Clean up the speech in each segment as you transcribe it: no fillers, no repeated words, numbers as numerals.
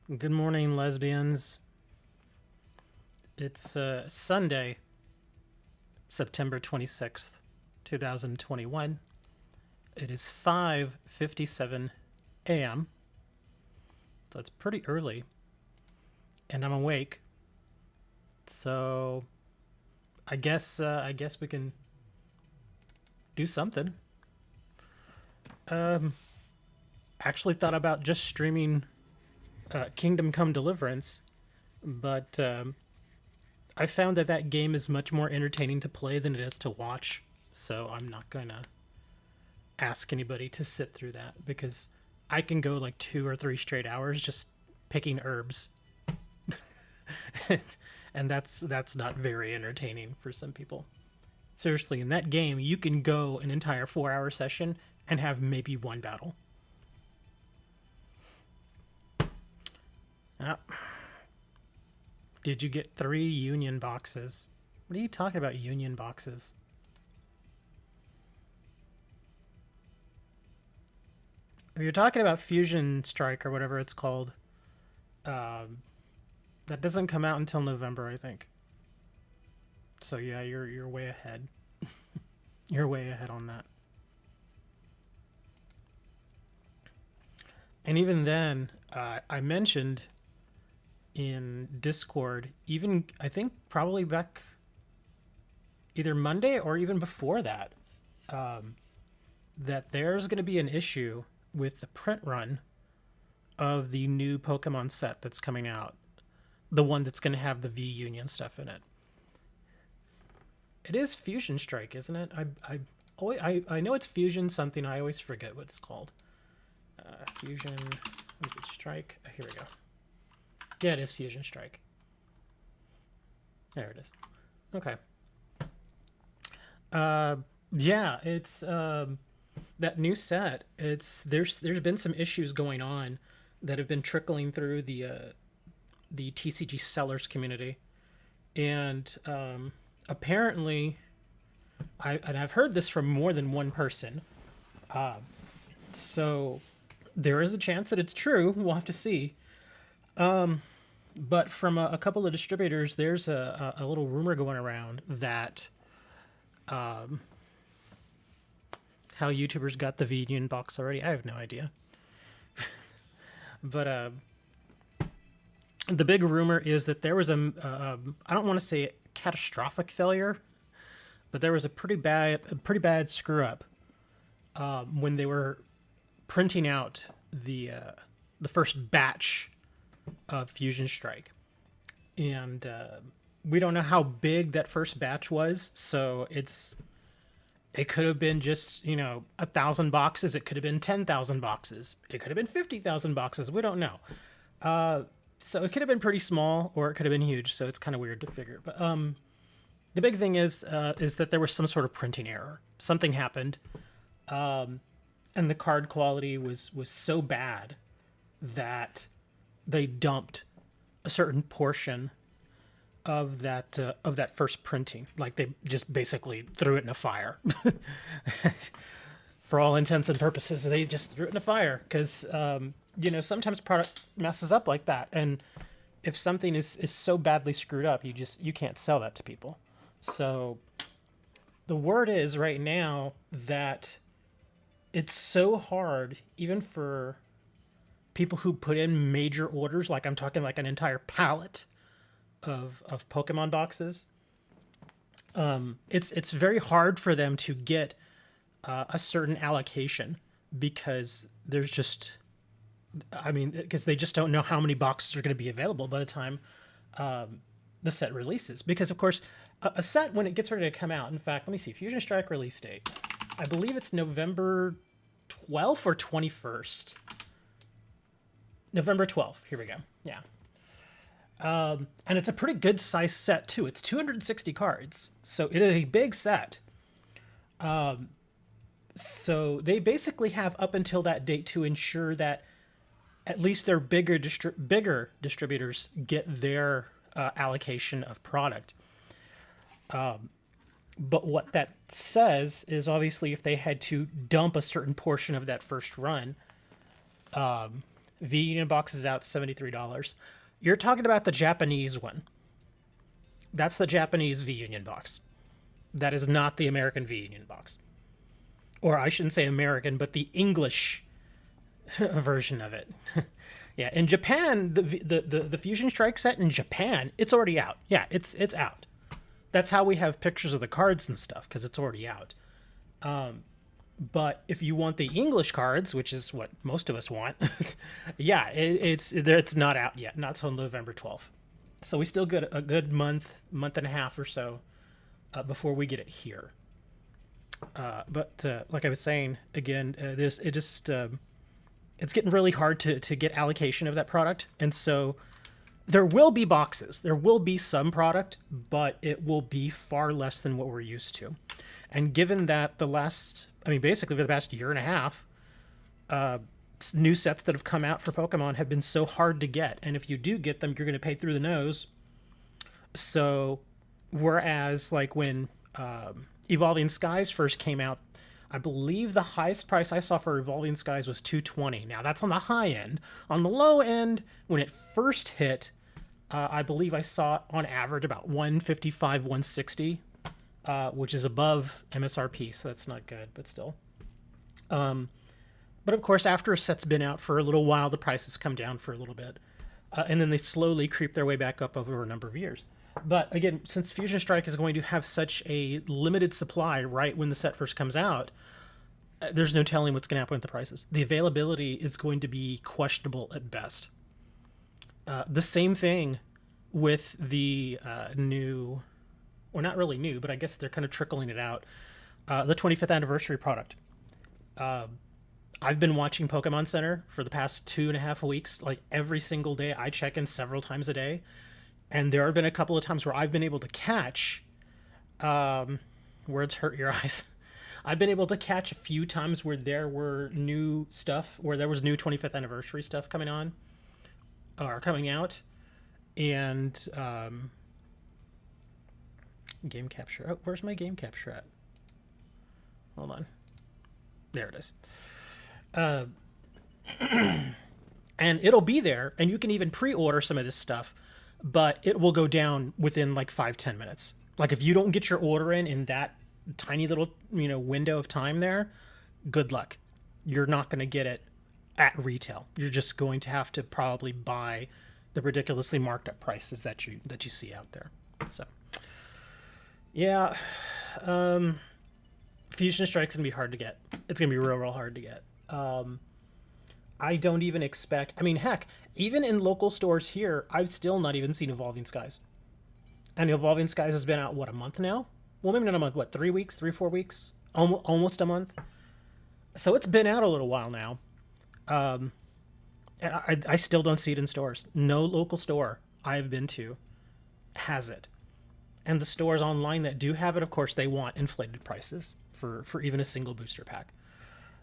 Good morning, lesbians. It's Sunday, September 26th, 2021. It is 5:57 a.m. So it's pretty early, and I'm awake. So I guess we can do something. Um, Actually thought about just streaming Kingdom Come Deliverance, but I found that that game is much more entertaining to play than it is to watch. So I'm not gonna ask anybody to sit through that because I can go like 2 or 3 straight hours just picking herbs, and that's not very entertaining for some people. Seriously, in that game, you can go an entire 4 hour session and have maybe one battle. Ah, did you get 3 union boxes? What are you talking about, union boxes? If you're talking about Fusion Strike or whatever it's called, um, that doesn't come out until November, I think. So yeah, you're way ahead. You're way ahead on that. And even then, I mentioned in Discord, even I think probably back either Monday or even before that, um, that there's going to be an issue with the print run of the new Pokemon set that's coming out, the one that's going to have the V Union stuff in it. It is Fusion Strike, isn't it? I know it's Fusion something. I always forget what it's called. Fusion Strike. Here we go. Yeah, it is Fusion Strike. There it is. Okay. Uh, yeah, it's that new set. There's been some issues going on that have been trickling through the TCG sellers community, and apparently, I've heard this from more than one person. Uh, so there is a chance that it's true. We'll have to see. But from a couple of distributors, there's a little rumor going around that how YouTubers got the VN box already. I have no idea. But the big rumor is that there was I don't want to say catastrophic failure, but there was a pretty bad screw up when they were printing out the first batch of Fusion Strike, and we don't know how big that first batch was. So it could have been just 1,000 boxes. It could have been 10,000 boxes. It could have been 50,000 boxes. We don't know. So it could have been pretty small, or it could have been huge. So it's kind of weird to figure. But the big thing is that there was some sort of printing error. Something happened, and the card quality was so bad that they dumped a certain portion of that first printing. Like they just basically threw it in a fire. For all intents and purposes, they just threw it in a fire because sometimes product messes up like that, and if something is so badly screwed up, you can't sell that to people. So the word is right now that it's so hard, even for people who put in major orders, like I'm talking like an entire pallet of Pokemon boxes. It's very hard for them to get a certain allocation because there's just, I mean, because they just don't know how many boxes are going to be available by the time the set releases. Because of course, a set when it gets ready to come out. In fact, let me see, Fusion Strike release date. I believe it's November 12th or 21st. November 12th. Here we go. Yeah. And it's a pretty good size set too. It's 260 cards, so it is a big set. So they basically have up until that date to ensure that at least their bigger distributors get their allocation of product. But what that says is obviously if they had to dump a certain portion of that first run, V Union box is out $73. You're talking about the Japanese one. That's the Japanese V Union box. That is not the American V Union box. Or I shouldn't say American, but the English version of it. Yeah, in Japan, the Fusion Strike set in Japan, it's already out. Yeah, it's out. That's how we have pictures of the cards and stuff, because it's already out. But if you want the English cards, which is what most of us want, yeah, it's not out yet, not till November 12th. So we still get a good month and a half or so before we get it here. But like I was saying, again, it's getting really hard to get allocation of that product, and so there will be boxes. There will be some product, but it will be far less than what we're used to. And given that basically for the past year and a half, new sets that have come out for Pokemon have been so hard to get. And if you do get them, you're going to pay through the nose. So whereas like when Evolving Skies first came out, I believe the highest price I saw for Evolving Skies was $220. Now that's on the high end. On the low end, when it first hit, I believe I saw it on average about $155, $160, which is above MSRP, so that's not good, but still. But of course, after a set's been out for a little while, the prices come down for a little bit, and then they slowly creep their way back up over a number of years. But again, since Fusion Strike is going to have such a limited supply right when the set first comes out, there's no telling what's going to happen with the prices. The availability is going to be questionable at best. The same thing with the new, or not really new, but I guess they're kind of trickling it out, the 25th anniversary product. I've been watching Pokemon Center for the past 2.5 weeks. Like every single day, I check in several times a day. And there have been a couple of times where I've been able to catch, words hurt your eyes. I've been able to catch a few times where there were new stuff, where there was new 25th anniversary stuff coming on, or coming out. And game capture. Oh, where's my game capture at? Hold on. There it is. And it'll be there, and you can even pre-order some of this stuff, but it will go down within like 5-10 minutes. Like if you don't get your order in that tiny little window of time there, good luck. You're not going to get it at retail. You're just going to have to probably buy the ridiculously marked up prices that you see out there. So yeah, Fusion Strike's gonna be hard to get. It's gonna be real hard to get. I don't even expect, heck, even in local stores here, I've still not even seen Evolving Skies. And Evolving Skies has been out, what, a month now? Well, maybe not a month, what, 3 weeks, 3-4 weeks? Almost a month. So it's been out a little while now. And I still don't see it in stores. No local store I've been to has it. And the stores online that do have it, of course, they want inflated prices for even a single booster pack.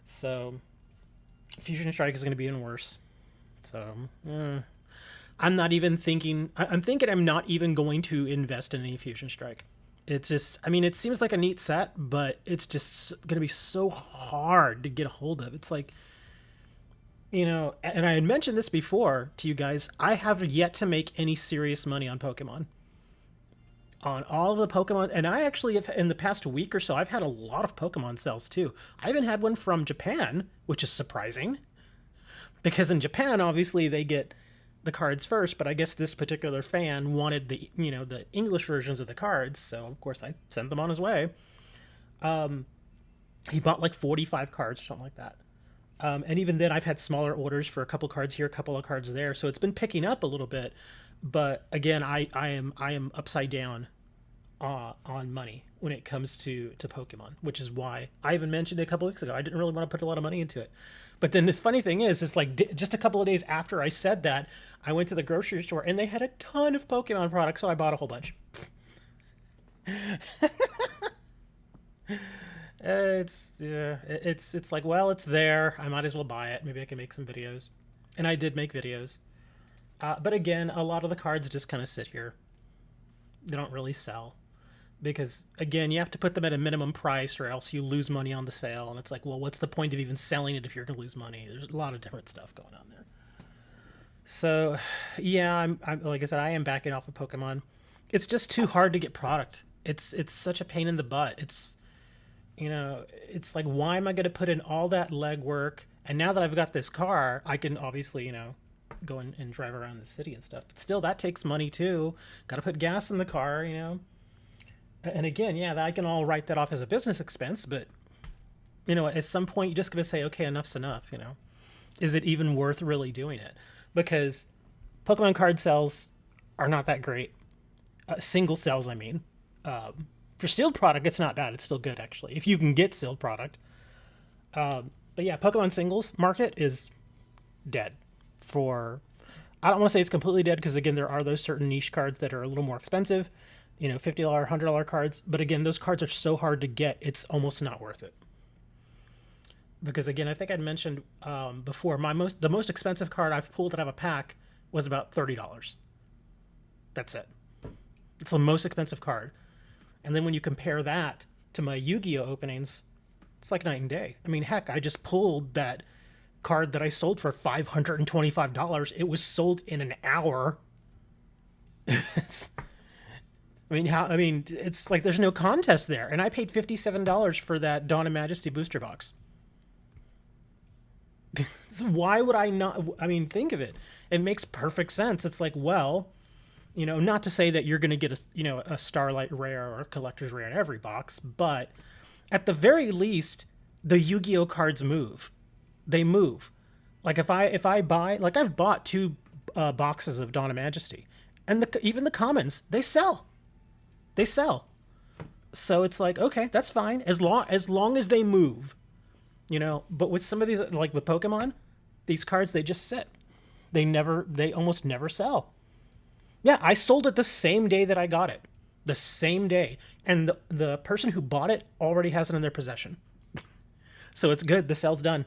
So Fusion Strike is going to be even worse. So I'm not even thinking. I'm thinking I'm not even going to invest in any Fusion Strike. It's just, it seems like a neat set, but it's just going to be so hard to get a hold of. It's like, and I had mentioned this before to you guys, I have yet to make any serious money on Pokemon. On all of the Pokemon, and I actually have, in the past week or so, I've had a lot of Pokemon sales too. I even had one from Japan, which is surprising, because in Japan, obviously, they get the cards first, but I guess this particular fan wanted the English versions of the cards, so of course I sent them on his way. He bought like 45 cards or something like that. And even then, I've had smaller orders for a couple cards here, a couple of cards there, so it's been picking up a little bit. But again, I am upside down on money when it comes to Pokemon, which is why I even mentioned it a couple weeks ago. I didn't really want to put a lot of money into it. But then the funny thing is, it's like just a couple of days after I said that, I went to the grocery store and they had a ton of Pokemon products, so I bought a whole bunch. It's like, well, it's there. I might as well buy it. Maybe I can make some videos. And I did make videos. But again, a lot of the cards just kind of sit here. They don't really sell. Because, again, you have to put them at a minimum price or else you lose money on the sale. And it's like, well, what's the point of even selling it if you're going to lose money? There's a lot of different stuff going on there. So, yeah, I'm like I said, I am backing off of Pokemon. It's just too hard to get product. It's such a pain in the butt. It's like, why am I going to put in all that legwork? And now that I've got this car, I can obviously, go and drive around the city and stuff. But still, that takes money too. Got to put gas in the car. And again, yeah, I can all write that off as a business expense. But at some point, you're just going to say, okay, enough's enough. Is it even worth really doing it? Because Pokemon card sales are not that great. Single sales, I mean. For sealed product, it's not bad. It's still good, actually, if you can get sealed product. But yeah, Pokemon singles market is dead. For I don't want to say it's completely dead because again, there are those certain niche cards that are a little more expensive, $50, $100 cards. But again, those cards are so hard to get, it's almost not worth it. Because again, I think I'd mentioned before, the most expensive card I've pulled out of a pack was about $30. That's it. It's the most expensive card. And then when you compare that to my Yu-Gi-Oh openings, it's like night and day. I mean, heck, I just pulled that card that I sold for $525. It was sold in an hour. It's like there's no contest there. And I paid $57 for that Dawn of Majesty booster box. Why would I not? I mean, think of it. It makes perfect sense. It's like, well, not to say that you're going to get a Starlight Rare or a Collector's Rare in every box, but at the very least, the Yu-Gi-Oh cards move. They move. Like if I buy, like I've bought two boxes of Dawn of Majesty, and even the commons, they sell. They sell. So it's like, okay, that's fine as long as they move. But with some of these, like with Pokemon, these cards, they just sit. They almost never sell. Yeah, I sold it the same day that I got it. The same day. And the person who bought it already has it in their possession. So it's good. The sale's done.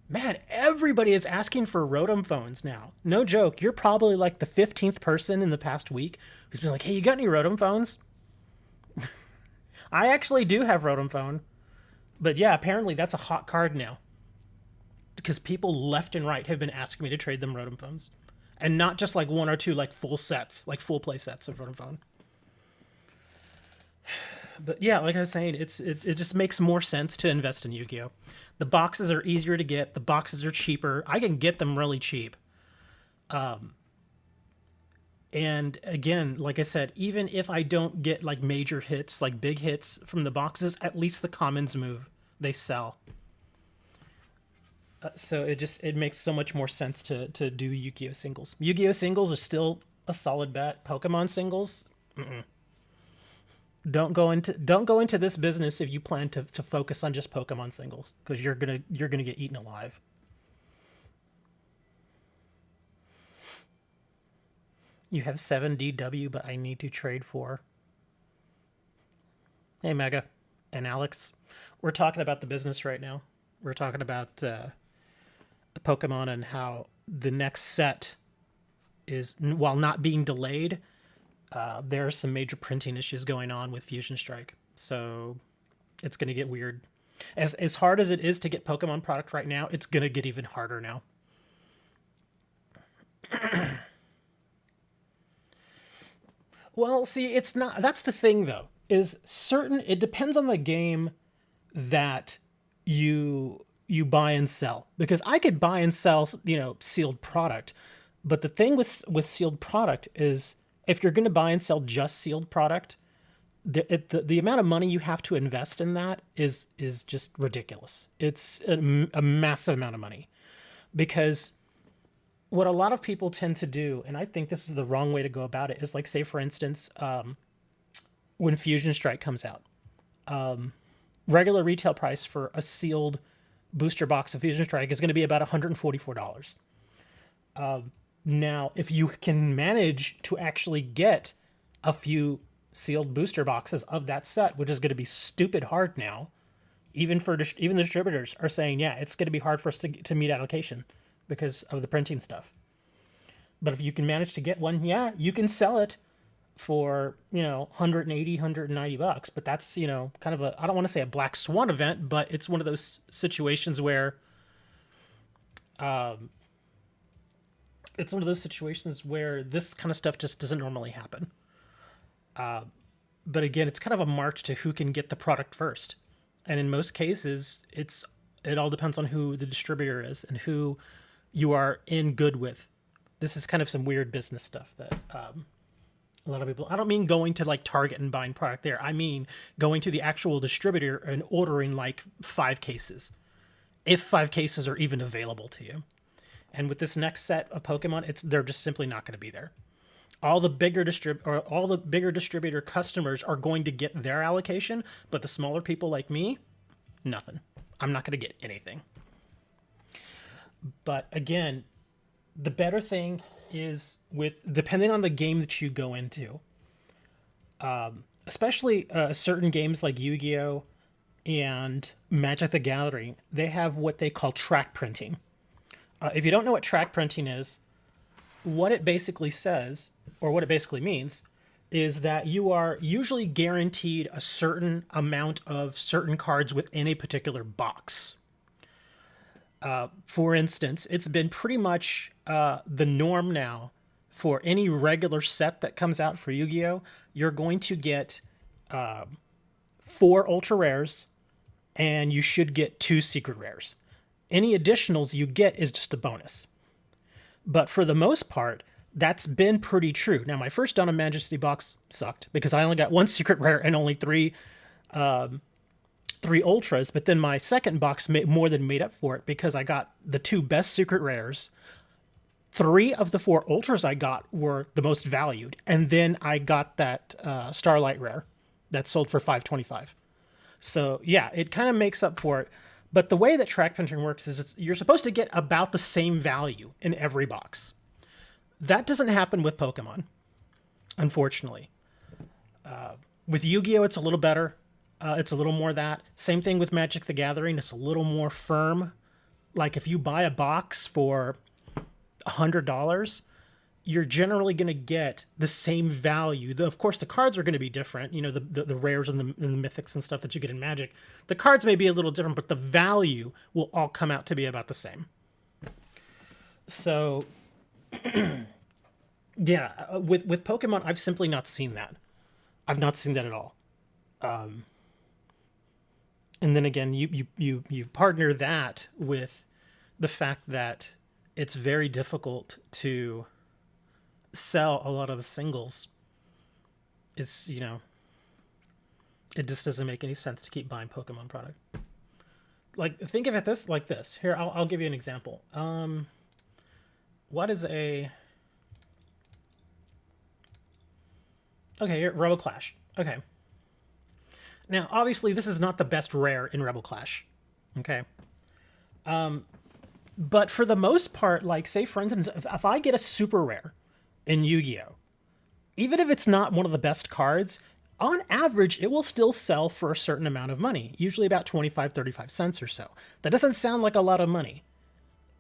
Man, everybody is asking for Rotom phones now. No joke. You're probably like the 15th person in the past week who's been like, hey, you got any Rotom phones? I actually do have Rotom phone. But yeah, apparently that's a hot card now. Because people left and right have been asking me to trade them Rotom phones. And not just like one or two like full sets, like full play sets of Rotom phone. But yeah, like I was saying, it just makes more sense to invest in Yu-Gi-Oh. The boxes are easier to get. The boxes are cheaper. I can get them really cheap. And again, like I said, even if I don't get like major hits, like big hits from the boxes, at least the commons move. They sell. So it makes so much more sense to do Yu-Gi-Oh singles. Yu-Gi-Oh singles are still a solid bet. Pokemon singles, don't go into this business if you plan to focus on just Pokemon singles because you're gonna get eaten alive. You have 7 DW, but I need to trade for. Hey, Mega and Alex, we're talking about the business right now. We're talking about Pokemon and how the next set is, while not being delayed, there are some major printing issues going on with Fusion Strike. So it's going to get weird. As hard as it is to get Pokemon product right now, it's going to get even harder now. Well, see, it's not. That's the thing, though. It depends on the game that you buy and sell, because I could buy and sell sealed product, but the thing with sealed product is if you're going to buy and sell just sealed product, the amount of money you have to invest in that is just ridiculous. It's a massive amount of money, because what a lot of people tend to do, and I think this is the wrong way to go about it, is like, say for instance, when Fusion Strike comes out, regular retail price for a sealed booster box of Fusion Strike is going to be about $144. Now, if you can manage to actually get a few sealed booster boxes of that set, which is going to be stupid hard now, even the distributors are saying, yeah, it's going to be hard for us to meet allocation because of the printing stuff. But if you can manage to get one, yeah, you can sell it for, 180, $190. But that's, kind of I don't want to say a black swan event, but it's one of those situations where It's one of those situations where this kind of stuff just doesn't normally happen. But again, it's kind of a march to who can get the product first. And in most cases, it all depends on who the distributor is and who you are in good with. This is kind of some weird business stuff that a lot of people. I don't mean going to like Target and buying product there. I mean going to the actual distributor and ordering like 5 cases, if 5 cases are even available to you. And with this next set of Pokemon, they're just simply not going to be there. All the bigger distributor customers are going to get their allocation, but the smaller people like me, nothing. I'm not going to get anything. But again, the better thing is depending on the game that you go into, especially certain games like Yu-Gi-Oh! And Magic the Gathering, they have what they call track printing. If you don't know what track printing is, what it basically says, or what it basically means, is that you are usually guaranteed a certain amount of certain cards within a particular box. For instance, it's been pretty much the norm now for any regular set that comes out for Yu-Gi-Oh! You're going to get 4 ultra rares, and you should get 2 secret rares. Any additionals you get is just a bonus. But for the most part, that's been pretty true. Now, my first Dawn of Majesty box sucked because I only got 1 secret rare and only 3 ultras. But then my second box more than made up for it because I got the 2 best secret rares. 3 of the 4 ultras I got were the most valued. And then I got that Starlight rare that sold for $5.25. So yeah, it kind of makes up for it. But the way that track printing works is you're supposed to get about the same value in every box. That doesn't happen with Pokemon, unfortunately. With Yu-Gi-Oh! It's a little better. It's a little more that. Same thing with Magic the Gathering. It's a little more firm. Like if you buy a box for $100, you're generally going to get the same value. Of course, the cards are going to be different. You know, the rares and the mythics and stuff that you get in Magic. The cards may be a little different, but the value will all come out to be about the same. So, yeah, with Pokemon, I've simply not seen that. I've not seen that at all. And then again, you partner that with the fact that it's very difficult to sell a lot of the singles. It's, you know, it just doesn't make any sense to keep buying Pokemon product. Like, think of it like this. Here, I'll give you an example. What is a... Okay, here, Rebel Clash. Okay. Now, obviously, this is not the best rare in Rebel Clash. Okay. But for the most part, like, say, for instance, if I get a super rare in Yu-Gi-Oh!, even if it's not one of the best cards, on average, it will still sell for a certain amount of money, usually about 35 cents or so. That doesn't sound like a lot of money.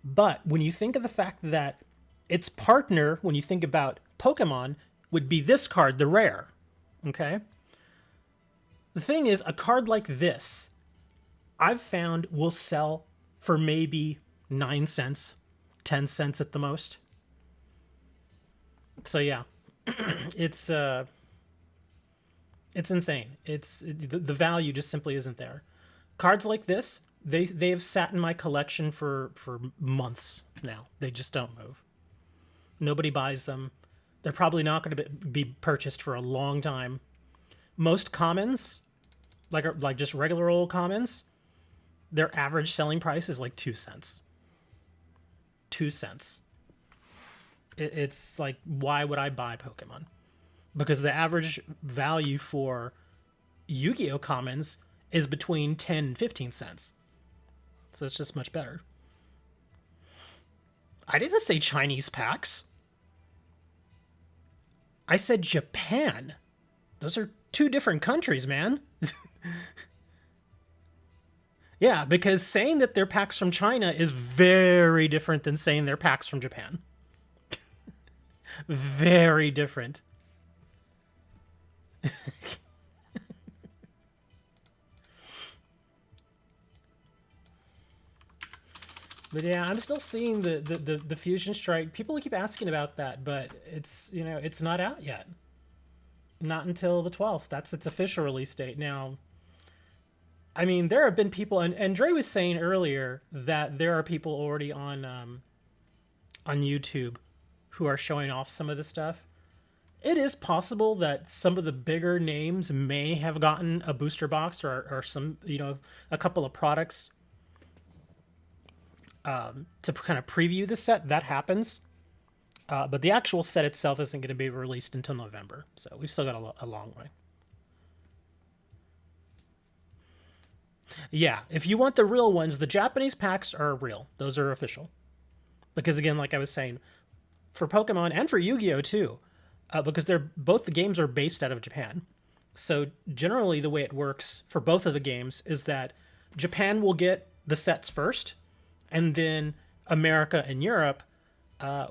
But when you think of the fact that its partner, when you think about Pokemon, would be this card, the rare, okay? The thing is, a card like this, I've found will sell for maybe 9 cents, 10 cents at the most. So yeah, it's insane. The value just simply isn't there. Cards like this, they have sat in my collection for months now. They just don't move. Nobody buys them. They're probably not going to be purchased for a long time. Most commons, like just regular old commons, their average selling price is like 2 cents. 2 cents. It's like, why would I buy Pokemon? Because the average value for Yu-Gi-Oh! Commons is between 10 and 15 cents. So it's just much better. I didn't say Chinese packs. I said Japan. Those are 2 different countries, man. Yeah, because saying that they're packs from China is very different than saying they're packs from Japan. Very different. But yeah, I'm still seeing the Fusion Strike. People keep asking about that, but it's, you know, it's not out yet. Not until the 12th. That's its official release date. Now, I mean, there have been people, and Dre was saying earlier that there are people already on YouTube who are showing off some of the stuff. It is possible that some of the bigger names may have gotten a booster box or some, you know, a couple of products to kind of preview the set. That happens. But the actual set itself isn't going to be released until November. So we've still got a long way. Yeah, if you want the real ones, the Japanese packs are real. Those are official. Because again, like I was saying, for Pokemon and for Yu-Gi-Oh too, because they're both the games are based out of Japan. So generally, the way it works for both of the games is that Japan will get the sets first, and then America and Europe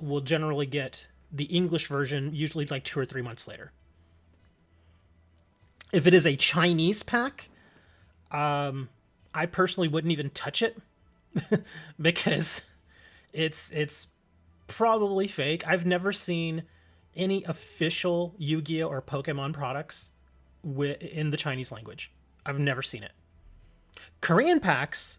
will generally get the English version, usually like 2 or 3 months later. If it is a Chinese pack, I personally wouldn't even touch it because it's probably fake. I've never seen any official Yu-Gi-Oh or Pokemon products in the Chinese language. I've never seen it. Korean packs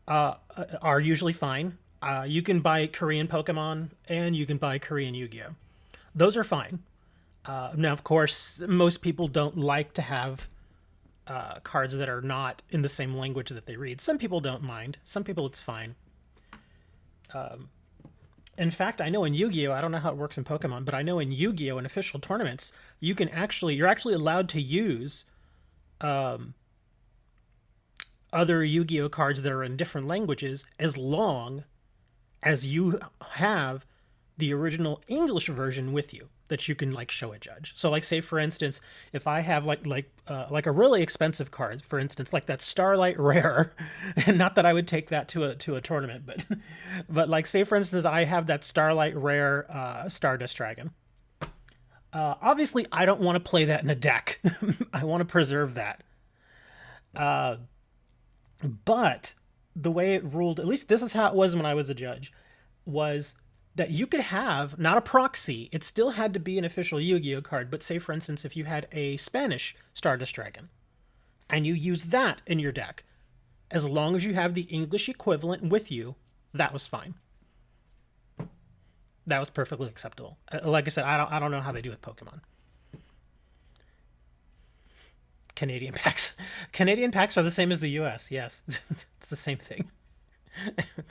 are usually fine. You can buy Korean Pokemon and you can buy Korean Yu-Gi-Oh. Those are fine. Now, of course, most people don't like to have cards that are not in the same language that they read. Some people don't mind. Some people it's fine. In fact, I know in Yu-Gi-Oh, I don't know how it works in Pokemon, but I know in Yu-Gi-Oh, in official tournaments, you're actually allowed to use other Yu-Gi-Oh cards that are in different languages as long as you have the original English version with you that you can like show a judge. So like say for instance, if I have like a really expensive card, for instance, like that Starlight Rare, and not that I would take that to a tournament, but like say for instance, I have that Starlight Rare Stardust Dragon. Obviously, I don't want to play that in a deck. I want to preserve that. But the way it ruled, at least this is how it was when I was a judge, was that you could have, not a proxy, it still had to be an official Yu-Gi-Oh card, but say, for instance, if you had a Spanish Stardust Dragon, and you use that in your deck, as long as you have the English equivalent with you, that was fine. That was perfectly acceptable. Like I said, I don't know how they do with Pokemon. Canadian packs. Canadian packs are the same as the US, yes. It's the same thing.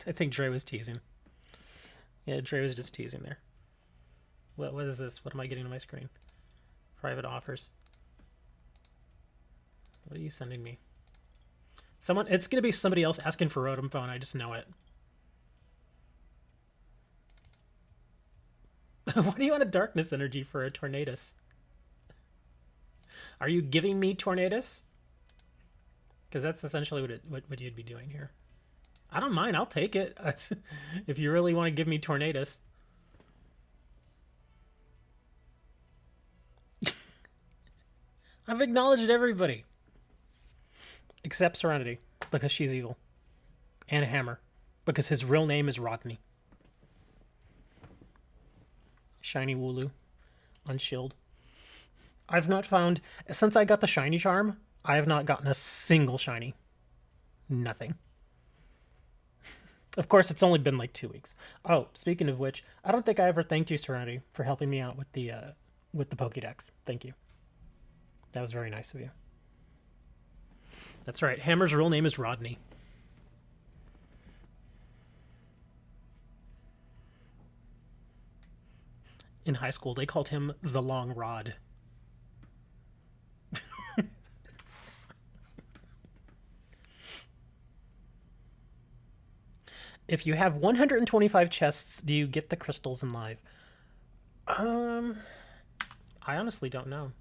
I think Dre was teasing. Yeah, Dre was just teasing there. What is this? What am I getting on my screen? Private offers. What are you sending me? It's going to be somebody else asking for Rotom Phone. I just know it. What do you want a Darkness Energy for a Tornadus? Are you giving me Tornadus? Because that's essentially what you'd be doing here. I don't mind. I'll take it. If you really want to give me Tornadus. I've acknowledged everybody. Except Serenity. Because she's evil. And Hammer. Because his real name is Rodney. Shiny Wooloo. Unshield. I've not found... Since I got the Shiny Charm, I have not gotten a single Shiny. Nothing. Of course, it's only been like 2 weeks. Oh, speaking of which, I don't think I ever thanked you, Serenity, for helping me out with the Pokédex. Thank you. That was very nice of you. That's right. Hammer's real name is Rodney. In high school, they called him the Long Rod. If you have 125 chests, do you get the crystals in live? I honestly don't know.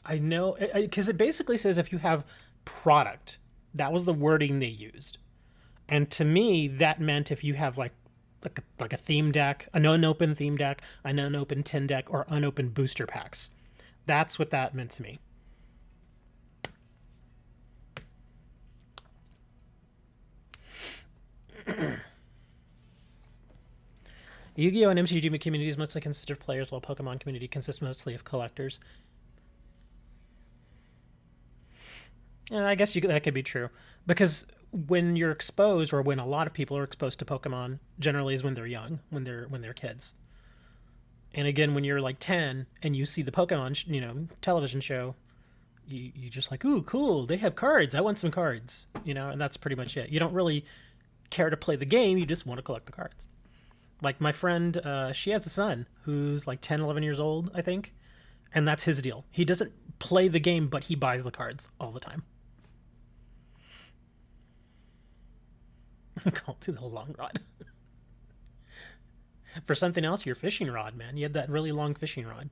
I know, because it basically says if you have product. That was the wording they used. And to me, that meant if you have like a theme deck, an unopened theme deck, an unopened tin deck, or unopened booster packs. That's what that meant to me. Yu-Gi-Oh! And MTG communities mostly consist of players, while Pokemon community consists mostly of collectors. And I guess that could be true. Because when you're exposed, or when a lot of people are exposed to Pokemon, generally is when they're young, when they're kids. And again, when you're like 10 and you see the Pokemon, television show, you just like, ooh, cool, they have cards. I want some cards, and that's pretty much it. You don't really care to play the game. You just want to collect the cards. Like my friend, she has a son who's like 10, 11 years old, I think. And that's his deal. He doesn't play the game, but he buys the cards all the time. Call to the long rod. For something else, your fishing rod, man. You had that really long fishing rod.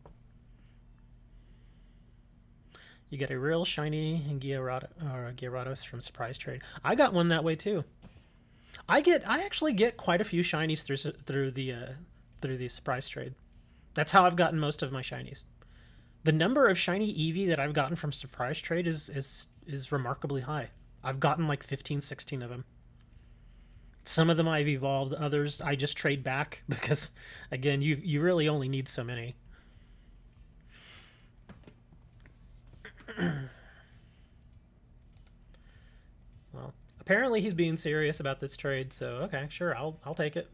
You get a real shiny Gyarados from Surprise Trade. I got one that way too. I actually get quite a few shinies through the Surprise Trade. That's how I've gotten most of my shinies. The number of shiny Eevee that I've gotten from Surprise Trade is remarkably high. I've gotten like 15, 16 of them. Some of them I've evolved, others I just trade back because, again, you really only need so many. Well, apparently he's being serious about this trade, so okay, sure, I'll take it.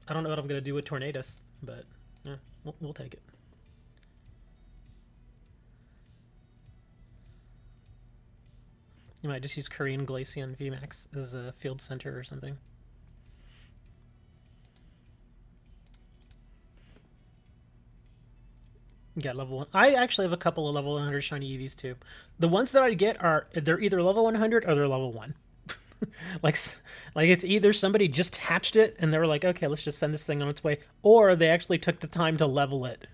I don't know what I'm gonna do with Tornadus, but yeah, we'll take it. You might just use Korean Glaceon VMAX as a field center or something. You got level 1. I actually have a couple of level 100 shiny EVs too. The ones that I get they're either level 100 or they're level 1. like it's either somebody just hatched it and they were like, okay, let's just send this thing on its way, or they actually took the time to level it.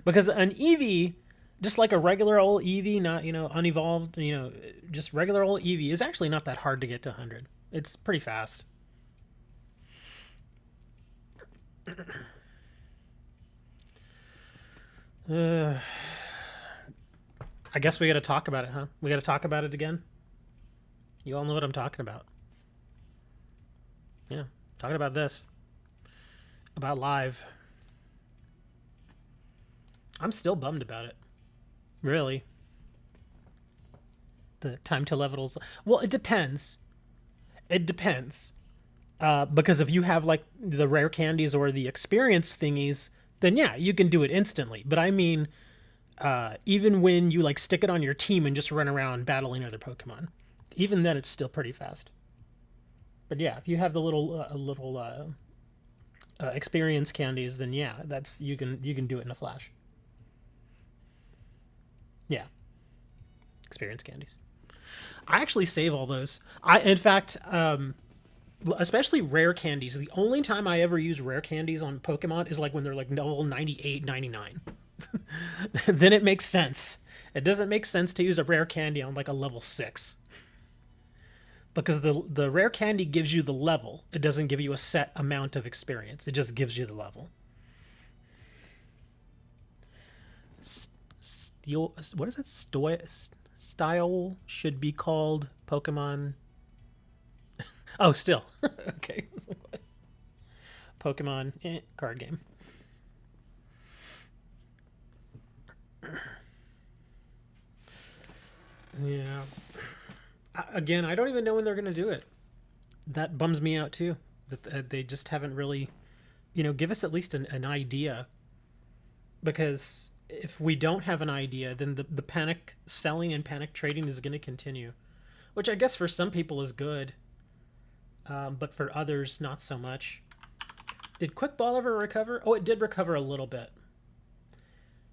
Because an EV, just like a regular old Eevee, not, unevolved, just regular old Eevee is actually not that hard to get to 100. It's pretty fast. I guess we got to talk about it, huh? We got to talk about it again? You all know what I'm talking about. Yeah, talking about this. About live. I'm still bummed about it. Really. The time to levels. Well, it depends. It depends. Because if you have like the rare candies or the experience thingies, then yeah, you can do it instantly. But I mean, even when you like stick it on your team and just run around battling other Pokemon, even then it's still pretty fast. But yeah, if you have the little experience candies, then yeah, that's you can do it in a flash. Yeah, experience candies. I actually save all those. In fact, especially rare candies. The only time I ever use rare candies on Pokemon is like when they're like level 98, 99. Then it makes sense. It doesn't make sense to use a rare candy on like a level 6. Because the rare candy gives you the level. It doesn't give you a set amount of experience. It just gives you the level. What is it? Style should be called Pokemon. Oh, still. Okay. Pokemon card game. Yeah. Again, I don't even know when they're going to do it. That bums me out too. That they just haven't really, give us at least an idea. Because if we don't have an idea, then the panic selling and panic trading is going to continue. Which I guess for some people is good. But for others, not so much. Did Quick Ball ever recover? Oh, it did recover a little bit.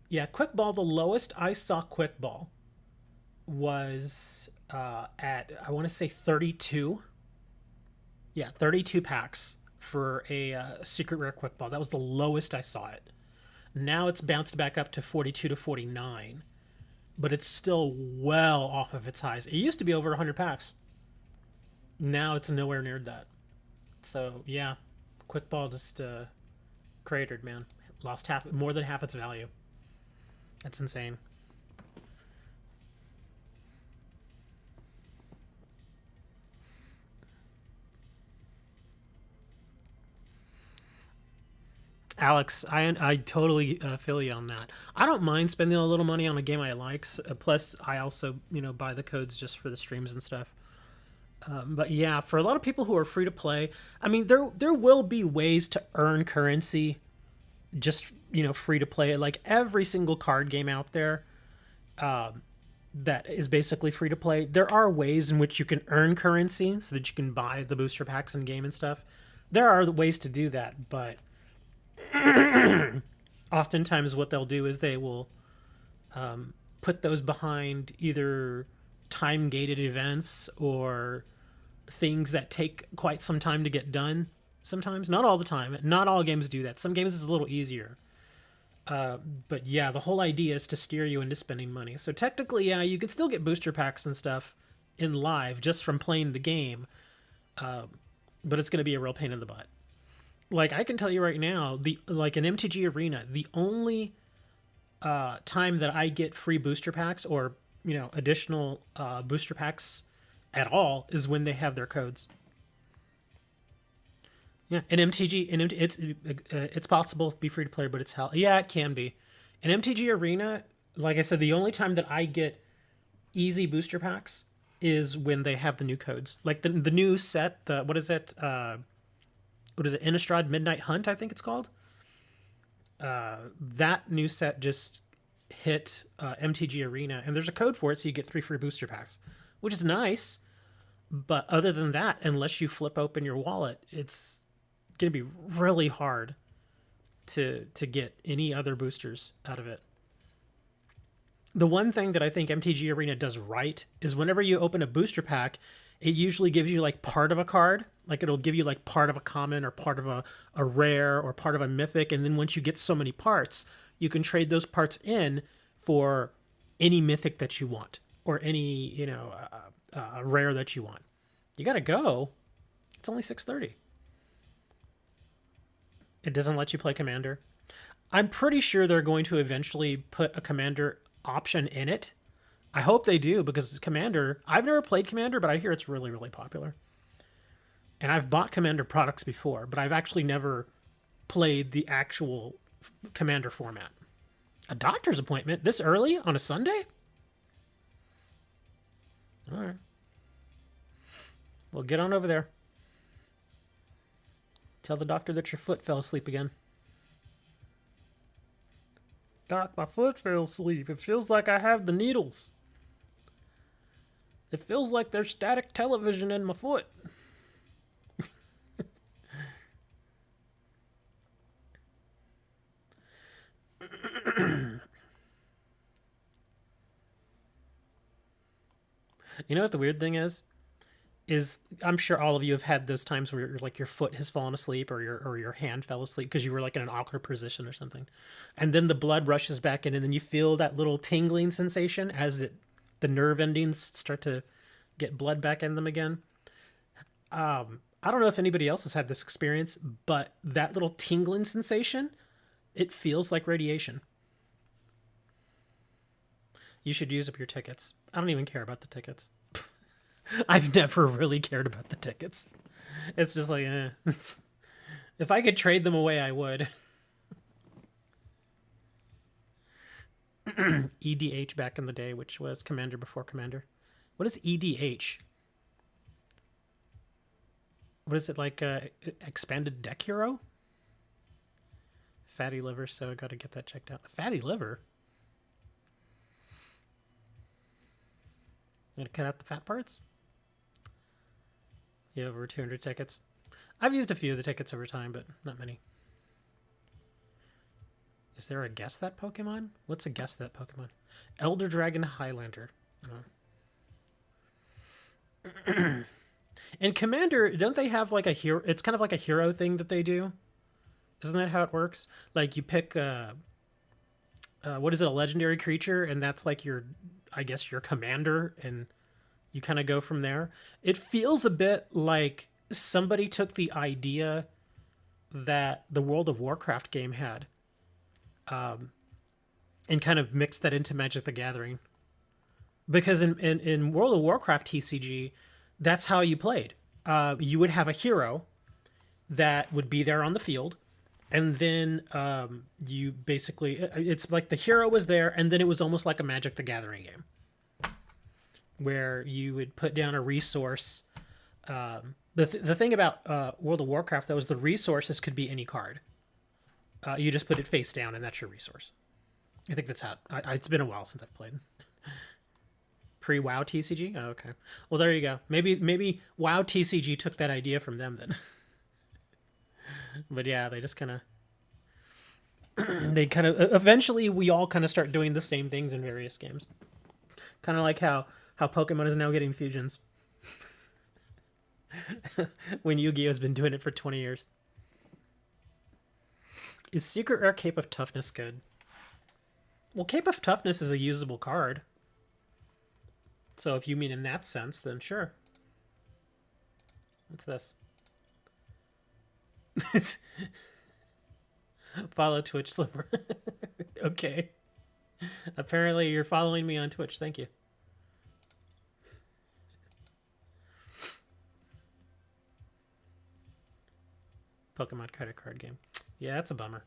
Yeah, Quick Ball, the lowest I saw Quick Ball was at, I want to say 32. Yeah, 32 packs for a secret rare Quick Ball. That was the lowest I saw it. Now it's bounced back up to 42 to 49. But it's still well off of its highs. It used to be over 100 packs. Now it's nowhere near that. So, yeah. Quick Ball just cratered, man. Lost more than half its value. That's insane. Alex, I totally feel you on that. I don't mind spending a little money on a game I like. Plus, I also buy the codes just for the streams and stuff. But yeah, for a lot of people who are free to play, I mean, there will be ways to earn currency just free to play. Like every single card game out there that is basically free to play, there are ways in which you can earn currency so that you can buy the booster packs in game and stuff. There are ways to do that, but oftentimes what they'll do is they will put those behind either time gated events or things that take quite some time to get done. Sometimes, not all the time. Not all games do that. Some games is a little easier. But yeah, the whole idea is to steer you into spending money. So technically, yeah, you can still get booster packs and stuff in live just from playing the game. But it's going to be a real pain in the butt. Like I can tell you right now, like an MTG Arena, the only time that I get free booster packs or additional booster packs at all is when they have their codes. Yeah, in MTG, it's possible to be free to play, but it's hell. Yeah, it can be. In MTG Arena, like I said, the only time that I get easy booster packs is when they have the new codes, like the new set. What is it? Innistrad Midnight Hunt, I think it's called. That new set just hit MTG Arena, and there's a code for it, so you get 3 free booster packs, which is nice. But other than that, unless you flip open your wallet, it's going to be really hard to get any other boosters out of it. The one thing that I think MTG Arena does right is whenever you open a booster pack, it usually gives you like part of a card. Like it'll give you like part of a common or part of a rare or part of a mythic. And then once you get so many parts, you can trade those parts in for any mythic that you want or any, rare that you want. You got to go. It's only 6:30. It doesn't let you play Commander. I'm pretty sure they're going to eventually put a Commander option in it. I hope they do because Commander, I've never played Commander, but I hear it's really, really popular. And I've bought Commander products before, but I've actually never played the actual Commander format. A doctor's appointment this early on a Sunday? All right. Well, get on over there. Tell the doctor that your foot fell asleep again. Doc, my foot fell asleep. It feels like I have the needles. It feels like there's static television in my foot. You know what the weird thing is I'm sure all of you have had those times where like your foot has fallen asleep or your hand fell asleep because you were like in an awkward position or something, and then the blood rushes back in, and then you feel that little tingling sensation as the nerve endings start to get blood back in them again. I don't know if anybody else has had this experience, but that little tingling sensation, it feels like radiation. You should use up your tickets. I don't even care about the tickets. I've never really cared about the tickets. It's just like, if I could trade them away, I would. EDH back in the day, which was Commander before Commander. What is EDH? What is it, like expanded deck hero? Fatty liver, so I got to get that checked out. Fatty liver? I'm gonna cut out the fat parts? You have over 200 tickets. I've used a few of the tickets over time, but not many. Is there a guess that Pokemon? What's a guess that Pokemon? Elder Dragon Highlander. Oh. And Commander, don't they have like a hero? It's kind of like a hero thing that they do. Isn't that how it works? Like you pick, what is it, a legendary creature, and that's like your, I guess, your commander, and you kind of go from there. It feels a bit like somebody took the idea that the World of Warcraft game had, and kind of mixed that into Magic the Gathering. Because in World of Warcraft TCG, that's how you played. You would have a hero that would be there on the field, And then you basically, it's like the hero was there, and then it was almost like a Magic the Gathering game where you would put down a resource. The thing about World of Warcraft, though, is the resources could be any card. You just put it face down, and that's your resource. I think that's how. It's been a while since I've played. Pre-WoW TCG? Oh, okay. Well, there you go. Maybe WoW TCG took that idea from them then. But yeah, they just kind of they kind of eventually we all kind of start doing the same things in various games. Kind of like how Pokemon is now getting fusions. When Yu-Gi-Oh has been doing it for 20 years. Is Secret Rare Cape of Toughness good? Well, Cape of Toughness is a usable card. So if you mean in that sense, then sure. What's this? Follow Twitch Slipper. Okay. Apparently you're following me on Twitch. Thank you. Pokemon credit card game. Yeah, that's a bummer.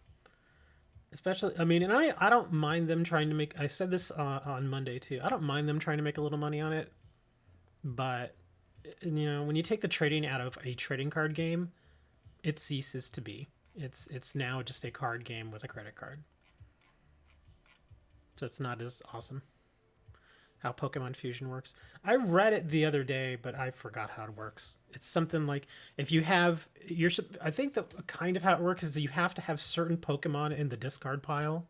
Especially, I mean, and I don't mind them trying to make, I said this on Monday too, I don't mind them trying to make a little money on it, but, you know, when you take the trading out of a trading card game, it ceases to be. It's now just a card game with a credit card. So it's not as awesome how Pokemon Fusion works. I read it the other day, but I forgot how it works. It's something like if you have I think the kind of how it works is you have to have certain Pokemon in the discard pile,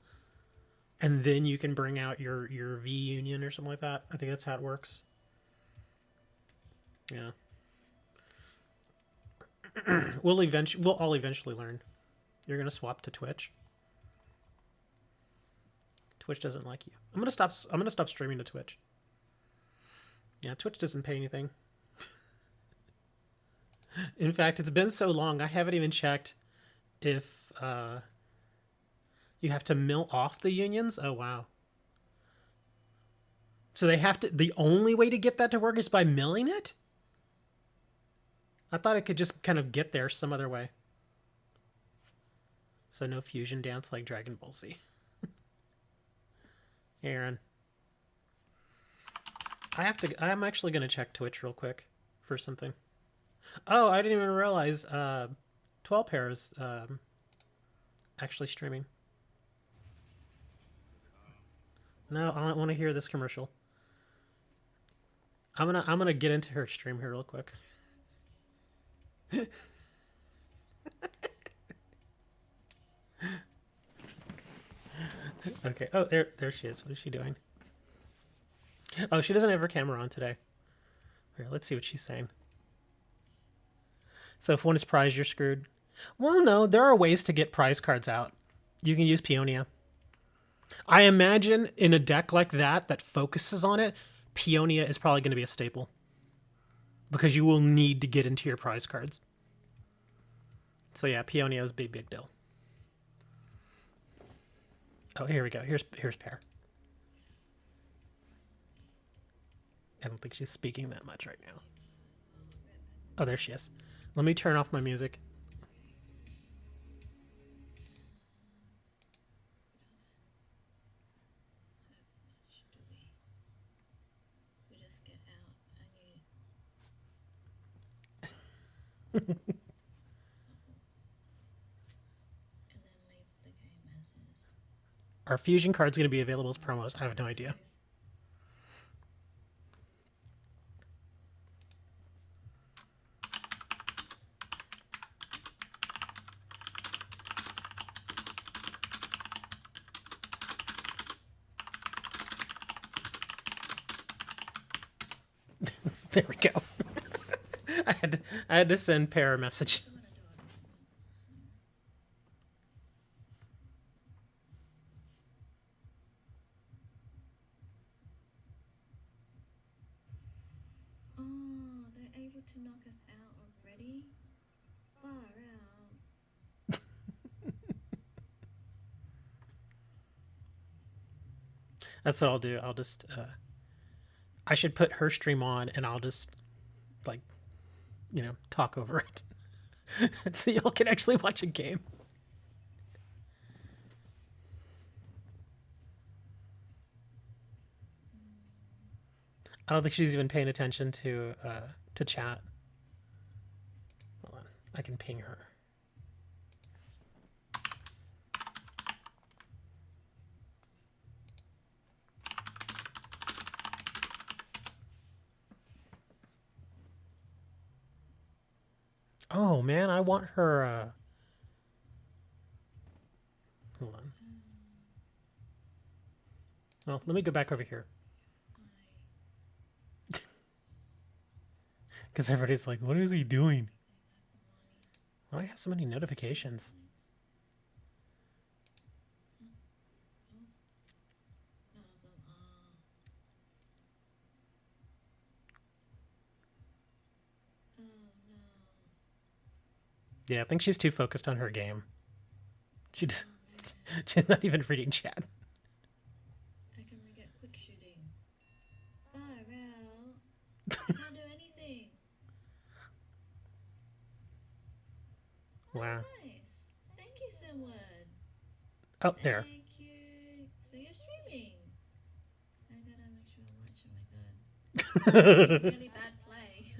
and then you can bring out your V Union or something like that. I think that's how it works. Yeah. We'll all eventually learn. You're gonna swap to Twitch. Twitch doesn't like you. I'm gonna stop streaming to Twitch. Yeah, Twitch doesn't pay anything. In fact, it's been so long I haven't even checked if you have to mill off the unions. Oh wow. So they have to. The only way to get that to work is by milling it. I thought it could just kind of get there some other way. So no fusion dance like Dragon Ball Z. Aaron. I'm actually going to check Twitch real quick for something. Oh, I didn't even realize 12 Pair is actually streaming. No, I don't want to hear this commercial. I'm gonna get into her stream here real quick. Okay. Oh, there she is. What is she doing? Oh, she doesn't have her camera on today. Here, let's see what she's saying. So if one is prize, you're screwed. Well, no, there are ways to get prize cards out. You can use Peonia. I imagine in a deck like that focuses on it, Peonia is probably going to be a staple. Because you will need to get into your prize cards. So yeah, Peonia is a big deal. Oh, here we go. Here's Pear. I don't think she's speaking that much right now. Oh, there she is. Let me turn off my music. Are fusion cards going to be available as promos? I have no idea. There we go. I had to send Pear a message. Oh, they're able to knock us out already? Far out. That's what I'll do. I'll just I should put her stream on and I'll just like, you know, talk over it. So y'all can actually watch a game. I don't think she's even paying attention to chat. Hold on, I can ping her. Oh man, I want her. Hold on. Well, let me go back over here. Because everybody's like, what is he doing? Why do I have so many notifications? Yeah, I think she's too focused on her game. She just, she's not even reading chat. I can only get quick shooting. Far out. I can't do anything. Wow. Nice. Thank you, Simwood. Oh, there. Thank you. So you're streaming. I gotta make sure I watch. Oh my god. Really bad play.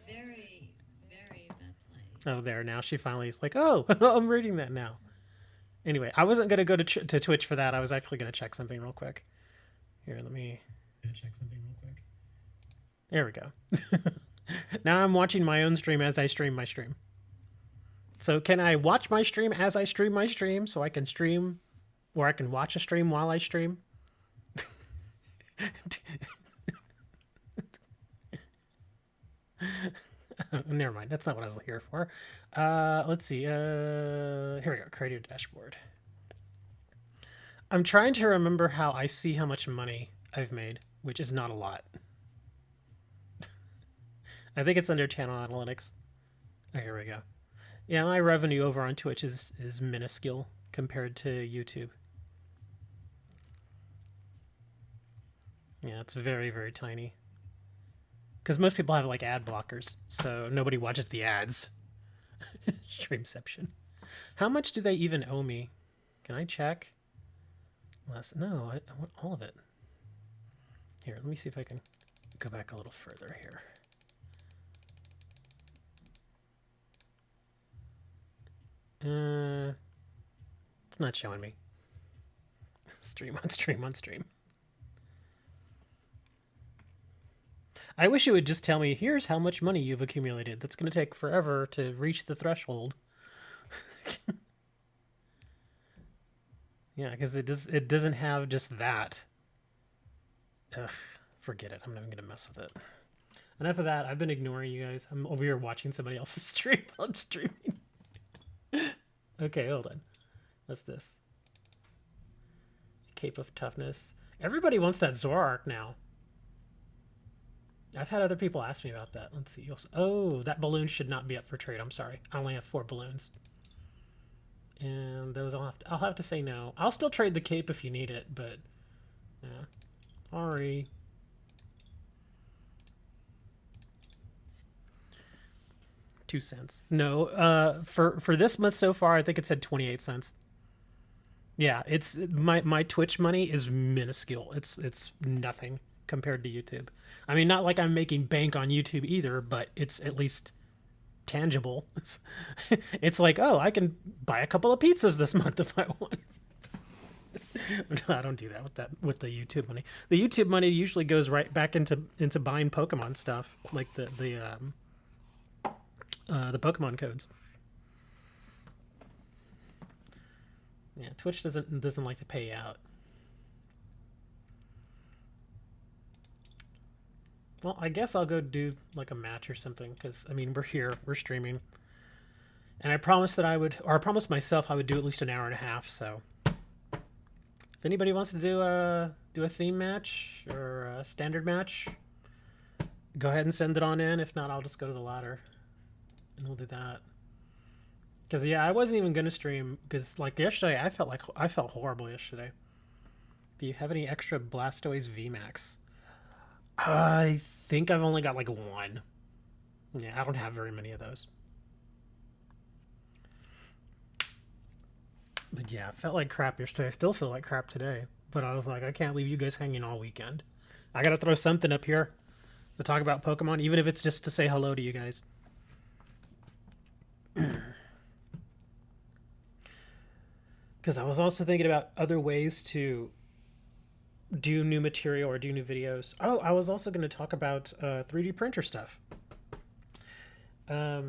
Very, very bad play. Oh, there. Now she finally is like, oh, I'm reading that now. Anyway, I wasn't going to go to Twitch for that. I was actually going to check something real quick. Here, let me check something real quick. There we go. Now I'm watching my own stream as I stream my stream. So can I watch my stream as I stream my stream so I can stream, or I can watch a stream while I stream? Never mind. That's not what I was here for. Let's see. Here we go. Creative dashboard. I'm trying to remember how I see how much money I've made, which is not a lot. I think it's under channel analytics. Oh, here we go. Yeah, my revenue over on Twitch is minuscule compared to YouTube. Yeah, it's very, very tiny. Because most people have like ad blockers, so nobody watches the ads. Streamception. How much do they even owe me? Can I check? Less? No, I want all of it. Here, let me see if I can go back a little further here. It's not showing me. Stream on stream on stream. I wish it would just tell me, here's how much money you've accumulated. That's going to take forever to reach the threshold. Yeah, because it doesn't have just that. Ugh, forget it. I'm not even going to mess with it. Enough of that. I've been ignoring you guys. I'm over here watching somebody else's stream. I'm streaming. Okay, hold on. What's this? Cape of Toughness. Everybody wants that Zoroark now. I've had other people ask me about that. Let's see. Oh, that balloon should not be up for trade. I'm sorry. I only have 4 balloons. And those I'll have to say no. I'll still trade the cape if you need it, but yeah. Sorry. $0.02. No, for this month so far, I think it said 28 cents. Yeah, it's my Twitch money is minuscule. It's nothing compared to YouTube. I mean, not like I'm making bank on YouTube either, but it's at least tangible. It's like, oh, I can buy a couple of pizzas this month if I want. I don't do that with the YouTube money. The YouTube money usually goes right back into buying Pokemon stuff, like the Pokemon codes. Yeah, Twitch doesn't like to pay out. Well, I guess I'll go do like a match or something, because I mean, we're here, we're streaming, and I promised that I promised myself I would do at least an hour and a half. So if anybody wants to do a theme match or a standard match, go ahead and send it on in. If not, I'll just go to the ladder and we'll do that. Because yeah, I wasn't even gonna stream because like yesterday, I felt horrible yesterday. Do you have any extra Blastoise VMAX? I think I've only got like 1. Yeah, I don't have very many of those. But yeah, I felt like crap yesterday. I still feel like crap today. But I was like, I can't leave you guys hanging all weekend. I gotta throw something up here to talk about Pokemon, even if it's just to say hello to you guys. Because I was also thinking about other ways to do new material or do new videos. Oh, I was also going to talk about 3D printer stuff. Yeah,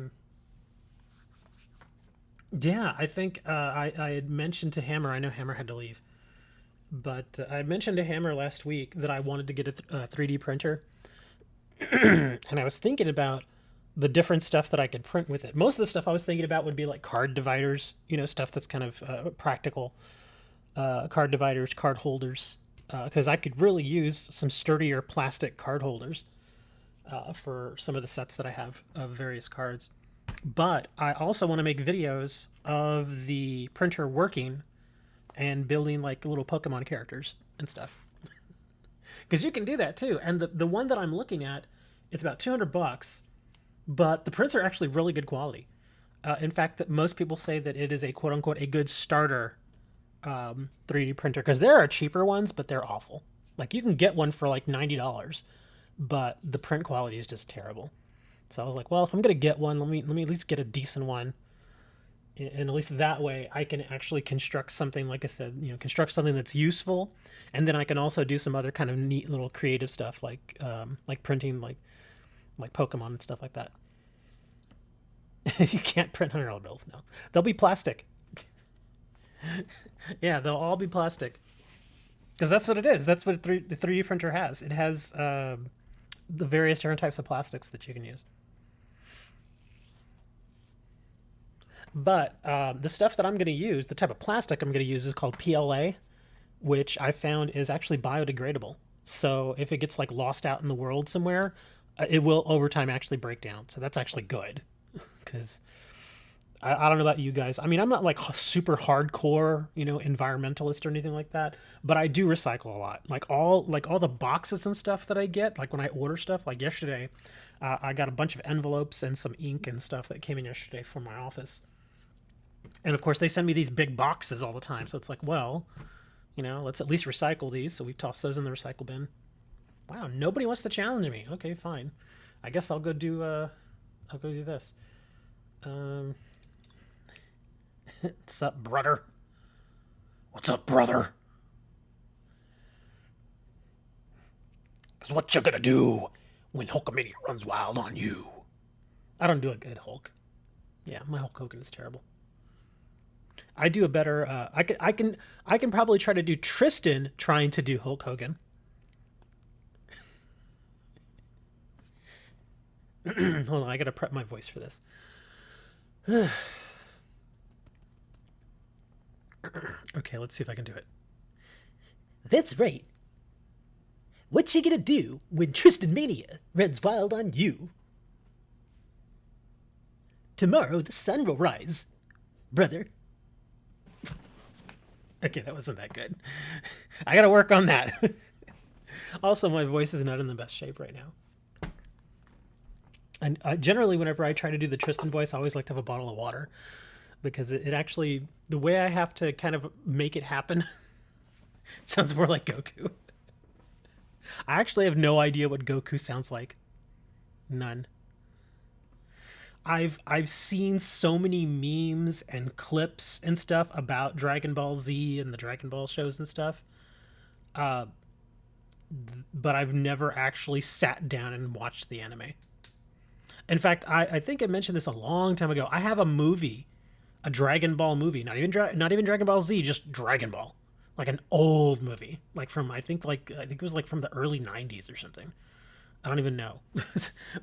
I think I had mentioned to Hammer, I know Hammer had to leave, but I mentioned to Hammer last week that I wanted to get a 3D printer. And I was thinking about the different stuff that I could print with it. Most of the stuff I was thinking about would be like card dividers, stuff that's kind of practical. Card dividers, card holders, because I could really use some sturdier plastic card holders for some of the sets that I have of various cards. But I also want to make videos of the printer working and building like little Pokemon characters and stuff. Because you can do that too. And the one that I'm looking at, it's about $200, but the prints are actually really good quality. In fact, that most people say that it is a quote unquote a good starter 3D printer, because there are cheaper ones, but they're awful. Like you can get one for like $90, but the print quality is just terrible. So I was like, well, if I'm gonna get one, let me at least get a decent one, and at least that way I can actually construct something. Like I said, construct something that's useful, and then I can also do some other kind of neat little creative stuff, like printing like Pokemon and stuff like that. You can't print $100 bills. No, they'll be plastic. Yeah, they'll all be plastic. Because that's what it is. That's what the 3D printer has. It has the various different types of plastics that you can use. But the stuff that I'm going to use, the type of plastic I'm going to use is called PLA, which I found is actually biodegradable. So if it gets like lost out in the world somewhere, it will over time actually break down. So that's actually good. Because I don't know about you guys. I mean, I'm not like super hardcore, environmentalist or anything like that, but I do recycle a lot. Like all the boxes and stuff that I get, like when I order stuff, like yesterday, I got a bunch of envelopes and some ink and stuff that came in yesterday from my office. And of course, they send me these big boxes all the time. So it's like, well, let's at least recycle these. So we toss those in the recycle bin. Wow, nobody wants to challenge me. Okay, fine. I guess I'll go do this. What's up, brother? What's up, brother? Because what you gonna do when Hulkamania runs wild on you? I don't do a good Hulk. Yeah, my Hulk Hogan is terrible. I do a better. I can probably try to do Tristan trying to do Hulk Hogan. Hold on, I gotta prep my voice for this. Okay, let's see if I can do it. That's right. What you gonna do when Tristan Mania runs wild on you? Tomorrow the sun will rise, brother. Okay, that wasn't that good. I gotta work on that. Also, my voice is not in the best shape right now. And generally, whenever I try to do the Tristan voice, I always like to have a bottle of water. Because it actually, the way I have to kind of make it happen, sounds more like Goku. I actually have no idea what Goku sounds like. None. I've seen so many memes and clips and stuff about Dragon Ball Z and the Dragon Ball shows and stuff. But I've never actually sat down and watched the anime. In fact, I think I mentioned this a long time ago. I have a movie, a Dragon Ball movie, not even Dragon Ball Z, just Dragon Ball, like an old movie, like from I think it was like from the early '90s or something. I don't even know,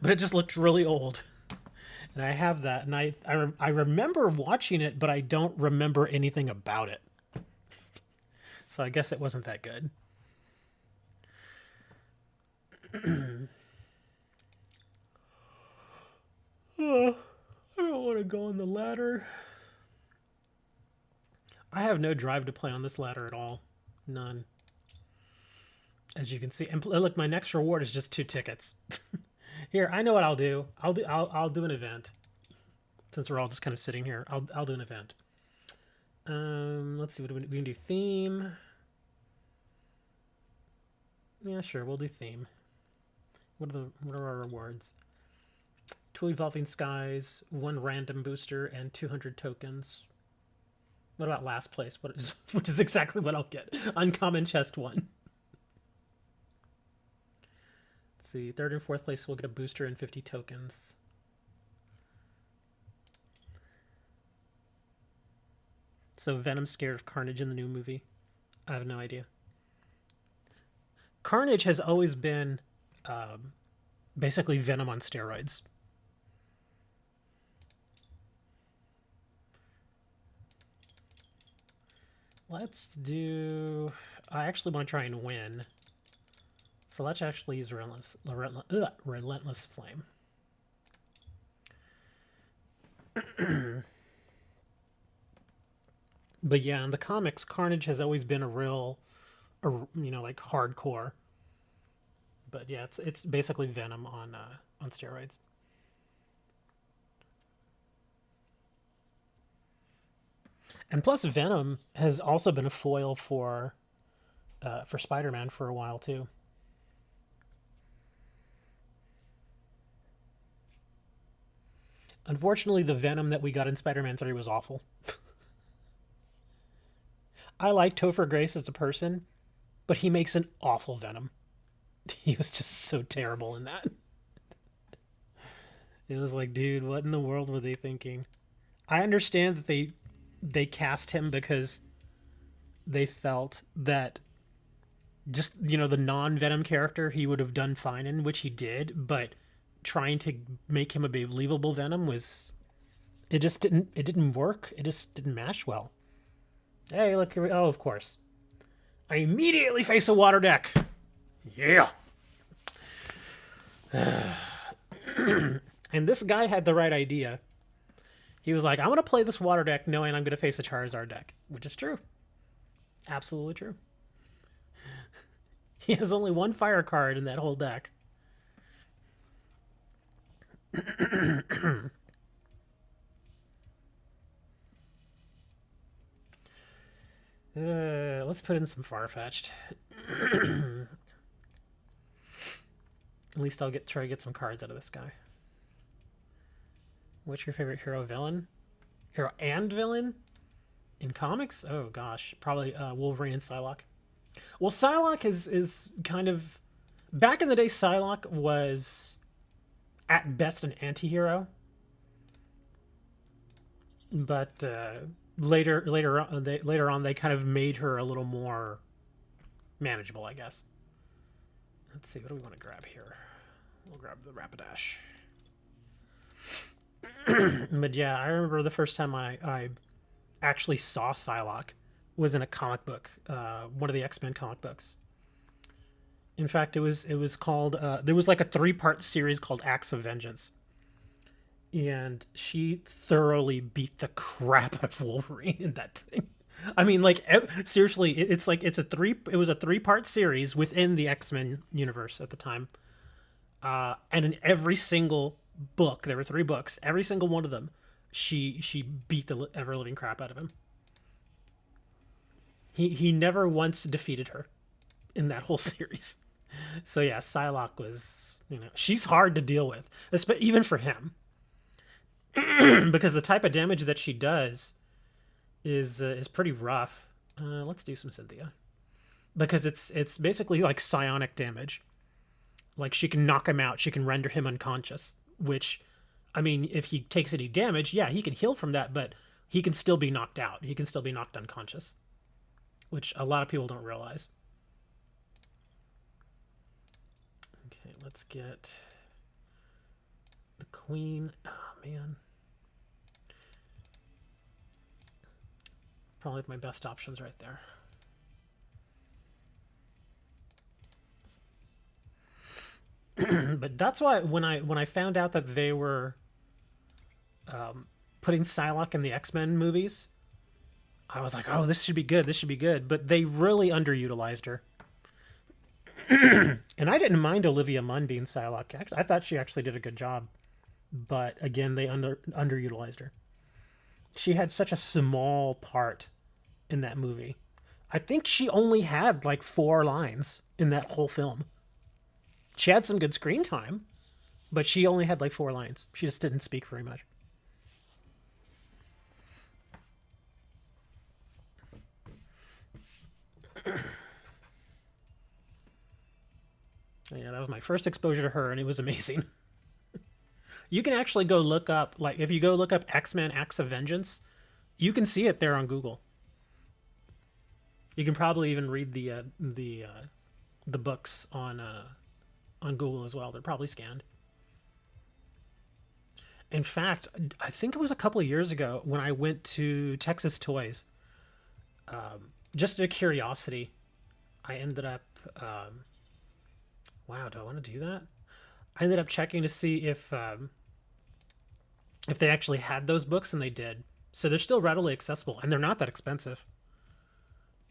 but it just looked really old. And I have that, and I remember watching it, but I don't remember anything about it. So I guess it wasn't that good. I don't want to go on the ladder. I have no drive to play on this ladder at all. None. As you can see, and look, my next reward is just 2 tickets. Here, I know what I'll do. I'll do an event. Since we're all just kind of sitting here, I'll do an event. Let's see, what we can do. Theme. Yeah, sure, we'll do theme. What are our rewards? 2 evolving skies, 1 random booster, and 200 tokens. What about last place? Which is exactly what I'll get. Uncommon chest 1. Let's see, 3rd and 4th place will get a booster and 50 tokens. So Venom's scared of Carnage in the new movie? I have no idea. Carnage has always been basically Venom on steroids. Let's do... I actually want to try and win. So let's actually use Relentless Flame. But yeah, in the comics, Carnage has always been a real, like hardcore. But yeah, it's basically Venom on steroids. And plus, Venom has also been a foil for Spider-Man for a while too. Unfortunately, the Venom that we got in Spider-Man 3 was awful. I like Topher Grace as a person, but he makes an awful Venom. He was just so terrible in that. It was like, dude, what in the world were they thinking? I understand that they cast him because they felt that just, the non-Venom character he would have done fine in, which he did, but trying to make him a believable Venom it didn't work. It just didn't mash well. Hey, look here. Oh, of course. I immediately face a water deck. Yeah. And this guy had the right idea. He was like, I'm going to play this water deck knowing I'm going to face a Charizard deck, which is true. Absolutely true. He has only 1 fire card in that whole deck. Let's put in some Farfetch'd. At least I'll try to get some cards out of this guy. What's your favorite hero villain? Hero and villain? In comics? Oh gosh, probably Wolverine and Psylocke. Well, Psylocke is kind of... Back in the day, Psylocke was at best an anti-hero. But later on they kind of made her a little more manageable, I guess. Let's see, what do we want to grab here? We'll grab the Rapidash. But yeah, I remember the first time I actually saw Psylocke was in a comic book, one of the X-Men comic books. In fact, it was called there was like a 3-part series called Acts of Vengeance. And she thoroughly beat the crap out of Wolverine in that thing. I mean, like, seriously, it was a 3-part series within the X-Men universe at the time. And in every single book, there were 3 books, every single one of them, she beat the ever-living crap out of him. He never once defeated her in that whole series. So yeah, Psylocke was, she's hard to deal with, even for him. Because the type of damage that she does is pretty rough. Let's do some Cynthia, because it's basically like psionic damage. Like, she can knock him out, she can render him unconscious. Which, I mean, if he takes any damage, yeah, he can heal from that, but he can still be knocked out. He can still be knocked unconscious, which a lot of people don't realize. Okay, let's get the Queen. Oh man. Probably my best options right there. But that's why when I found out that they were putting Psylocke in the X-Men movies, I was like, oh, this should be good. This should be good. But they really underutilized her. And I didn't mind Olivia Munn being Psylocke. Actually, I thought she actually did a good job. But again, they underutilized her. She had such a small part in that movie. I think she only had like 4 lines. in that whole film. She had some good screen time, but she only had like 4 lines. She just didn't speak very much. Yeah, that was my first exposure to her, and it was amazing. You can actually go look up, like, if you go look up X-Men Acts of Vengeance, you can see it there on Google. You can probably even read the books on Google as well. They're probably scanned. In fact, I think it was a couple of years ago when I went to Texas Toys, just out of curiosity, I ended up. Wow, do I want to do that? I ended up checking to see if they actually had those books, and they did. So they're still readily accessible, and they're not that expensive.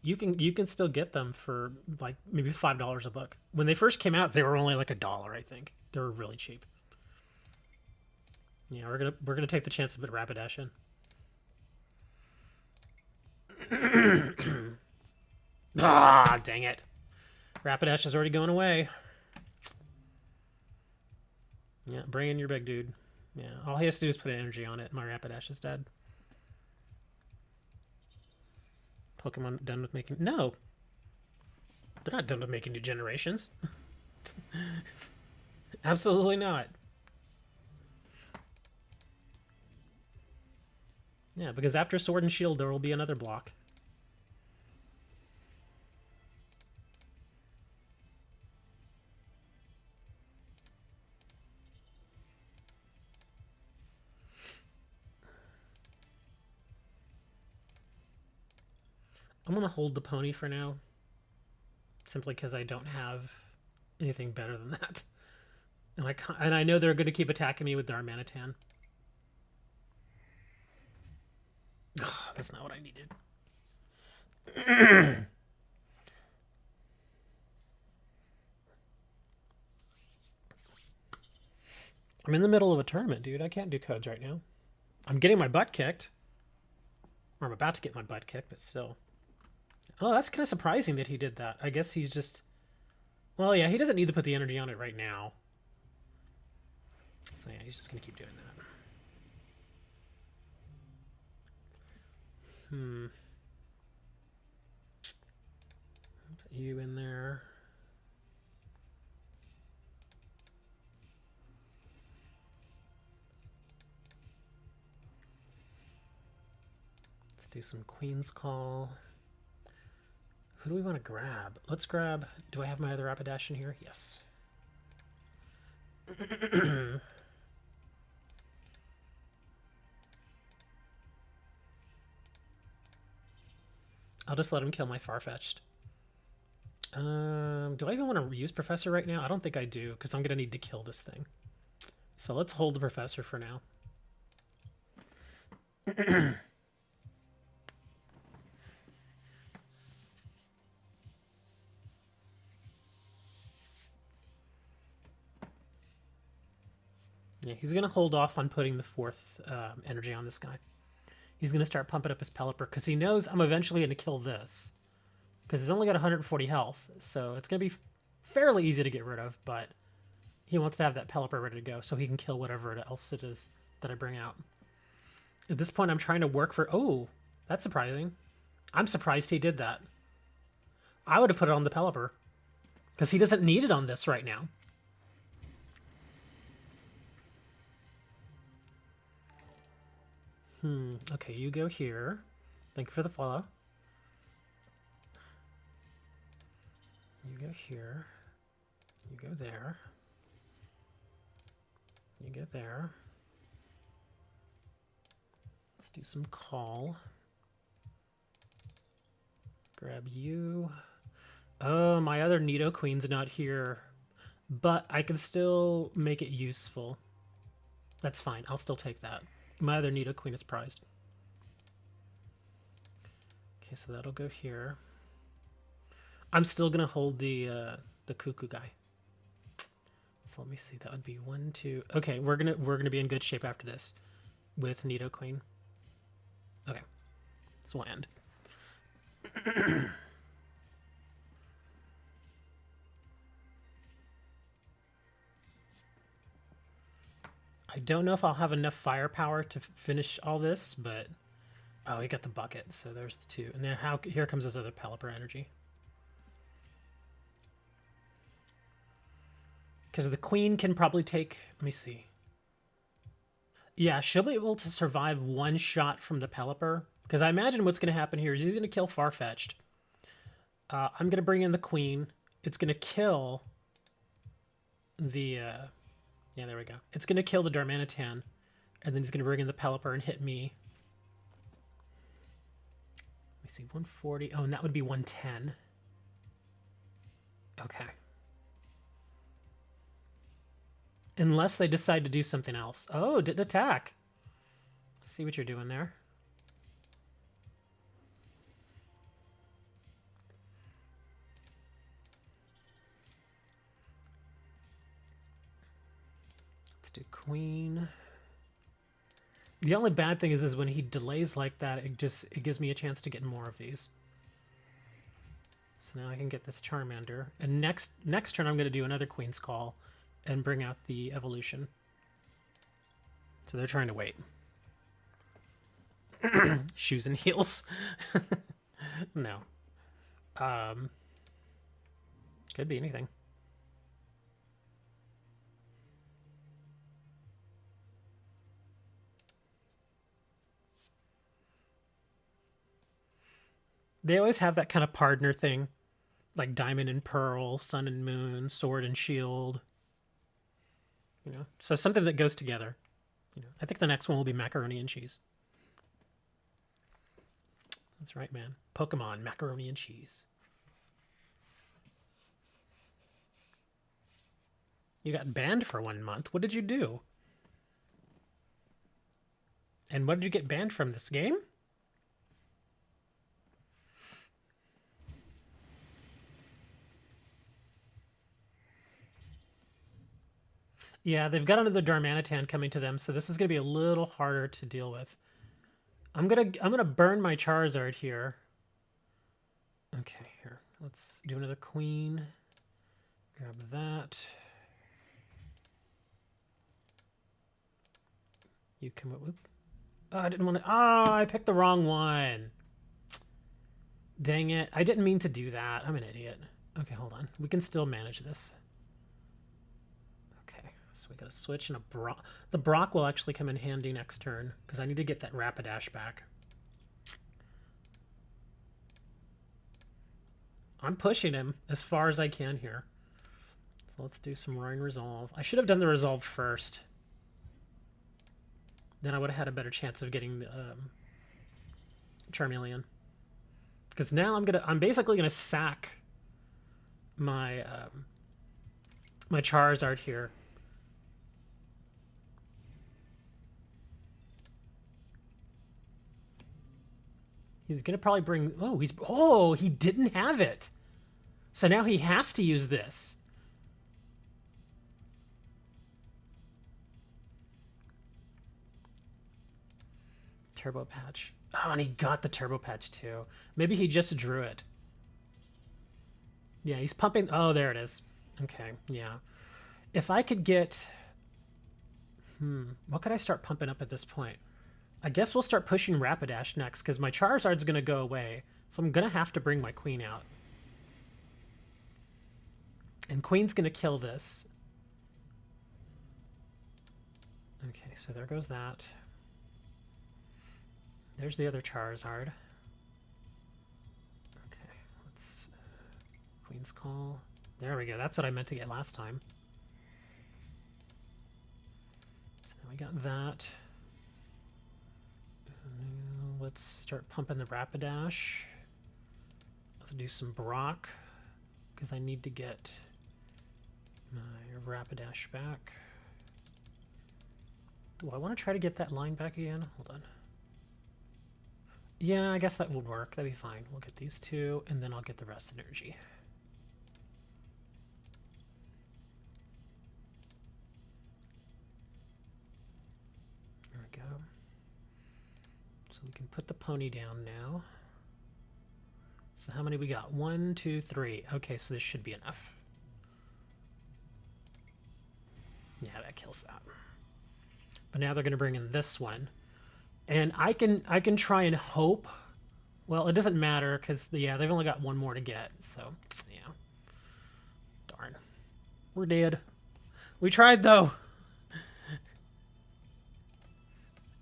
You can still get them for like maybe $5 a book. When they first came out, they were only like $1, I think. They were really cheap. Yeah, we're gonna take the chance to put Rapidash in. Ah, dang it! Rapidash is already going away. Yeah, bring in your big dude. Yeah, all he has to do is put energy on it. My Rapidash is dead. Pokemon done with making... No! They're not done with making new generations. Absolutely not. Yeah, because after Sword and Shield, there will be another block. I'm going to hold the pony for now. Simply because I don't have anything better than that. And I know they're going to keep attacking me with their Manatan. Ugh, that's not what I needed. I'm in the middle of a tournament, dude. I can't do codes right now. I'm getting my butt kicked. Or I'm about to get my butt kicked, but still. Oh, that's kind of surprising that he did that. I guess he's just... Well, yeah, he doesn't need to put the energy on it right now. So yeah, he's just going to keep doing that. Put you in there. Let's do some Queen's Call. Who do we want to grab? Let's grab... Do I have my other Rapidash in here? Yes. I'll just let him kill my Farfetch'd. Do I even want to use Professor right now? I don't think I do, because I'm going to need to kill this thing. So let's hold the Professor for now. Yeah, he's going to hold off on putting the 4th energy on this guy. He's going to start pumping up his Pelipper, because he knows I'm eventually going to kill this. Because he's only got 140 health, so it's going to be fairly easy to get rid of, but he wants to have that Pelipper ready to go so he can kill whatever else it is that I bring out. At this point, I'm trying to work for... Oh, that's surprising. I'm surprised he did that. I would have put it on the Pelipper, because he doesn't need it on this right now. Okay, you go here. Thank you for the follow. You go here. You go there. You go there. Let's do some call. Grab you. Oh, my other Nidoqueen's not here. But I can still make it useful. That's fine. I'll still take that. My other Nidoqueen is prized. Okay, so that'll go here. I'm still gonna hold the cuckoo guy. So let me see. That would be 1, 2. Okay, we're gonna be in good shape after this with Nidoqueen. Okay, let's land. I don't know if I'll have enough firepower to finish all this, but... Oh, we got the bucket, so there's the two. And then here comes this other Pelipper energy. Because the queen can probably take... Let me see. Yeah, she'll be able to survive one shot from the Pelipper. Because I imagine what's going to happen here is he's going to kill Farfetch'd. I'm going to bring in the queen. It's going to kill the... yeah, there we go. It's going to kill the Darmanitan. And then he's going to bring in the Pelipper and hit me. Let me see, 140. Oh, and that would be 110. Okay. Unless they decide to do something else. Oh, didn't attack. See what you're doing there. Let's do queen. The only bad thing is when he delays like that, it gives me a chance to get more of these. So now I can get this Charmander. And next turn I'm going to do another Queen's Call and bring out the evolution. So they're trying to wait. Shoes and heels. No. Could be anything. They always have that kind of partner thing. Like Diamond and Pearl, Sun and Moon, Sword and Shield. You know, so something that goes together. You know, I think the next one will be Macaroni and Cheese. That's right, man. Pokemon, Macaroni and Cheese. You got banned for 1 month. What did you do? And what did you get banned from this game? Yeah, they've got another Darmanitan coming to them, so this is gonna be a little harder to deal with. I'm gonna burn my Charizard here. Okay, here. Let's do another Queen. Grab that. You come up with... Oh, I didn't want to... Oh, I picked the wrong one. Dang it. I didn't mean to do that. I'm an idiot. Okay, hold on. We can still manage this. Okay, so we got a switch and a Brock. The Brock will actually come in handy next turn, because I need to get that Rapidash back. I'm pushing him as far as I can here. So let's do some Roaring Resolve. I should have done the Resolve first. Then I would have had a better chance of getting the Charmeleon. Because now I'm basically gonna sack my my Charizard here. He's gonna probably bring... Oh, he didn't have it. So now he has to use this. Turbo Patch. Oh, and he got the Turbo Patch too. Maybe he just drew it. Yeah, he's pumping... Oh, there it is. Okay, yeah. If I could get... What could I start pumping up at this point? I guess we'll start pushing Rapidash next, because my Charizard's going to go away. So I'm going to have to bring my Queen out. And Queen's going to kill this. Okay, so there goes that. There's the other Charizard. Okay, let's... Queen's Call. There we go. That's what I meant to get last time. So now we got that. Let's start pumping the Rapidash. Let's do some Brock, because I need to get my Rapidash back. Do I want to try to get that line back again? Hold on. Yeah, I guess that would work. That'd be fine. We'll get these two, and then I'll get the rest energy. There we go. So we can put the pony down now. So how many we got? 1, 2, 3. Okay, so this should be enough. Yeah, that kills that. But now they're going to bring in this one. And I can try and hope. Well, it doesn't matter because, yeah, they've only got one more to get. So, yeah. Darn. We're dead. We tried, though.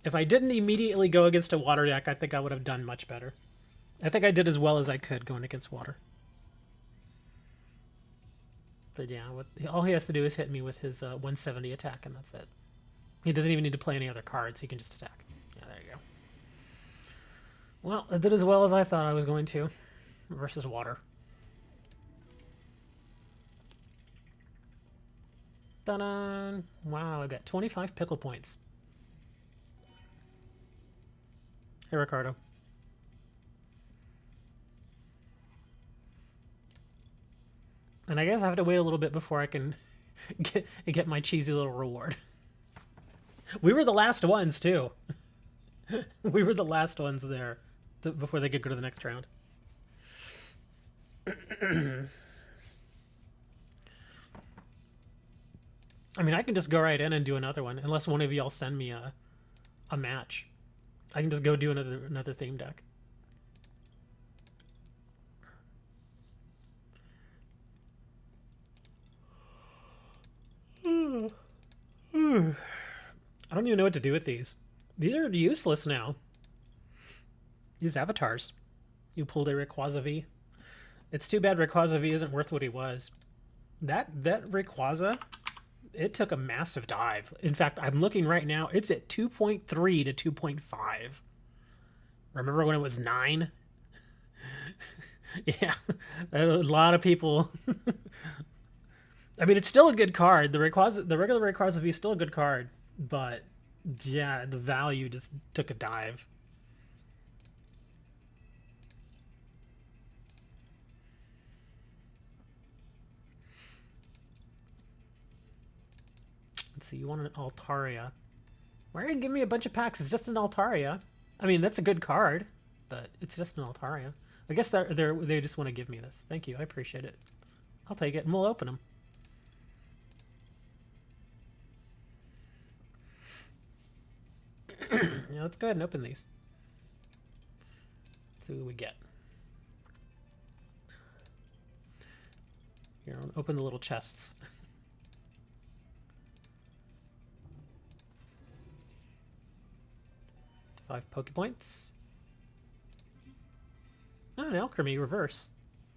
If I didn't immediately go against a water deck, I think I would have done much better. I think I did as well as I could going against water. But yeah, all he has to do is hit me with his 170 attack, and that's it. He doesn't even need to play any other cards. He can just attack. Yeah, there you go. Well, I did as well as I thought I was going to versus water. Ta-da! Wow, I got 25 pickle points. Hey, Ricardo. And I guess I have to wait a little bit before I can get my cheesy little reward. We were the last ones, too. We were the last ones there before they could go to the next round. I mean, I can just go right in and do another one, unless one of y'all send me a match. I can just go do another theme deck. I don't even know what to do with these. These are useless now. These avatars. You pulled a Rayquaza V. It's too bad Rayquaza V isn't worth what he was. That Rayquaza, it took a massive dive. In fact, I'm looking right now. It's at 2.3 to 2.5. Remember when it was 9? Yeah, a lot of people. I mean, it's still a good card. The regular Rayquaza V is still a good card, but yeah, the value just took a dive. Let's see, you want an Altaria. Why are you giving me a bunch of packs? It's just an Altaria. I mean, that's a good card, but it's just an Altaria. I guess they just want to give me this. Thank you, I appreciate it. I'll take it, and we'll open them. Yeah, let's go ahead and open these. See what we get. Here, I'll open the little chests. 5 Poke Points. Oh, an Alchemy reverse.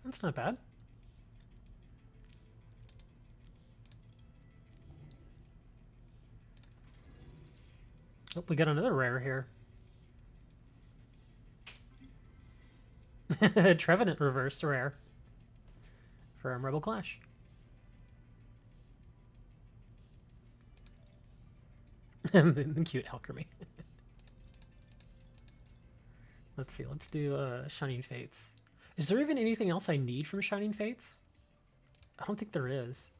That's not bad. Oh, we got another rare here. Trevenant reverse rare from Rebel Clash. The cute Alchemy. Let's see, let's do Shining Fates. Is there even anything else I need from Shining Fates? I don't think there is.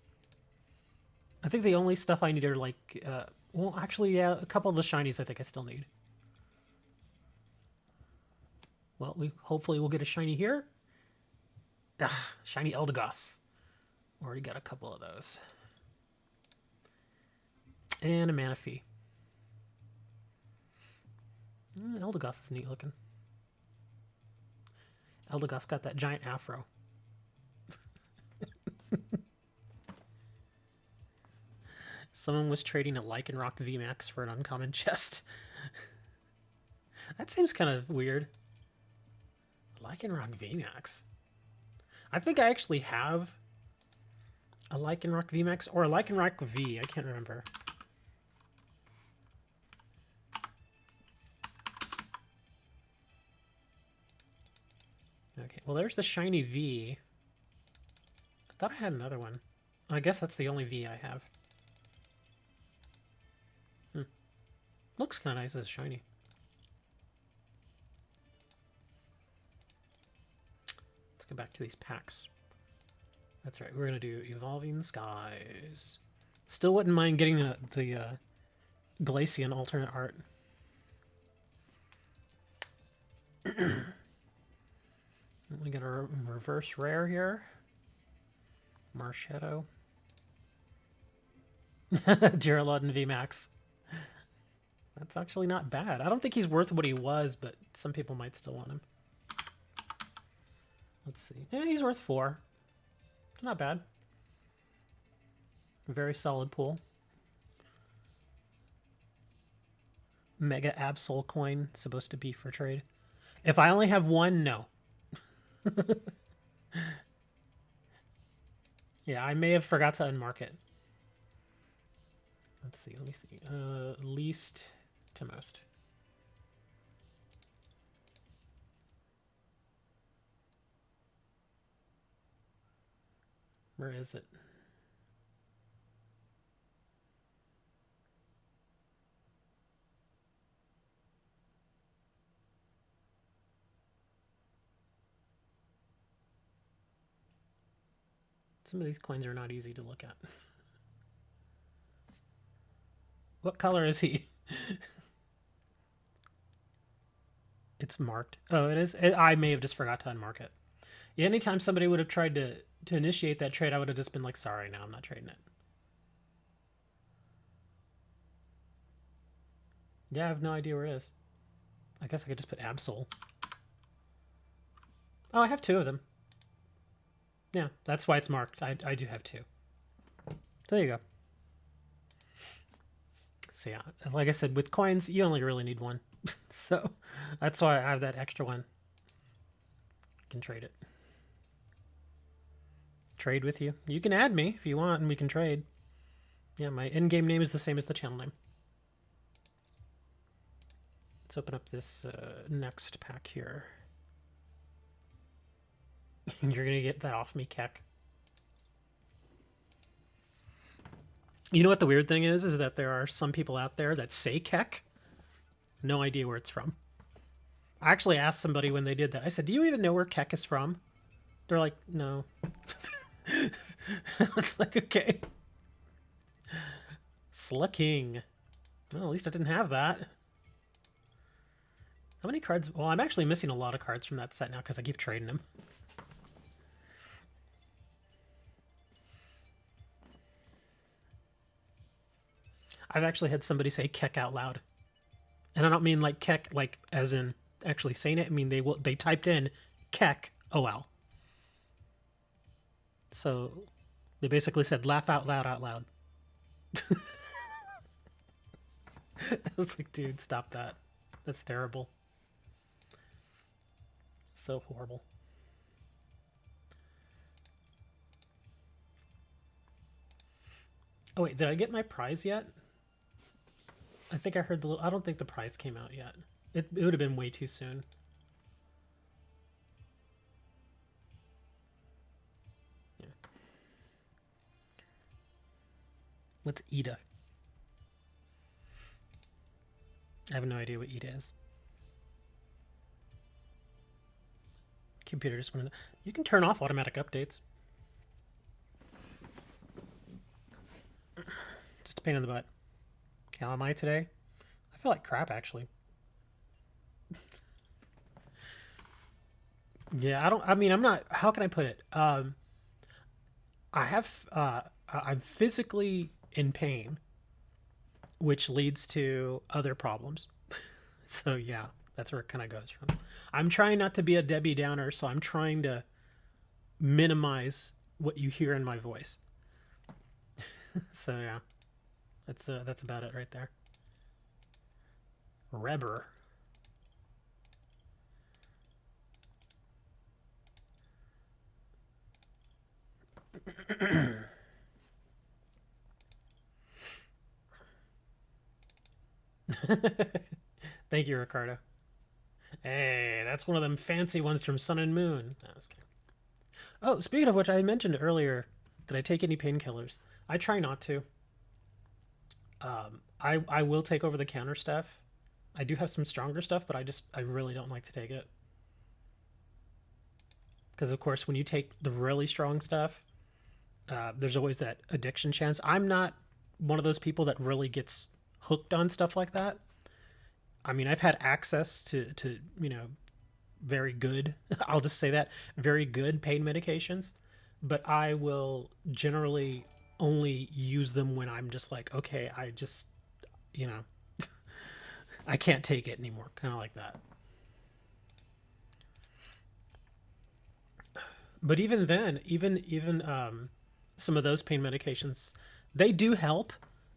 I think the only stuff I need are like, well, actually, yeah, a couple of the shinies I think I still need. Well, hopefully we'll get a shiny here. Ugh, shiny Eldegoss. Already got a couple of those. And a Manaphy. Eldegoss is neat looking. Eldegoss got that giant afro. Someone was trading a Lycanroc VMAX for an uncommon chest. That seems kind of weird. Lycanroc VMAX. I think I actually have a Lycanroc VMAX or a Lycanroc V. I can't remember. Okay, well there's the shiny V. I thought I had another one. I guess that's the only V I have. Looks kind of nice as a shiny. Let's go back to these packs. That's right, we're going to do Evolving Skies. Still wouldn't mind getting the Glaceon alternate art. We got a reverse rare here. Marshadow. Duraludon VMAX. That's actually not bad. I don't think he's worth what he was, but some people might still want him. Let's see. Yeah, he's worth 4. It's not bad. Very solid pool. Mega Absol coin, supposed to be for trade. If I only have 1, no. Yeah, I may have forgot to unmark it. Let's see, let me see. Least to most. Where is it? Some of these coins are not easy to look at. What color is he? It's marked. Oh, it is? I may have just forgot to unmark it. Yeah, anytime somebody would have tried to initiate that trade, I would have just been like, sorry, no, I'm not trading it. Yeah, I have no idea where it is. I guess I could just put Absol. Oh, I have 2 of them. Yeah, that's why it's marked. I do have 2. There you go. So yeah, like I said, with coins, you only really need 1. So that's why I have that extra one. I can trade it. Trade with you. You can add me if you want, and we can trade. Yeah, my in-game name is the same as the channel name. Let's open up this next pack here. You're going to get that off me, Keck. You know what the weird thing is that there are some people out there that say Keck. No idea where it's from. I actually asked somebody when they did that. I said, do you even know where Keck is from? They're like, no. I was like, okay. Slucking. Well, at least I didn't have that. How many cards? Well, I'm actually missing a lot of cards from that set now because I keep trading them. I've actually had somebody say Keck out loud. And I don't mean like Keck, like as in actually saying it. I mean, they typed in Keck, OL. So they basically said laugh out loud, out loud. I was like, dude, stop that. That's terrible. So horrible. Oh wait, did I get my prize yet? I think I heard I don't think the prize came out yet. It would have been way too soon. Yeah. What's Ida? I have no idea what Ida is. Computer just wanted to... You can turn off automatic updates. Just a pain in the butt. How am I today? I feel like crap, actually. Yeah, I'm not... How can I put it? I'm physically in pain, which leads to other problems. So, yeah, that's where it kind of goes from. I'm trying not to be a Debbie Downer, so I'm trying to minimize what you hear in my voice. So, yeah. That's about it right there. Rebber. Thank you, Ricardo. Hey, that's one of them fancy ones from Sun and Moon. No, I was kidding. Oh, speaking of which, I mentioned earlier, did I take any painkillers? I try not to. I will take over the counter stuff. I do have some stronger stuff, but I really don't like to take it. Because of course, when you take the really strong stuff, there's always that addiction chance. I'm not one of those people that really gets hooked on stuff like that. I mean, I've had access to very good, I'll just say that, very good pain medications, but I will generally only use them when I'm just like, okay, I just, I can't take it anymore. Kind of like that. But even then, even some of those pain medications, they do help,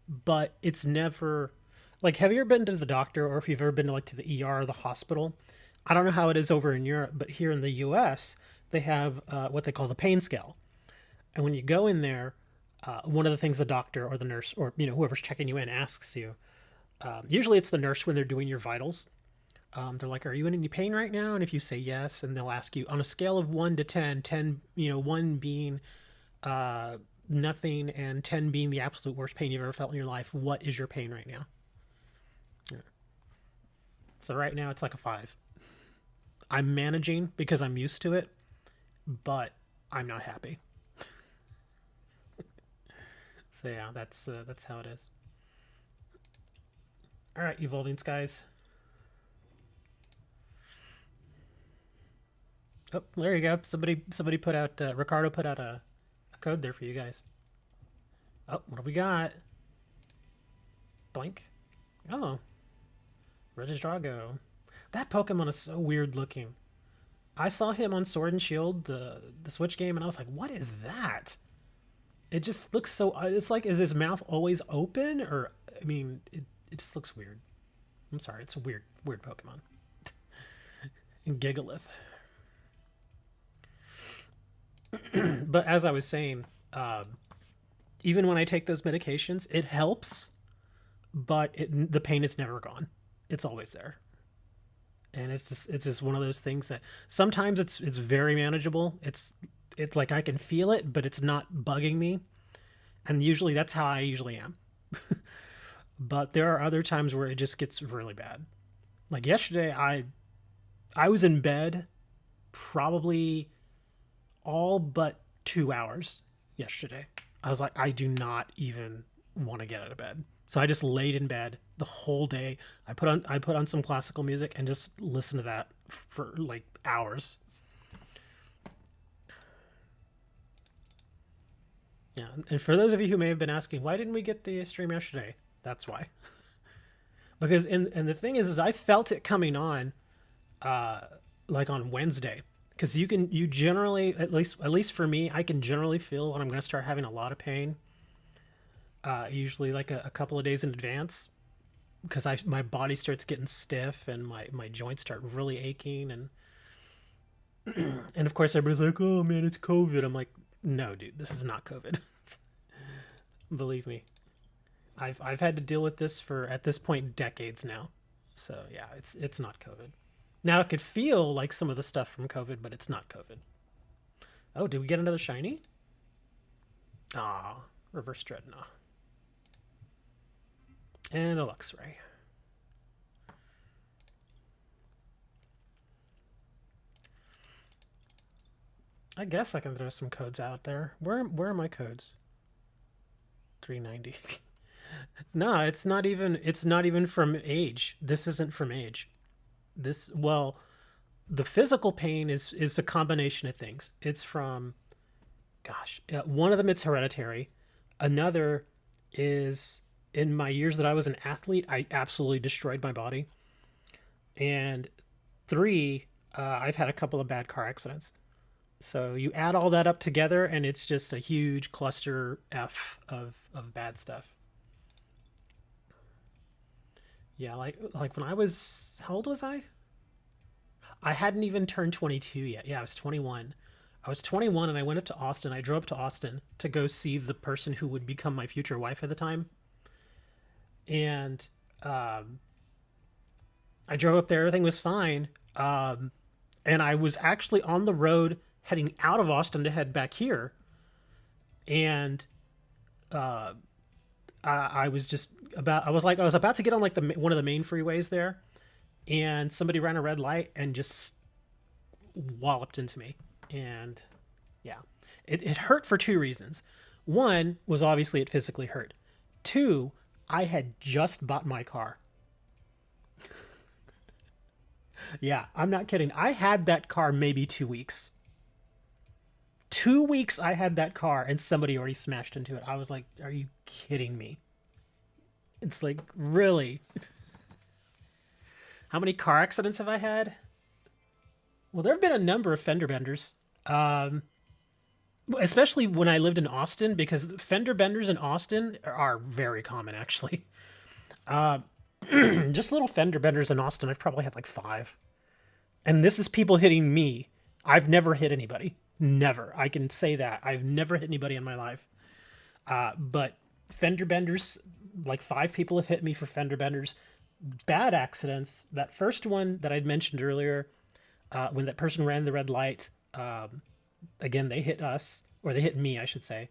but it's never like. Have you ever been to the doctor, or if you've ever been to like to the ER or the hospital? I don't know how it is over in Europe, but here in the U.S., they have what they call the pain scale, and when you go in there, one of the things the doctor or the nurse or whoever's checking you in asks you. Usually, it's the nurse when they're doing your vitals. They're like, "Are you in any pain right now?" And if you say yes, and they'll ask you on a scale of 1 to 10, 10, 1 being nothing, and 10 being the absolute worst pain you've ever felt in your life, what is your pain right now? Yeah. So right now it's like a 5. I'm managing because I'm used to it, but I'm not happy. So yeah, that's how it is. All right, evolving skies. Oh, there you go. Somebody put out Ricardo put out a code there for you guys. Oh, what do we got? Blank. Oh, Registrago. That Pokemon is so weird looking. I saw him on Sword and Shield, the Switch game, and I was like, "What is that?" It just looks so. It's like, is his mouth always open, or I mean, it just looks weird. I'm sorry, it's a weird Pokemon. And Gigalith. But as I was saying, even when I take those medications, it helps, but the pain is never gone. It's always there, and it's just one of those things that sometimes it's very manageable. It's like I can feel it, but it's not bugging me, and usually that's how I usually am. But there are other times where it just gets really bad. Like yesterday, I was in bed probably all but 2 hours yesterday. I was like, I do not even want to get out of bed. So I just laid in bed the whole day. I put on some classical music and just listened to that for like hours. Yeah, and for those of you who may have been asking, why didn't we get the stream yesterday? That's why. Because and the thing is I felt it coming on, like on Wednesday, because you generally at least for me, I can generally feel when I'm going to start having a lot of pain. Usually like a couple of days in advance, because my body starts getting stiff and my joints start really aching, and and of course everybody's like, oh man, it's COVID. I'm like, no dude, this is not COVID. Believe me, I've had to deal with this for at this point decades now. So yeah, it's not COVID. Now it could feel like some of the stuff from COVID, but it's not COVID. Oh, did we get another shiny? Ah, reverse dreadnought. And a Luxray. I guess I can throw some codes out there. Where are my codes? 390. No, it's not even from age. This isn't from age. Well, the physical pain is a combination of things. It's from, gosh, one of them it's hereditary. Another is in my years that I was an athlete, I absolutely destroyed my body. And 3, I've had a couple of bad car accidents. So you add all that up together, and it's just a huge cluster F of bad stuff. Yeah, like when I was, how old was I? I hadn't even turned 22 yet. Yeah, I was 21. I was 21 and I went up to Austin. I drove up to Austin to go see the person who would become my future wife at the time. And I drove up there. Everything was fine. And I was actually on the road heading out of Austin to head back here. And I was just about, I was about to get on like one of the main freeways there. And somebody ran a red light and just walloped into me. And yeah, it hurt for 2 reasons. One was obviously it physically hurt. 2, I had just bought my car. Yeah, I'm not kidding. I had that car maybe 2 weeks. 2 weeks I had that car and somebody already smashed into it. I was like, are you kidding me? It's like, really? How many car accidents have I had? Well, there have been a number of fender benders. Especially when I lived in Austin, because fender benders in Austin are very common, actually. Just little fender benders in Austin, I've probably had like five. And this is people hitting me. I've never hit anybody. Never. I can say that. I've never hit anybody in my life. But fender benders, like five people have hit me for fender benders. Bad accidents. That first one that I'd mentioned earlier, when that person ran the red light, again, they hit us, or they hit me, I should say.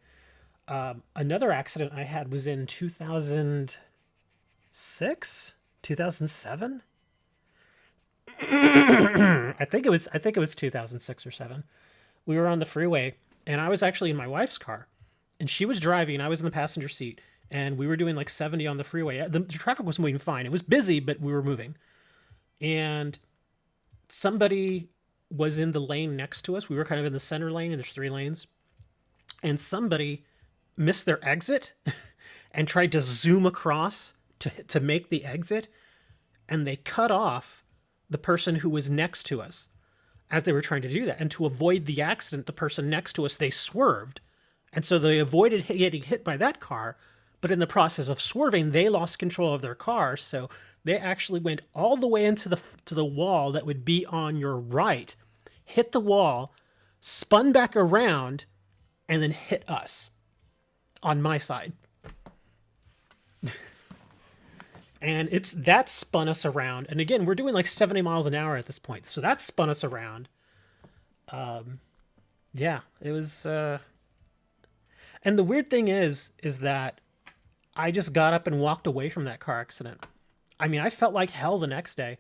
Another accident I had was in 2006, 2007. I think it was 2006 or 7. We were on the freeway, and I was actually in my wife's car, and she was driving. I was in the passenger seat, and we were doing like 70 on the freeway. The traffic was moving fine. It was busy, but we were moving. And somebody was in the lane next to us. We were kind of in the center lane, and there's 3 lanes. And somebody missed their exit and tried to zoom across to make the exit, and they cut off the person who was next to us as they were trying to do that. And to avoid the accident, the person next to us, they swerved. And so they avoided getting hit by that car, but in the process of swerving, they lost control of their car. So they actually went all the way into the wall that would be on your right, hit the wall, spun back around, and then hit us on my side. And that spun us around. And again, we're doing like 70 miles an hour at this point. So that spun us around. Yeah, it was, and the weird thing is that I just got up and walked away from that car accident. I mean, I felt like hell the next day.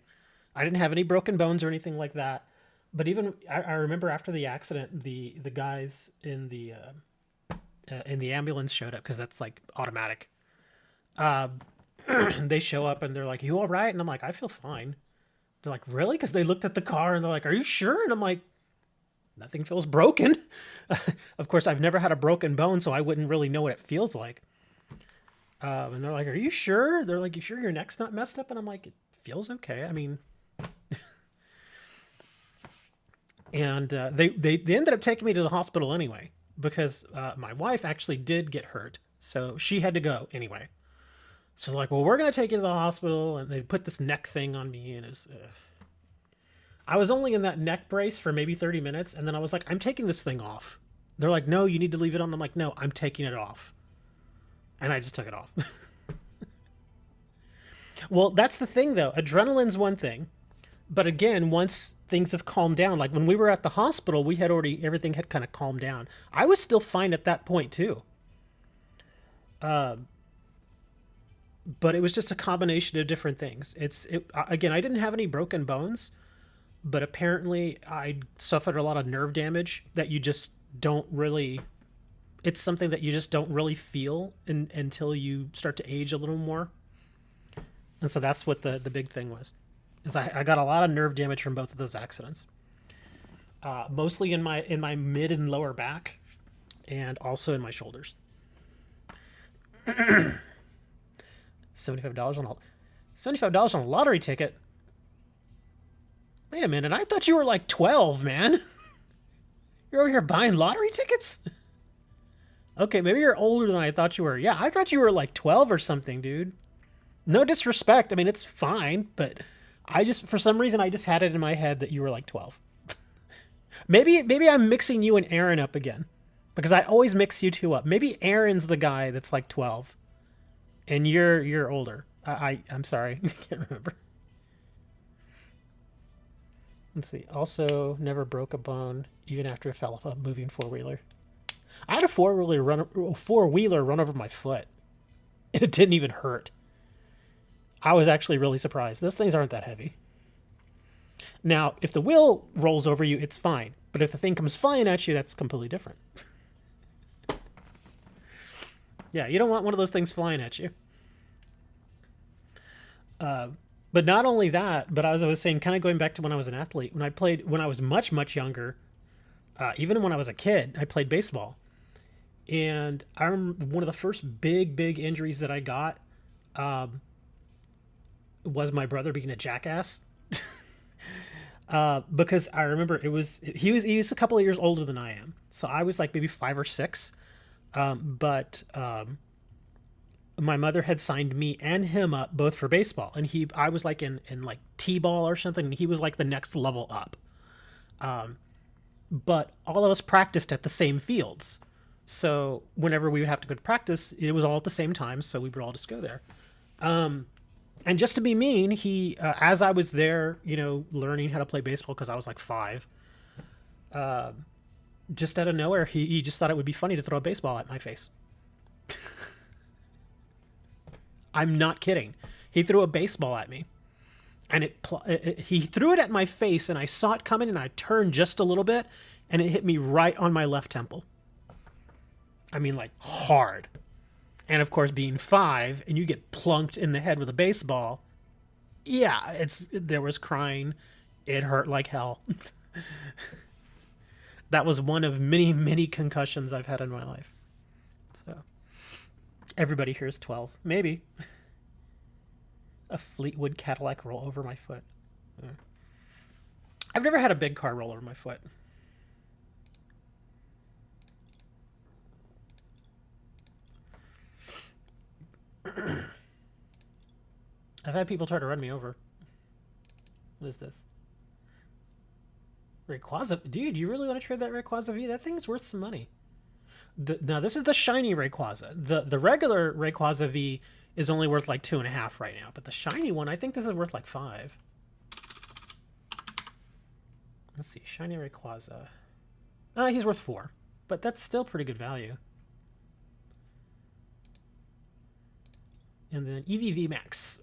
I didn't have any broken bones or anything like that. But even I remember after the accident, the guys in the ambulance showed up, because that's like automatic. They show up and they're like, "You all right?" And I'm like, "I feel fine." They're like, "Really?" Because they looked at the car and they're like, "Are you sure?" And I'm like, "Nothing feels broken." Of course, I've never had a broken bone, so I wouldn't really know what it feels like. And they're like, "Are you sure?" They're like, "You sure your neck's not messed up?" And I'm like, "It feels okay. I mean," and they ended up taking me to the hospital anyway, because my wife actually did get hurt, so she had to go anyway. So they're like, "Well, we're gonna take you to the hospital," and they put this neck thing on me, and I was only in that neck brace for maybe 30 minutes, and then I was like, "I'm taking this thing off." They're like, "No, you need to leave it on." I'm like, "No, I'm taking it off," and I just took it off. Well, that's the thing, though. Adrenaline's one thing, but again, once things have calmed down, like when we were at the hospital, everything had kind of calmed down. I was still fine at that point too. But it was just a combination of different things. Again, I didn't have any broken bones, but apparently I suffered a lot of nerve damage that you just don't really. It's something that you just don't really feel until you start to age a little more. And so that's what the big thing was. Is I got a lot of nerve damage from both of those accidents. Mostly in my mid and lower back, and also in my shoulders. $75 on a lottery ticket. Wait a minute, I thought you were like 12, man. You're over here buying lottery tickets? Okay, maybe you're older than I thought you were. Yeah, I thought you were like 12 or something, dude. No disrespect. I mean, it's fine, but for some reason, I just had it in my head that you were like 12. Maybe I'm mixing you and Aaron up again, because I always mix you two up. Maybe Aaron's the guy that's like 12. And you're older. I'm sorry. I can't remember. Let's see. Also, never broke a bone, even after I fell off a moving 4-wheeler. I had a 4-wheeler run over my foot, and it didn't even hurt. I was actually really surprised. Those things aren't that heavy. Now, if the wheel rolls over you, it's fine. But if the thing comes flying at you, that's completely different. Yeah, you don't want one of those things flying at you. But not only that, but as I was saying, kind of going back to when I was an athlete, when I was much, much younger, even when I was a kid, I played baseball. And I remember one of the first big injuries that I got was my brother being a jackass Because I remember he was a couple of years older than I am, so I was like maybe 5 or 6. But my mother had signed me and him up both for baseball, and I was like in like t-ball or something, and he was like the next level up. But all of us practiced at the same fields, so whenever we would have to go to practice, it was all at the same time, so we would all just go there. And just to be mean, he as I was there, learning how to play baseball because I was like 5, just out of nowhere, he just thought it would be funny to throw a baseball at my face. I'm not kidding. He threw a baseball at me, and he threw it at my face, and I saw it coming, and I turned just a little bit, and it hit me right on my left temple. I mean, like, hard. And of course, being 5, and you get plunked in the head with a baseball, yeah, there was crying. It hurt like hell. That was one of many, many concussions I've had in my life. So, everybody here is 12. Maybe. A Fleetwood Cadillac roll over my foot. Yeah. I've never had a big car roll over my foot. I've had people try to run me over. What is this? Rayquaza? Dude, you really want to trade that Rayquaza V? That thing's worth some money. Now, this is the shiny Rayquaza. The regular Rayquaza V is only worth like 2.5 right now. But the shiny one, I think this is worth like 5. Let's see. Shiny Rayquaza. He's worth 4. But that's still pretty good value. And then EVV Max.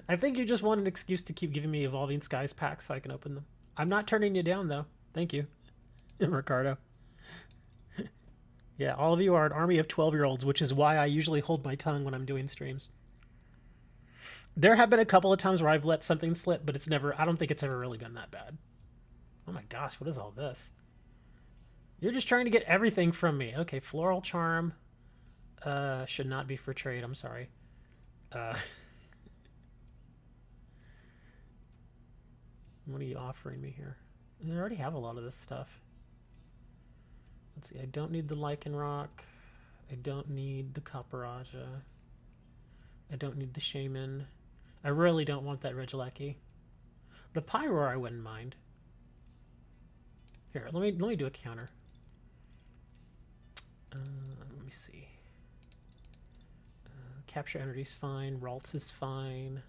I think you just want an excuse to keep giving me Evolving Skies packs so I can open them. I'm not turning you down, though. Thank you, Ricardo. Yeah, all of you are an army of 12-year-olds, which is why I usually hold my tongue when I'm doing streams. There have been a couple of times where I've let something slip, but I don't think it's ever really been that bad. Oh my gosh, what is all this? You're just trying to get everything from me. Okay, Floral Charm. Should not be for trade, I'm sorry. What are you offering me here? I already have a lot of this stuff. Let's see, I don't need the Lycanroc. I don't need the Copperajah. I don't need the Shaman. I really don't want that Regieleki. The Pyroar I wouldn't mind. Here, let me do a counter. Let me see. Capture Energy's fine. Ralts is fine.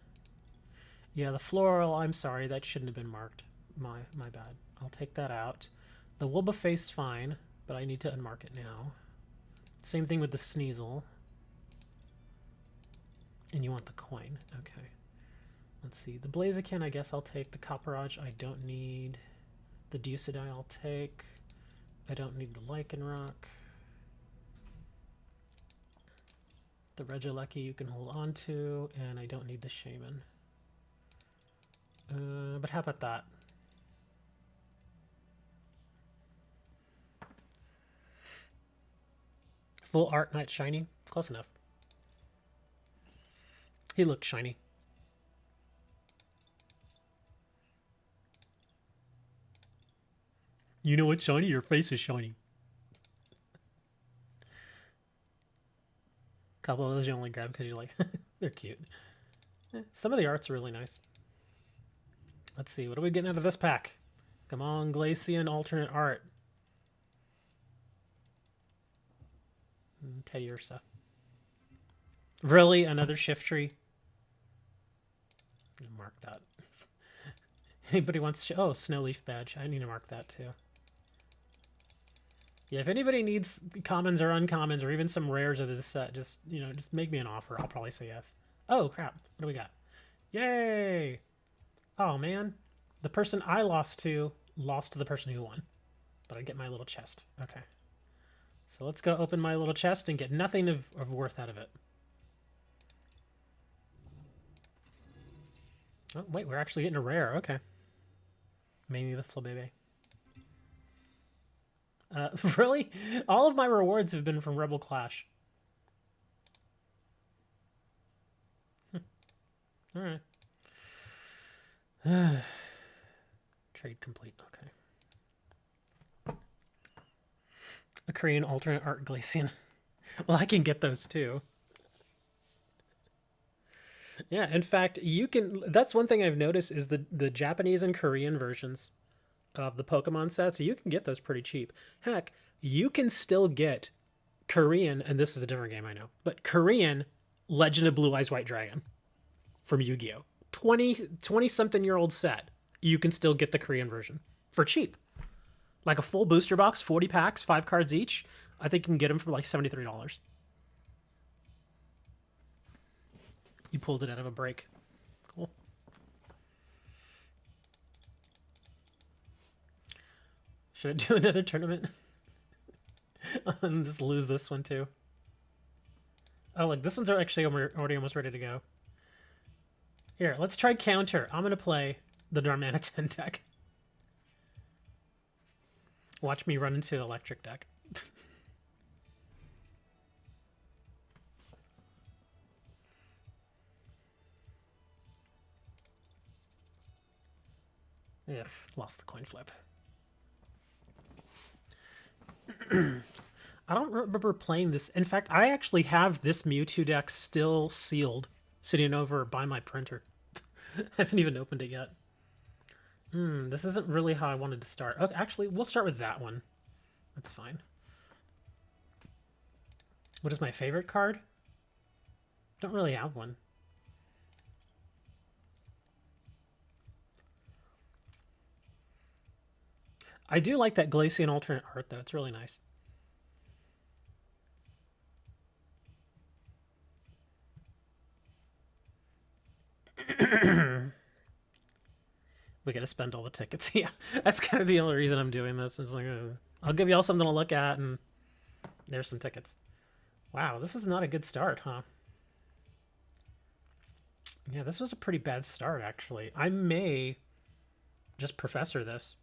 Yeah, the Floral, I'm sorry, that shouldn't have been marked. My bad. I'll take that out. The Wobbuffet's fine, but I need to unmark it now. Same thing with the Sneasel. And you want the coin. Okay. Let's see. The Blaziken, I guess I'll take. The Copperaj, I don't need. The Ducidai, I'll take. I don't need the Lycanroc. The Regieleki you can hold on to, and I don't need the Shaman. But how about that? Full Art Knight shiny? Close enough. He looked shiny. You know what's shiny? Your face is shiny. A couple of those you only grab because you like they're cute. Some of the art's really nice. Let's see, what are we getting out of this pack? Come on, Glaceon alternate art. Teddy Ursa. Really? Another Shiftry? Mark that. Anybody wants... Oh, Snowleaf Badge. I need to mark that too. Yeah, if anybody needs commons or uncommons or even some rares of this set, just make me an offer. I'll probably say yes. Oh, crap. What do we got? Yay! Oh, man. The person I lost to the person who won. But I get my little chest. Okay. So let's go open my little chest and get nothing of worth out of it. Oh, wait. We're actually getting a rare. Okay. Mainly the Flabébé. Really? All of my rewards have been from Rebel Clash. Alright. Trade complete. Okay. A Korean alternate art Glacian. Well, I can get those too. Yeah, in fact, you can. That's one thing I've noticed is the Japanese and Korean versions of the Pokemon sets. You can get those pretty cheap. Heck, you can still get Korean, and this is a different game, I know, but Korean Legend of Blue Eyes White Dragon from Yu-Gi-Oh! 20 something year old set. You can still get the Korean version for cheap. Like a full booster box, 40 packs, 5 cards each. I think you can get them for like $73. You pulled it out of a break. Cool. Should I do another tournament? And just lose this one too. Oh, look, this one's actually already almost ready to go. Here, let's try counter. I'm going to play the Darmanitan deck. Watch me run into electric deck. Ugh, lost the coin flip. I don't remember playing this. In fact, I actually have this Mewtwo deck still sealed, sitting over by my printer. I haven't even opened it yet. This isn't really how I wanted to start. Okay, actually, we'll start with that one. That's fine. What is my favorite card? Don't really have one. I do like that Glacian alternate art, though. It's really nice. We gotta spend all the tickets. Yeah, that's kind of the only reason I'm doing this. It's like, I'll give y'all something to look at, and there's some tickets. Wow, this was not a good start, huh? Yeah, this was a pretty bad start, actually. I may just professor this.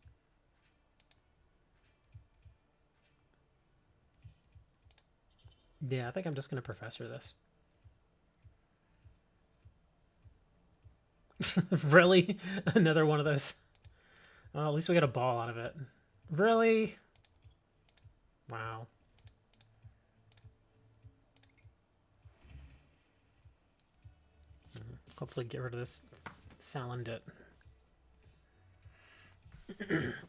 Yeah, I think I'm just going to professor this. Really? Another one of those. Well, at least we got a ball out of it. Really? Wow. Hopefully get rid of this Salandit.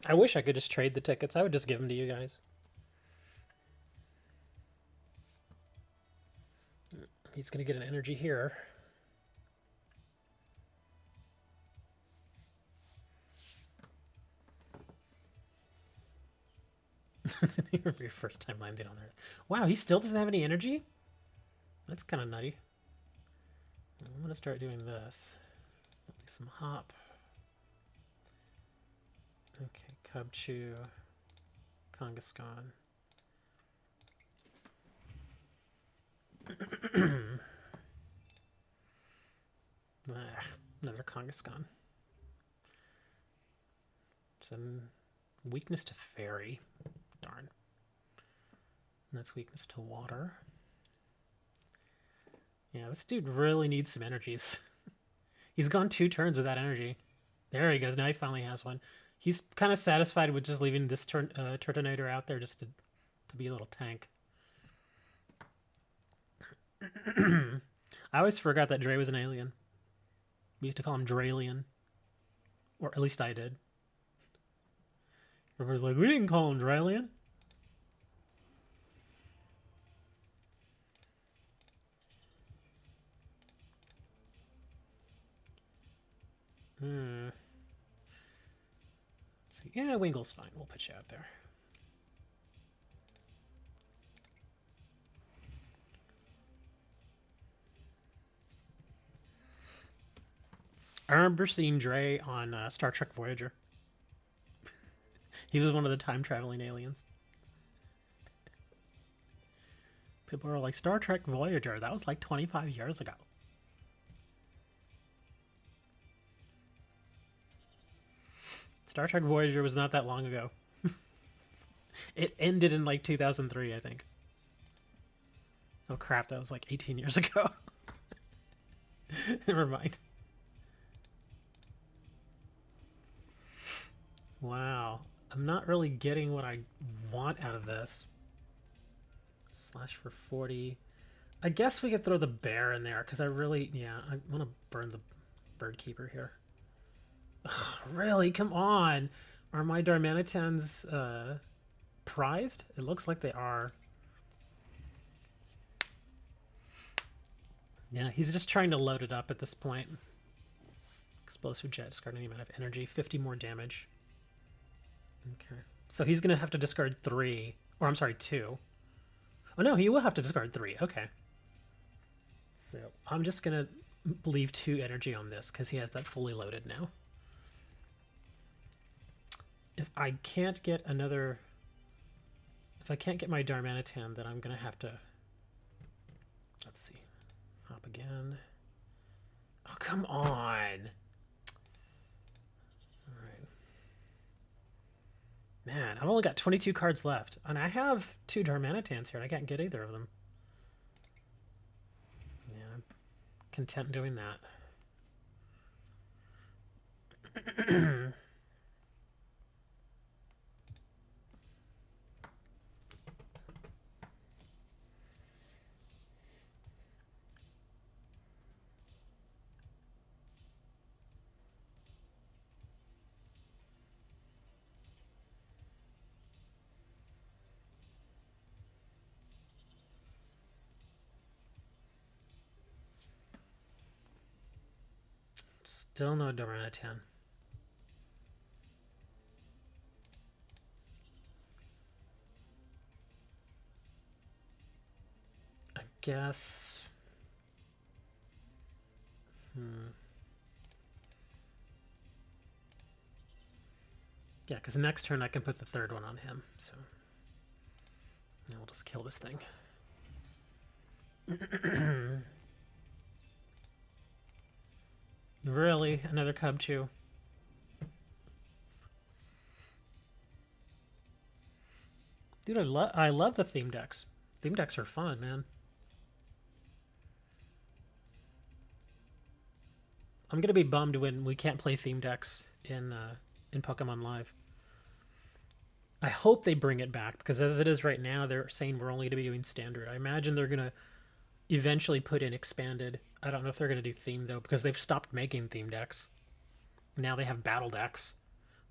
I wish I could just trade the tickets. I would just give them to you guys. He's going to get an energy here. Your first time landing on Earth. Wow, he still doesn't have any energy? That's kind of nutty. I'm going to start doing this. Some hop. Okay, Cubchoo. Kangaskhan. Another Kangaskhan. Some weakness to fairy. Darn. And that's weakness to water. Yeah, this dude really needs some energies. He's gone 2 turns without energy. There he goes. Now he finally has one. He's kind of satisfied with just leaving this Turtonator out there just to be a little tank. I always forgot that Dre was an alien. We used to call him Dralien. Or at least I did. Everybody's like, we didn't call him Dralien. Yeah, Wingle's fine. We'll put you out there. I remember seeing Dre on Star Trek Voyager. He was one of the time-traveling aliens. People are like, Star Trek Voyager, that was like 25 years ago. Star Trek Voyager was not that long ago. It ended in like 2003, I think. Oh crap, that was like 18 years ago. Never mind. Wow. I'm not really getting what I want out of this. Slash for 40. I guess we could throw the bear in there because I really, yeah, I want to burn the bird keeper here. Ugh, really? Come on. Are my Darmanitans prized? It looks like they are. Yeah, he's just trying to load it up at this point. Explosive jet, discard any amount of energy, 50 more damage. Okay. So he's going to have to discard 3. Or I'm sorry, 2. Oh no, he will have to discard 3. Okay. So I'm just going to leave 2 energy on this because he has that fully loaded now. If I can't get another... If I can't get my Darmanitan, then I'm going to have to... Let's see. Hop again. Oh, come on! Alright. Man, I've only got 22 cards left. And I have 2 Darmanitans here, and I can't get either of them. Yeah, I'm content doing that. Still no Darmanitan. I guess... Yeah, because next turn I can put the 3rd one on him, so... Now we'll just kill this thing. Really? Another Cub Chew? Dude, I love the theme decks. Theme decks are fun, man. I'm gonna be bummed when we can't play theme decks in Pokemon Live. I hope they bring it back because as it is right now, they're saying we're only going to be doing standard. I imagine they're going to eventually put in expanded. I don't know if they're going to do theme though because they've stopped making theme decks. Now they have battle decks.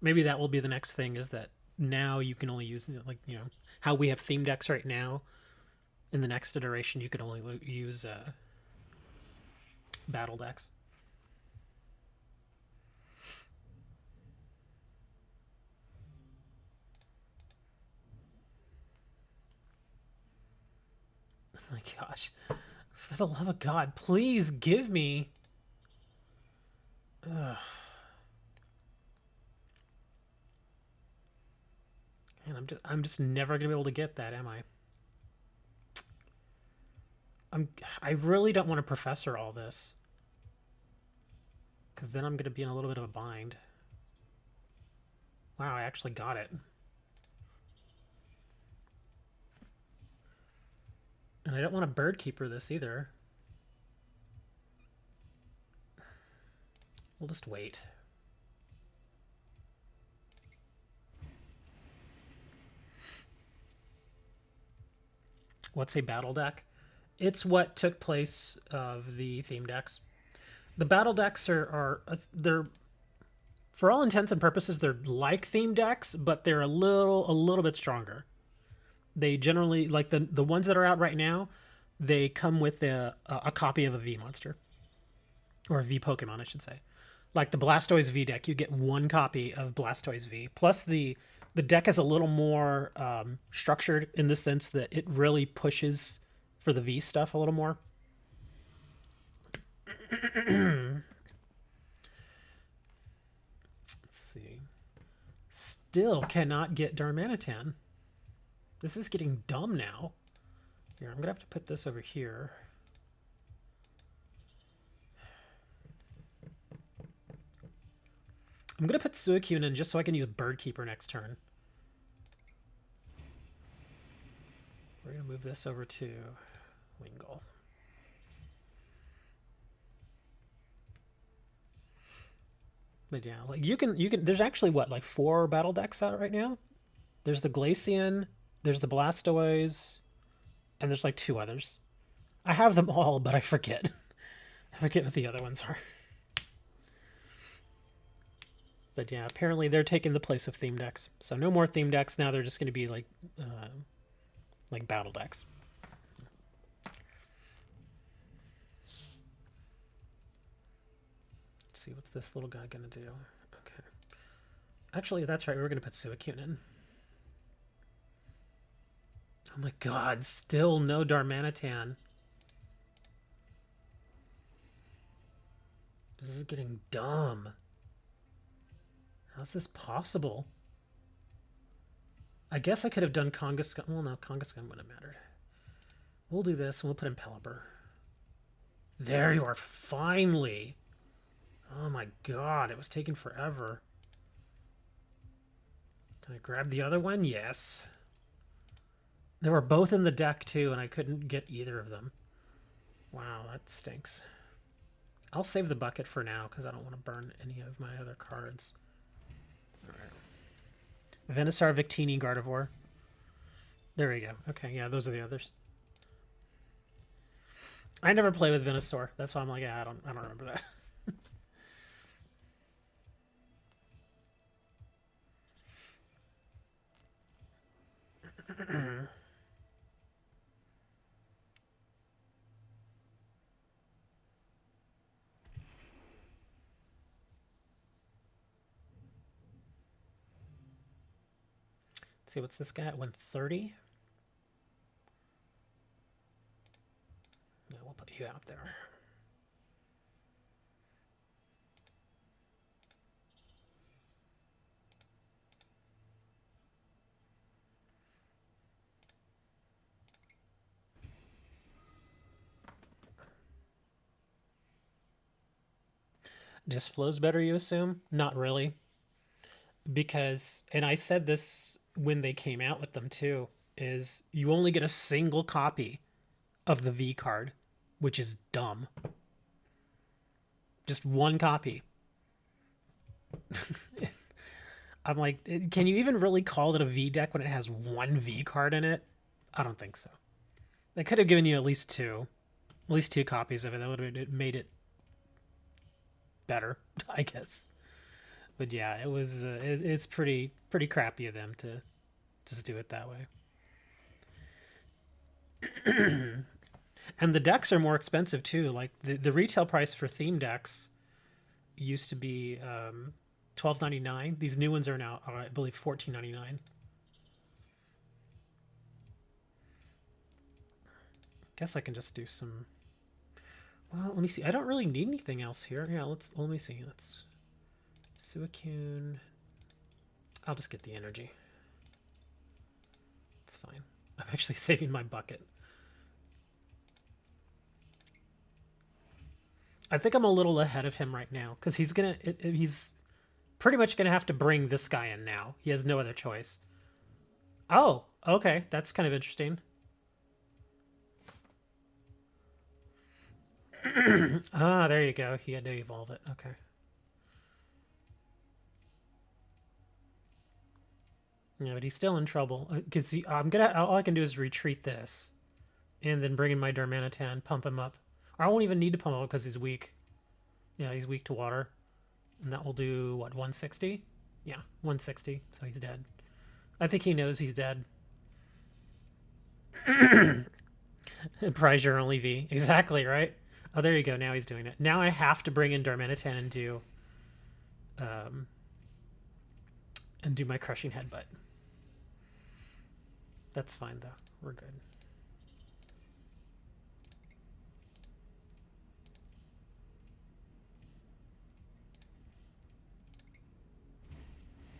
Maybe that will be the next thing is that now you can only use, like, you know, how we have theme decks right now. In the next iteration, you can only use battle decks. Oh my gosh. For the love of God, please give me... Ugh. Man, I'm just never gonna be able to get that, am I? I really don't want to professor all this. Because then I'm gonna be in a little bit of a bind. Wow, I actually got it. And I don't want to bird keeper this either. We'll just wait. What's a battle deck? It's what took place of the theme decks. The battle decks are they're, for all intents and purposes, they're like theme decks, but they're a little bit stronger. They generally, like the ones that are out right now, they come with a copy of a V monster. Or a V Pokemon, I should say. Like the Blastoise V deck, you get 1 copy of Blastoise V. Plus the deck is a little more structured in the sense that it really pushes for the V stuff a little more. Let's see. Still cannot get Darmanitan. This is getting dumb now. Here, I'm going to have to put this over here. I'm going to put Suicune in just so I can use Bird Keeper next turn. We're going to move this over to Wingull. But yeah, like you can there's actually what, like 4 battle decks out right now? There's the Glaceon, there's the Blastoise, and there's like 2 others. I have them all, but I forget. I forget what the other ones are. But yeah, apparently they're taking the place of theme decks. So no more theme decks. Now they're just going to be like battle decks. Let's see, what's this little guy going to do? Okay. Actually, that's right. We're going to put Suicune in. Oh my god, still no Darmanitan. This is getting dumb. How's this possible? I guess I could have done Kangaskhan. Well, no, Kangaskhan wouldn't have mattered. We'll do this, and we'll put in Pelipper. There you are, finally! Oh my god, it was taking forever. Can I grab the other one? Yes. They were both in the deck, too, and I couldn't get either of them. Wow, that stinks. I'll save the bucket for now, because I don't want to burn any of my other cards. Alright. Venusaur, Victini, Gardevoir. There we go. Okay, yeah, those are the others. I never play with Venusaur. That's why I'm like, yeah, I don't remember that. Let's see, what's this guy at 130? Yeah, we'll put you out there. Just flows better, you assume? Not really. Because, and I said this when they came out with them too, is you only get a single copy of the V card, which is dumb. Just one copy. I'm like, can you even really call it a V deck when it has one V card in it? I don't think so. They could have given you at least 2 copies of it. That would have made it better, I guess. But yeah, it was. It's pretty crappy of them to just do it that way. And the decks are more expensive too. Like the retail price for theme decks used to be $12.99. These new ones are now, I believe, $14.99. Guess I can just do some. Well, let me see. I don't really need anything else here. Yeah, let me see. Let's Suicune. I'll just get the energy. It's fine. I'm actually saving my bucket. I think I'm a little ahead of him right now because he's pretty much gonna have to bring this guy in now. He has no other choice. Oh, okay, that's kind of interesting. Ah, there you go. He had to evolve it. Okay. Yeah, but he's still in trouble because all I can do is retreat this, and then bring in my Darmanitan, pump him up. Or I won't even need to pump him up because he's weak. Yeah, he's weak to water, and that will do what, 160? Yeah, 160. So he's dead. I think he knows he's dead. Prize your only V. Exactly, right? Oh, there you go. Now he's doing it. Now I have to bring in Darmanitan and do my crushing headbutt. That's fine though. We're good.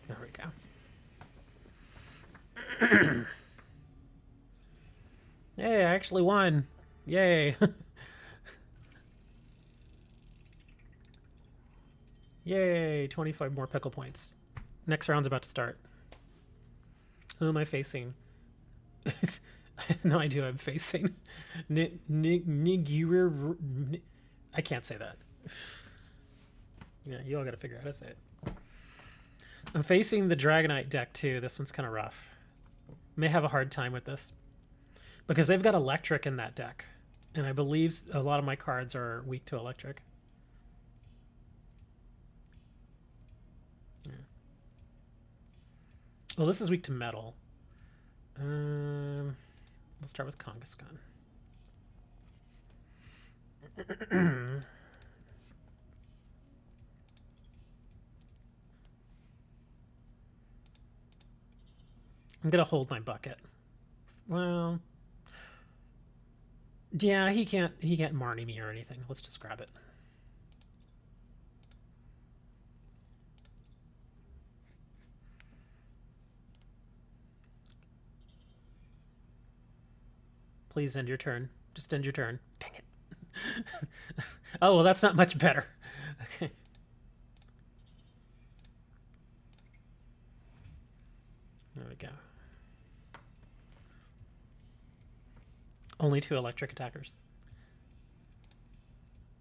There we go. Yay, I actually won. Yay. Yay, 25 more pickle points. Next round's about to start. Who am I facing? I have no idea who I'm facing. I can't say that. Yeah, you all got to figure out how to say it. I'm facing the Dragonite deck too. This one's kind of rough. May have a hard time with this because they've got electric in that deck, and I believe a lot of my cards are weak to electric. Yeah. Well, this is weak to metal. We'll start with Kangaskhan. I'm gonna hold my bucket. Well, yeah, he can't Marnie me or anything. Let's just grab it. Please end your turn. Just end your turn. Dang it. Oh, well, that's not much better. Okay. There we go. Only 2 electric attackers.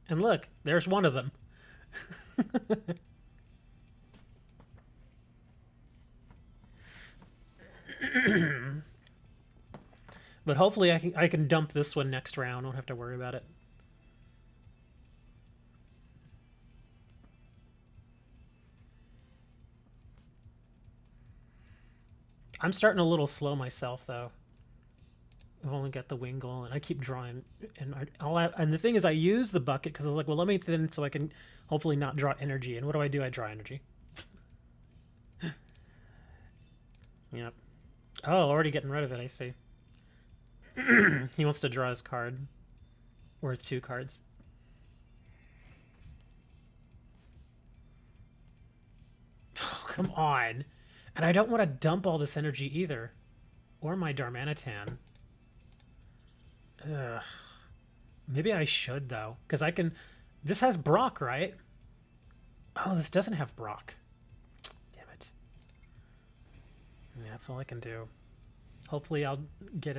And look, there's one of them. But hopefully I can dump this one next round. I don't have to worry about it. I'm starting a little slow myself, though. I've only got the Wingull, and I keep drawing. And the thing is, I use the bucket because I was like, well, let me thin so I can hopefully not draw energy. And what do? I draw energy. Yep. Oh, already getting rid of it, I see. He wants to draw his card. Or his 2 cards. Oh, come on. And I don't want to dump all this energy either. Or my Darmanitan. Ugh. Maybe I should, though. Because I can... This has Brock, right? Oh, this doesn't have Brock. Damn it. Yeah, that's all I can do. Hopefully I'll get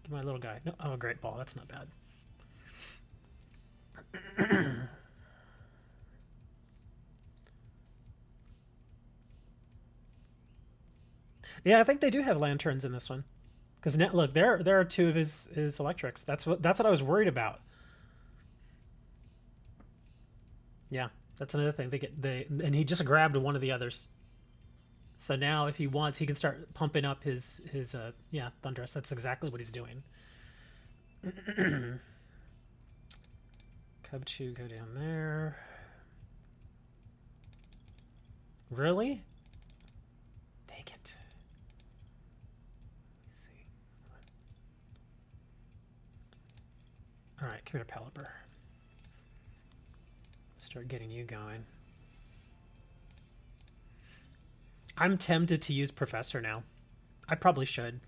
my little guy. No, oh, great ball. That's not bad. Yeah, I think they do have lanterns in this one. Because look, there are 2 of his electrics. That's what I was worried about. Yeah, that's another thing. And he just grabbed one of the others. So now, if he wants, he can start pumping up his Thundurus. That's exactly what he's doing. Cubchoo, go down there. Really? Take it. Let's see. All right, come here, Pelipper. Start getting you going. I'm tempted to use Professor now. I probably should.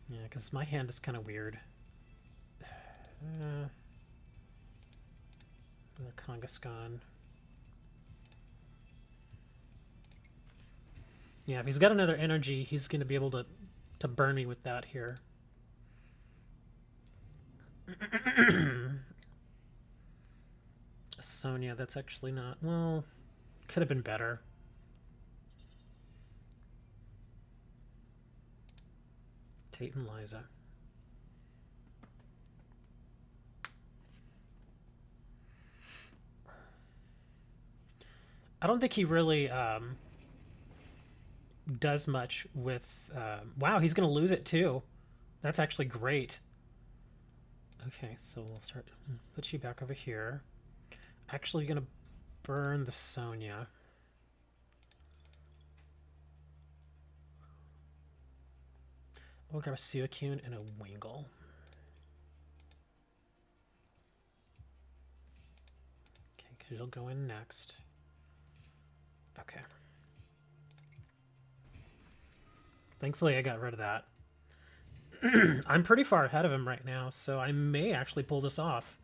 Yeah, because my hand is kind of weird. Another Kangaskhan. Yeah, if he's got another energy, he's going to be able to burn me with that here. Sonia, that's actually not... Well, could have been better. Tate and Liza. I don't think he really does much with... wow, he's going to lose it too. That's actually great. Okay, so we'll start... Put you back over here. Actually going to burn the Sonia. We'll grab a Suicune and a Wingull. Okay, because you'll go in next. Okay. Thankfully, I got rid of that. I'm pretty far ahead of him right now, so I may actually pull this off.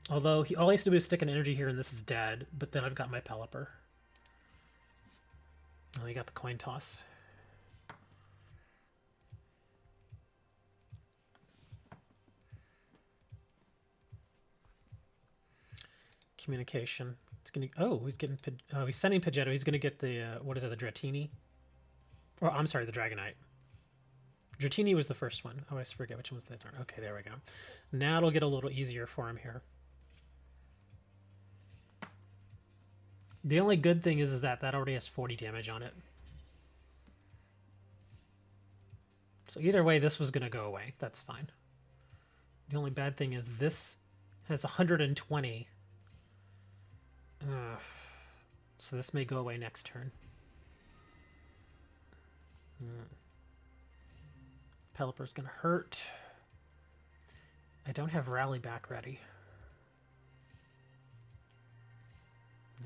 Although, all he has to do is stick an energy here and this is dead, but then I've got my Pelipper. Oh, he got the coin toss. communication. It's gonna. Oh, he's getting. Oh, he's sending Pidgeotto. He's gonna get the what is it? The Dratini. Or I'm sorry, the Dragonite. Dratini was the first one. Oh, I forget which one was the third. Okay, there we go. Now it'll get a little easier for him here. The only good thing is that already has 40 damage on it. So either way, this was going to go away. That's fine. The only bad thing is this has 120. So this may go away next turn. Pelipper's going to hurt. I don't have Rally back ready.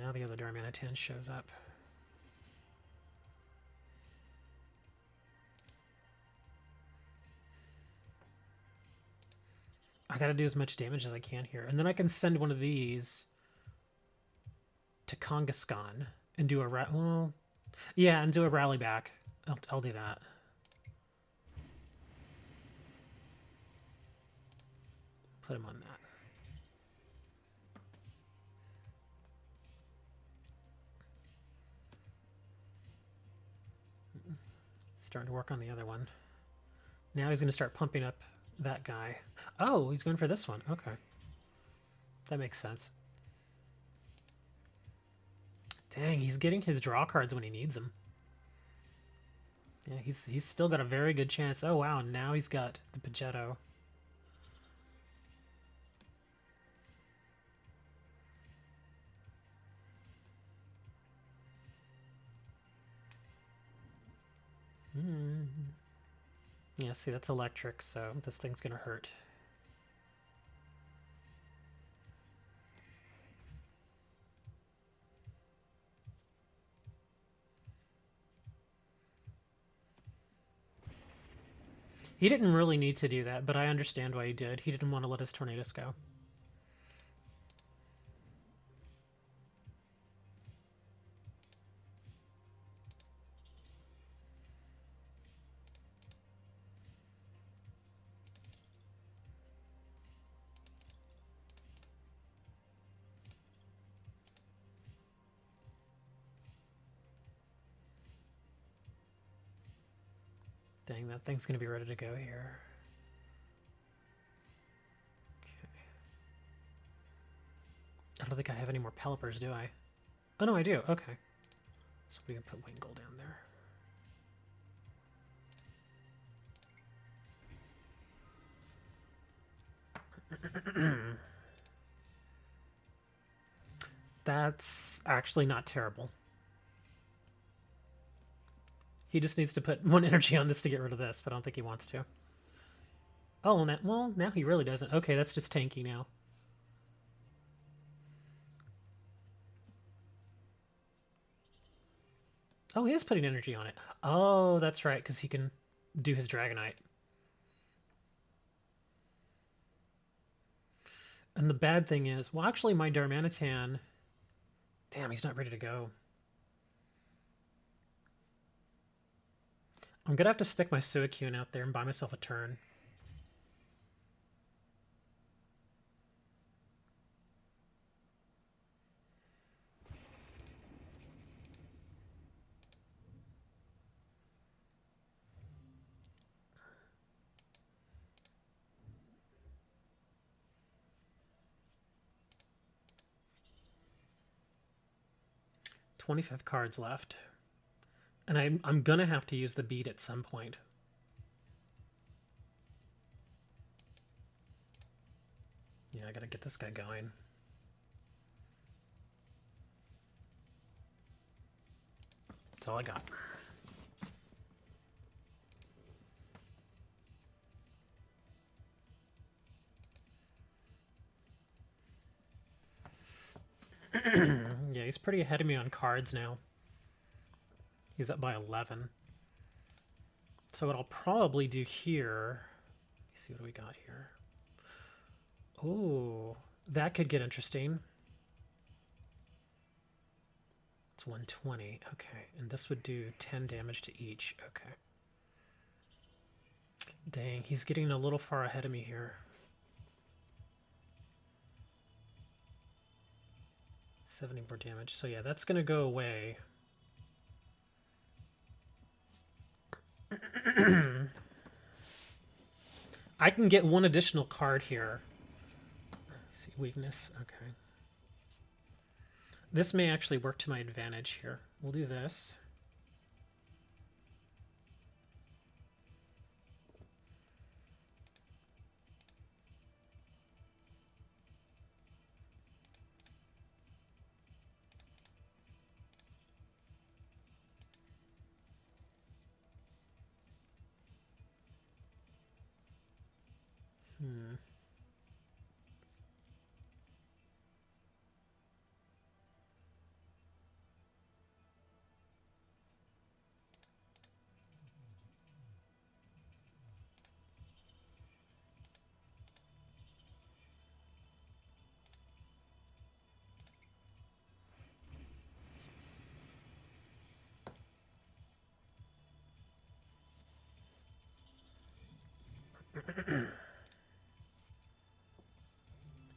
Now the other Darmanitan shows up. I gotta do as much damage as I can here. And then I can send one of these to Kangaskhan and do a well, yeah, and do a rally back. I'll do that. Put him on that. Starting to work on the other one. Now he's going to start pumping up that guy. Oh, he's going for this one. Okay. That makes sense. Dang, he's getting his draw cards when he needs them. Yeah, he's still got a very good chance. Oh, wow, and now he's got the Pidgeotto. Yeah, see, that's electric, so this thing's gonna hurt. He didn't really need to do that, but I understand why he did. He didn't want to let his Tornadus go. Dang, that thing's going to be ready to go here. Okay. I don't think I have any more Pelippers, do I? Oh, no, I do. Okay. So we can put Wingull down there. That's actually not terrible. He just needs to put one energy on this to get rid of this, but I don't think he wants to. Oh, well, now he really doesn't. Okay, that's just tanky now. Oh, he is putting energy on it. Oh, that's right, because he can do his Dragonite. And the bad thing is, well, actually, my Darmanitan... Damn, he's not ready to go. I'm going to have to stick my Suicune out there and buy myself a turn. $25 cards left. And I'm going to have to use the beat at some point. Yeah, I got to get this guy going. That's all I got. Yeah, he's pretty ahead of me on cards now. He's up by 11. So what I'll probably do here... Let me see what we got here. Oh, that could get interesting. It's 120. Okay, and this would do 10 damage to each. Okay. Dang, he's getting a little far ahead of me here. 70 more damage. So yeah, that's going to go away. I can get one additional card here. Let's see, weakness. Okay. This may actually work to my advantage here. We'll do this.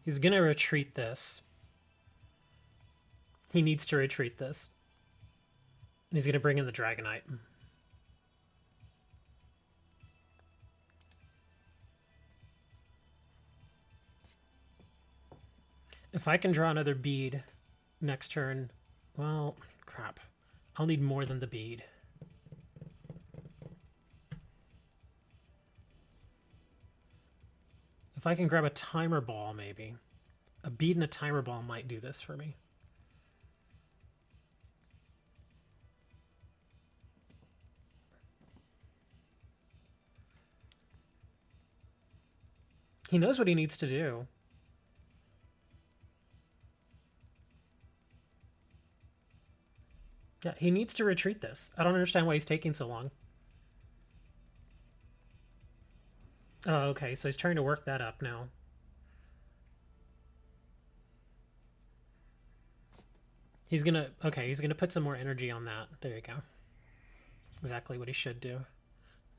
He's going to retreat this. He needs to retreat this. And he's going to bring in the Dragonite. If I can draw another bead next turn, well, crap. I'll need more than the bead. If I can grab a timer ball, maybe. A bead and a timer ball might do this for me. He knows what he needs to do. Yeah, he needs to retreat this. I don't understand why he's taking so long. Oh, okay, so he's trying to work that up now. He's gonna put some more energy on that. There you go. Exactly what he should do.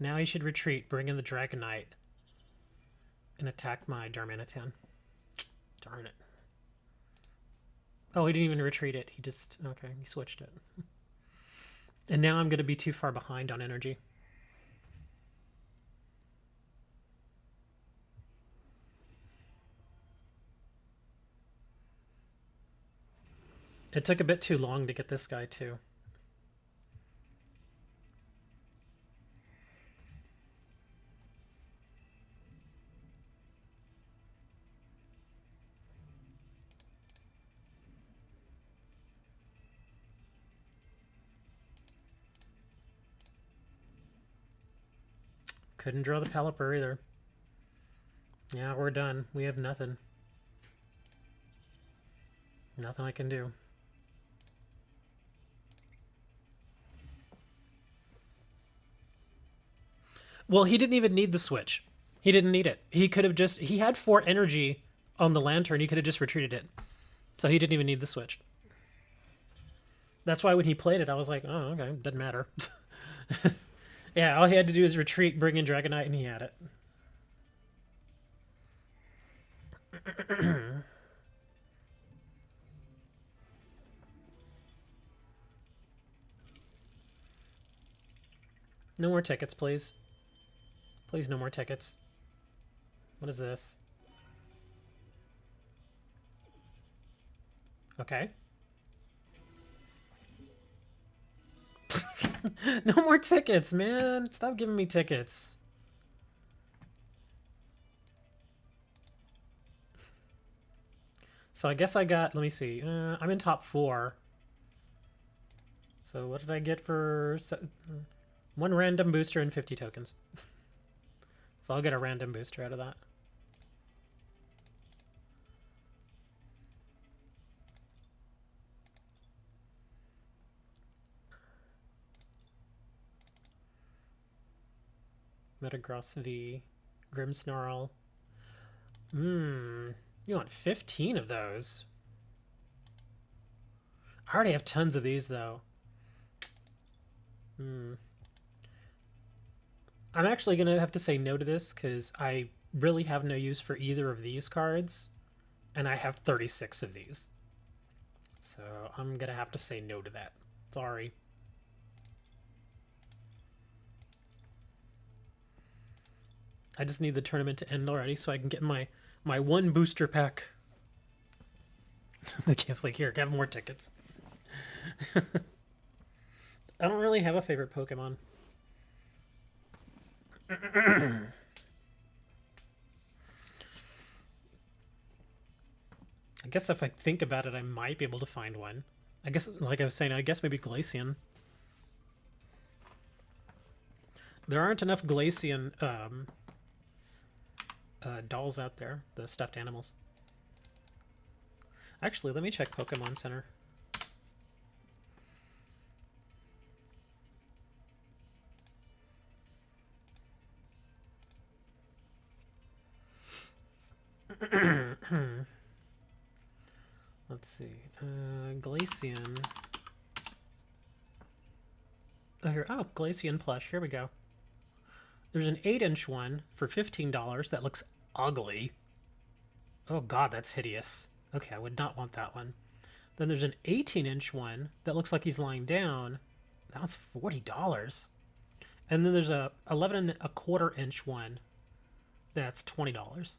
Now he should retreat, bring in the Dragonite, and attack my Darmanitan. Darn it. Oh, he didn't even retreat it. He just, okay, he switched it. And now I'm going to be too far behind on energy. It took a bit too long to get this guy too. Couldn't draw the Pelipper either. Yeah, we're done. We have nothing. Nothing I can do. Well, he didn't even need the switch. He didn't need it. He could have just... He had 4 energy on the Lantern. He could have just retreated it. So he didn't even need the switch. That's why when he played it, I was like, oh, okay, doesn't matter. Yeah, all he had to do is retreat, bring in Dragonite, and he had it. No more tickets, please. Please, no more tickets. What is this? Okay. No more tickets, man. Stop giving me tickets. So I guess I got, let me see. I'm in top 4. So what did I get for... 1 random booster and 50 tokens. So I'll get a random booster out of that. Metagross V. Grimmsnarl. You want 15 of those? I already have tons of these, though. I'm actually going to have to say no to this, because I really have no use for either of these cards, and I have 36 of these. So I'm gonna have to say no to that. Sorry. I just need the tournament to end already so I can get my one booster pack. The game's like, here, get more tickets. I don't really have a favorite Pokemon. I guess if I think about it, I might be able to find one. I guess, like I was saying, I guess maybe Glaceon. There aren't enough Glaceon dolls out there, the stuffed animals. Actually, let me check Pokemon Center. Let's see. Glaceon. Oh, here. Oh, Glaceon plush. Here we go. There's an 8-inch one for $15 that looks ugly. Oh god, that's hideous. Okay, I would not want that one. Then there's an 18-inch one that looks like he's lying down. That one's $40. And then there's a 11.25-inch one that's $20.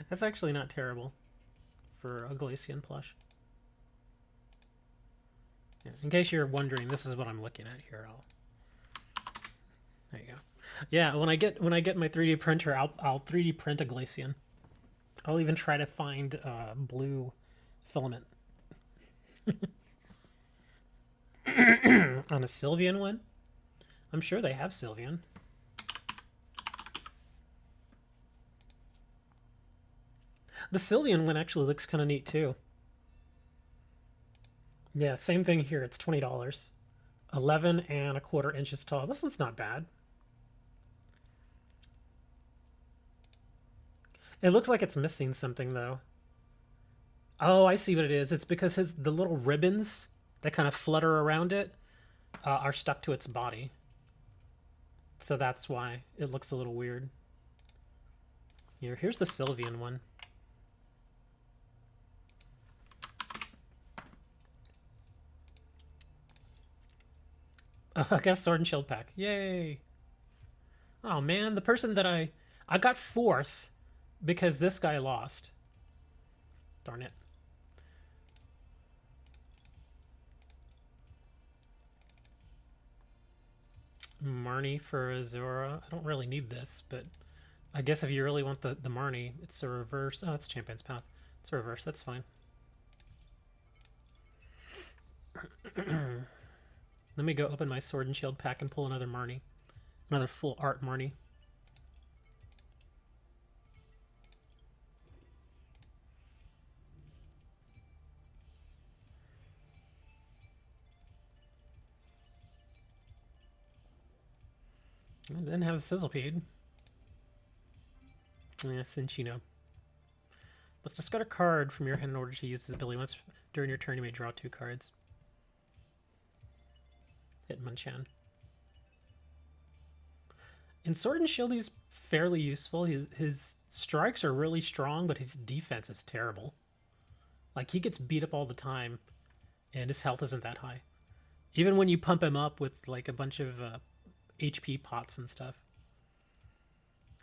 That's actually not terrible for a Glaceon plush. Yeah, in case you're wondering, this is what I'm looking at here. There you go. Yeah, when I get my 3D printer, I'll 3D print a Glaceon. I'll even try to find blue filament. On a Sylveon one? I'm sure they have Sylveon. The Sylveon one actually looks kind of neat too. Yeah, same thing here. It's $20. 11.25 inches tall. This is not bad. It looks like it's missing something though. Oh, I see what it is. It's because the little ribbons that kind of flutter around it are stuck to its body. So that's why it looks a little weird. Here's the Sylveon one. I got a Sword and Shield pack. Yay! Oh man, the person that I got 4th because this guy lost. Darn it. Marnie for Azura. I don't really need this, but I guess if you really want the Marnie, it's a reverse. Oh, it's Champion's Path. It's a reverse. That's fine. Let me go open my Sword and Shield pack and pull another Marnie. Another full art Marnie. I didn't have a Sizzlepede. Yeah, since you know. Let's discard a card from your hand in order to use this ability. Once during your turn, you may draw 2 cards. Hitmonchan. In Sword and Shield, he's fairly useful. His strikes are really strong, but his defense is terrible. Like, he gets beat up all the time, and his health isn't that high. Even when you pump him up with, like, a bunch of HP pots and stuff.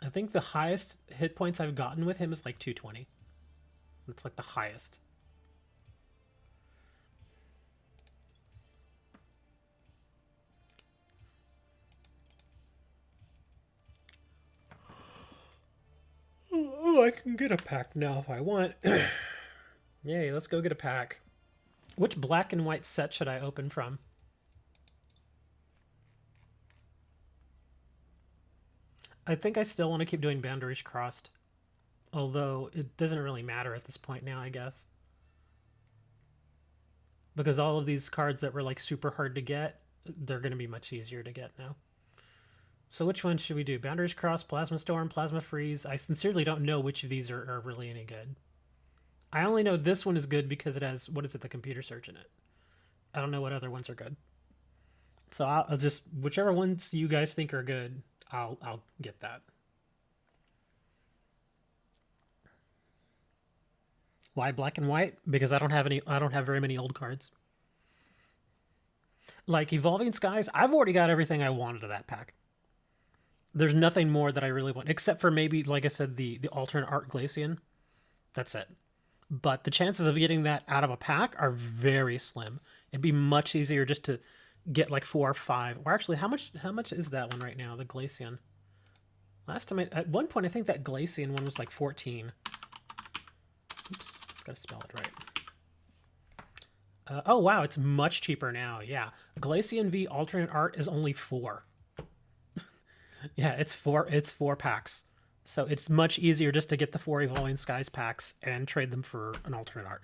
I think the highest hit points I've gotten with him is, like, 220. It's, like, the highest. Oh, I can get a pack now if I want. Yay, let's go get a pack. Which black and white set should I open from? I think I still want to keep doing Boundaries Crossed. Although it doesn't really matter at this point now, I guess. Because all of these cards that were like super hard to get, they're going to be much easier to get now. So which one should we do? Boundaries Cross, Plasma Storm, Plasma Freeze. I sincerely don't know which of these are really any good. I only know this one is good because it has, what is it, the computer search in it. I don't know what other ones are good. So I'll just, whichever ones you guys think are good, I'll get that. Why black and white? Because I don't have very many old cards. Like Evolving Skies, I've already got everything I wanted of that pack. There's nothing more that I really want, except for maybe, like I said, the alternate art Glaceon. That's it. But the chances of getting that out of a pack are very slim. It'd be much easier just to get like 4 or 5. Or actually, how much is that one right now, the Glaceon? Last time, at one point, I think that Glaceon one was like 14. Oops, gotta spell it right. Oh wow, it's much cheaper now. Yeah, Glaceon V alternate art is only 4. Yeah, it's 4 packs. So it's much easier just to get the 4 Evolving Skies packs and trade them for an alternate art.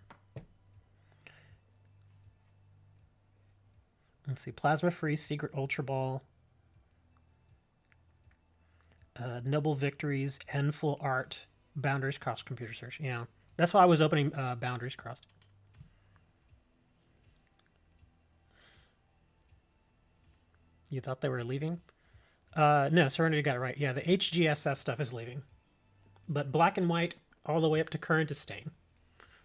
Let's see, Plasma Freeze, Secret Ultra Ball, Noble Victories, and Full Art, Boundaries Crossed, Computer Search. Yeah, that's why I was opening Boundaries Crossed. You thought they were leaving? No, Serenity got it right. Yeah, the HGSS stuff is leaving. But black and white, all the way up to current, is staying.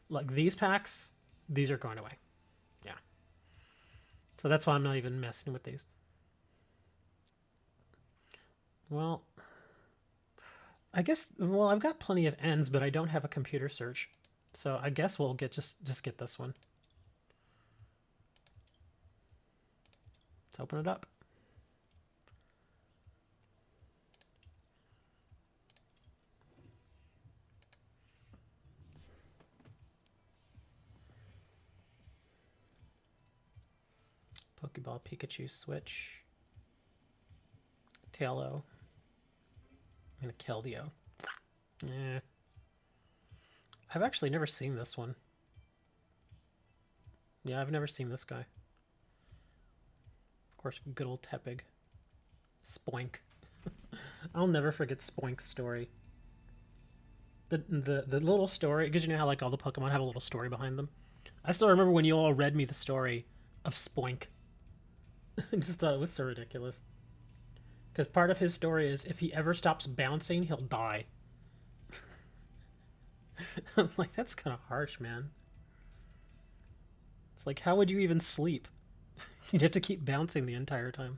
Like these packs, these are going away. Yeah. So that's why I'm not even messing with these. Well, I guess, well, I've got plenty of ends, but I don't have a computer search. So I guess we'll get just get this one. Let's open it up. Pokeball, Pikachu, Switch, Tailo, and a Keldeo. Yeah. I've actually never seen this one. Yeah, I've never seen this guy. Of course, good old Tepig. Spoink. I'll never forget Spoink's story. The little story, because you know how like all the Pokemon have a little story behind them. I still remember when you all read me the story of Spoink. I just thought it was so ridiculous. Because part of his story is if he ever stops bouncing, he'll die. I'm like, that's kind of harsh, man. It's like, how would you even sleep? You'd have to keep bouncing the entire time.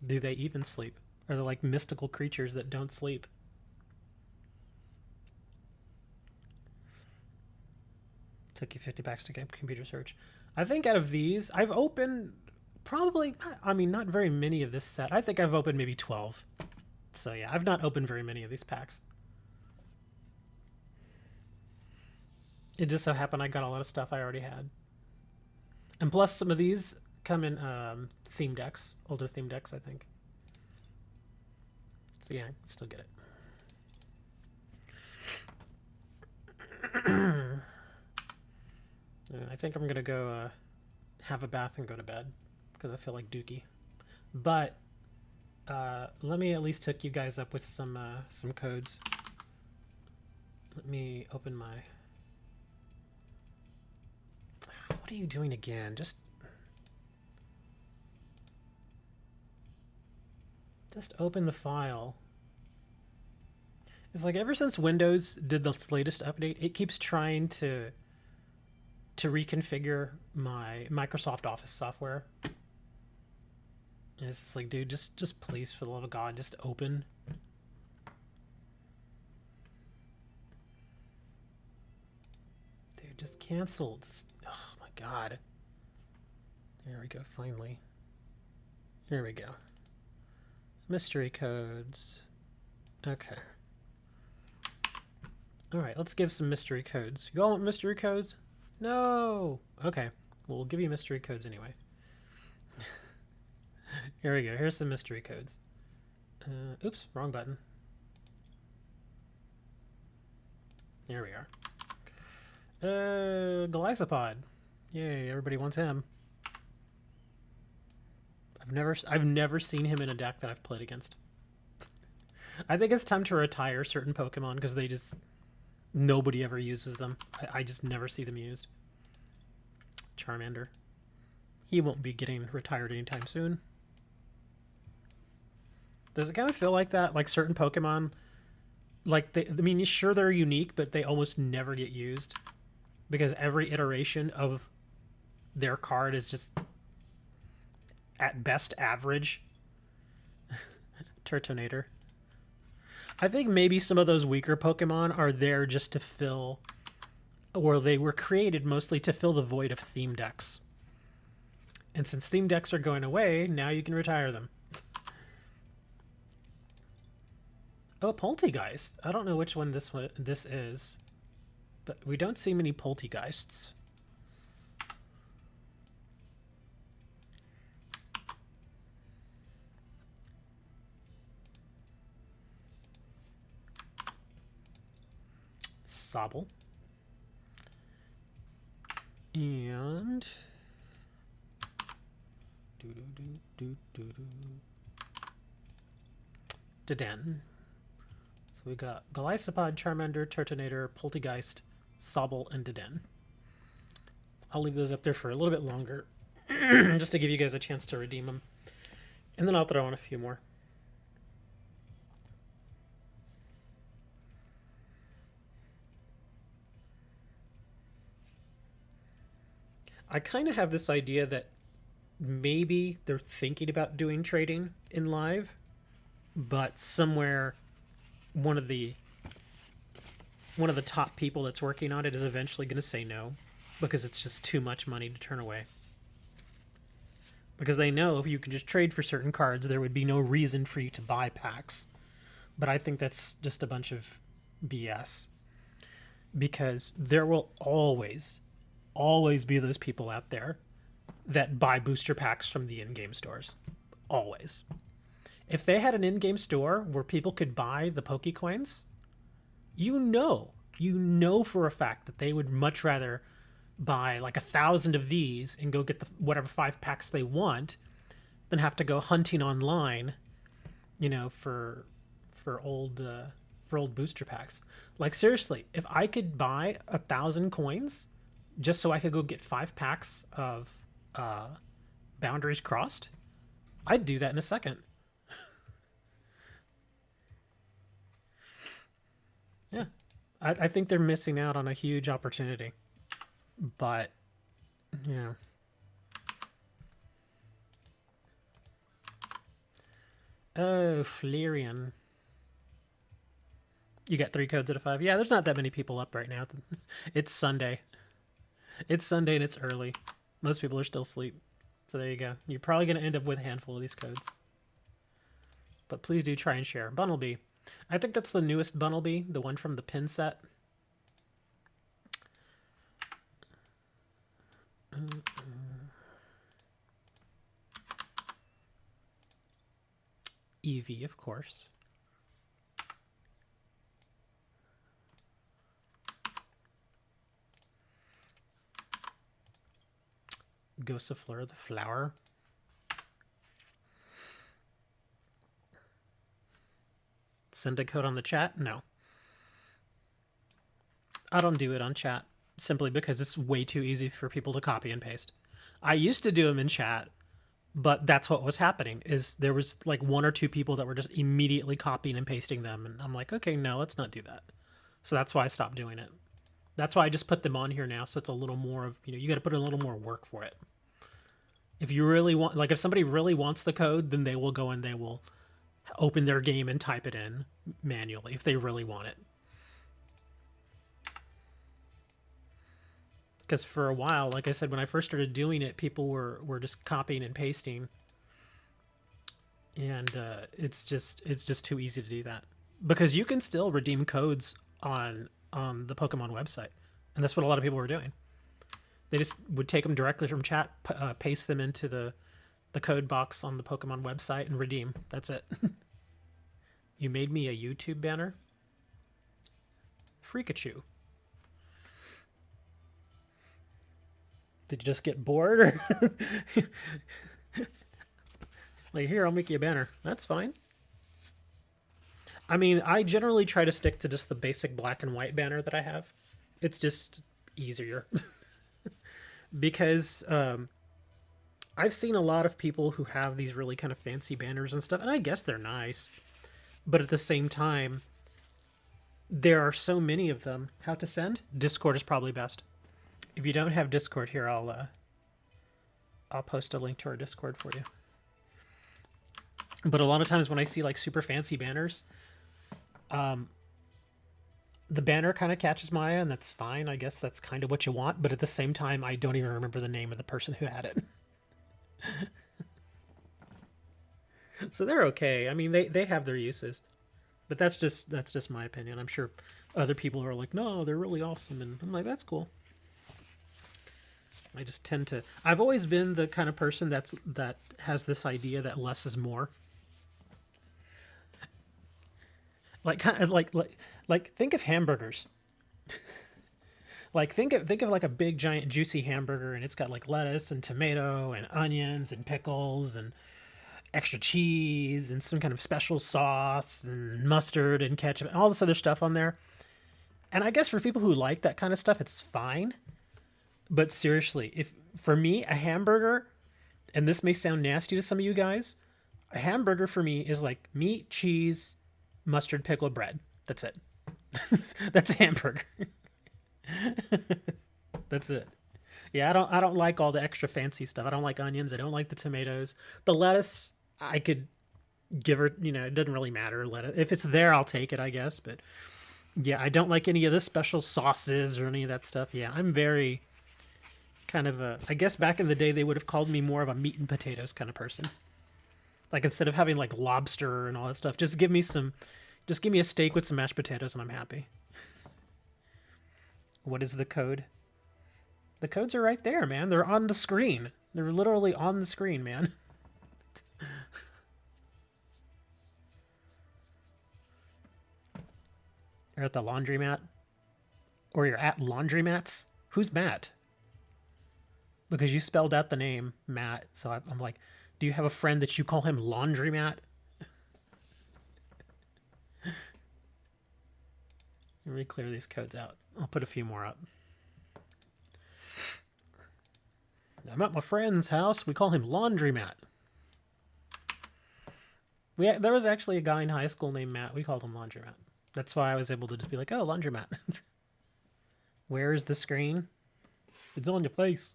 Do they even sleep? Are they like mystical creatures that don't sleep? Took you 50 bucks to get computer search. I think out of these, I've opened probably, I mean, not very many of this set. I think I've opened maybe 12. So yeah, I've not opened very many of these packs. It just so happened I got a lot of stuff I already had. And plus some of these come in theme decks, older theme decks, I think. So yeah, I still get it. I think I'm gonna go have a bath and go to bed because I feel like Dookie. But let me at least hook you guys up with some codes. Let me open my. What are you doing again? Just open the file. It's like ever since Windows did this latest update, it keeps trying to reconfigure my Microsoft Office software. And it's just like, dude, just please, for the love of God, just open. Dude, just cancel. Just, oh my God. There we go, finally. Here we go. Mystery codes. Okay. Alright, let's give some mystery codes. You all want mystery codes? No! Okay, well, we'll give you mystery codes anyway. Here we go, here's some mystery codes. Oops, wrong button. There we are. Golisopod. Yay, everybody wants him. I've never seen him in a deck that I've played against. I think it's time to retire certain Pokemon because they just... Nobody ever uses them. I just never see them used. Charmander. He won't be getting retired anytime soon. Does it kind of feel like that? Like certain Pokemon, like I mean, sure they're unique, but they almost never get used because every iteration of their card is just at best average. Turtonator. I think maybe some of those weaker Pokemon are there just to fill, or they were created mostly to fill the void of theme decks. And since theme decks are going away, now you can retire them. Oh, Poltegeist. I don't know which one this is, but we don't see many Poltegeists. Sobble. And Deden. So we got Golisopod, Charmander, Turtonator, Poltegeist, Sobble, and Deden. I'll leave those up there for a little bit longer, just to give you guys a chance to redeem them. And then I'll throw in a few more. I kind of have this idea that maybe they're thinking about doing trading in live, but somewhere one of the top people that's working on it is eventually going to say no because it's just too much money to turn away. Because they know if you can just trade for certain cards, there would be no reason for you to buy packs. But I think that's just a bunch of BS. Because there will always be those people out there that buy booster packs from the in-game stores. Always. If they had an in-game store where people could buy the Pokecoins, you know for a fact that they would much rather buy like 1,000 of these and go get the whatever 5 packs they want than have to go hunting online, you know, for old booster packs. Like seriously, if I could buy 1,000 coins just so I could go get 5 packs of Boundaries Crossed, I'd do that in a second. Yeah, I think they're missing out on a huge opportunity. But, you know. Oh, Flareon. You got 3 codes out of 5. Yeah, there's not that many people up right now. It's Sunday. It's Sunday and it's early. Most people are still asleep. So there you go. You're probably going to end up with a handful of these codes. But please do try and share. Bunnelby. I think that's the newest Bunnelby, the one from the pin set. Eevee, of course. Gossifleur, the flower. Send a code on the chat? No. I don't do it on chat simply because it's way too easy for people to copy and paste. I used to do them in chat, but that's what was happening is there was like 1 or 2 people that were just immediately copying and pasting them. And I'm like, okay, no, let's not do that. So that's why I stopped doing it. That's why I just put them on here now. So it's a little more of, you know, you got to put a little more work for it. If you really want, like if somebody really wants the code, then they will go and they will open their game and type it in manually if they really want it. Because for a while, like I said, when I first started doing it, people were just copying and pasting. And it's just too easy to do that. Because you can still redeem codes on the Pokemon website. And that's what a lot of people were doing. They just would take them directly from chat, paste them into the code box on the Pokemon website, and redeem. That's it. You made me a YouTube banner? Freakachu. Did you just get bored? Or like, here, I'll make you a banner. That's fine. I mean, I generally try to stick to just the basic black and white banner that I have. It's just easier. Because I've seen a lot of people who have these really kind of fancy banners and stuff, and I guess they're nice. But at the same time, there are so many of them. How to send? Discord is probably best. If you don't have Discord here, I'll post a link to our Discord for you. But a lot of times when I see like super fancy banners, the banner kind of catches my eye, and that's fine. I guess that's kind of what you want. But at the same time, I don't even remember the name of the person who had it. So they're okay. I mean, they have their uses. But that's just my opinion. I'm sure other people are like, no, they're really awesome, and I'm like, that's cool. I just tend to. I've always been the kind of person that has this idea that less is more. Like kind of like think of hamburgers. Like think of like a big giant juicy hamburger, and it's got like lettuce and tomato and onions and pickles and extra cheese and some kind of special sauce and mustard and ketchup and all this other stuff on there. And I guess for people who like that kind of stuff, it's fine. But seriously, if for me a hamburger, and this may sound nasty to some of you guys, a hamburger for me is like meat, cheese, mustard, pickle, bread. That's it. That's a hamburger. That's it. Yeah, I don't like all the extra fancy stuff. I don't like onions. I don't like the tomatoes. The lettuce, I could give her, it doesn't really matter. If it's there, I'll take it, I guess. But yeah, I don't like any of the special sauces or any of that stuff. Yeah, I'm very kind of I guess back in the day, they would have called me more of a meat and potatoes kind of person. Like instead of having like lobster and all that stuff, just give me a steak with some mashed potatoes and I'm happy. What is the code? The codes are right there, man. They're on the screen. They're literally on the screen, man. You're at the laundromat? Or you're at laundromats? Who's Matt? Because you spelled out the name, Matt. So I'm like, do you have a friend that you call him Laundromat? Let me clear these codes out. I'll put a few more up. I'm at my friend's house. We call him Laundromat. There was actually a guy in high school named Matt. We called him Laundromat. That's why I was able to just be like, oh, Laundromat. Where is the screen? It's on your face.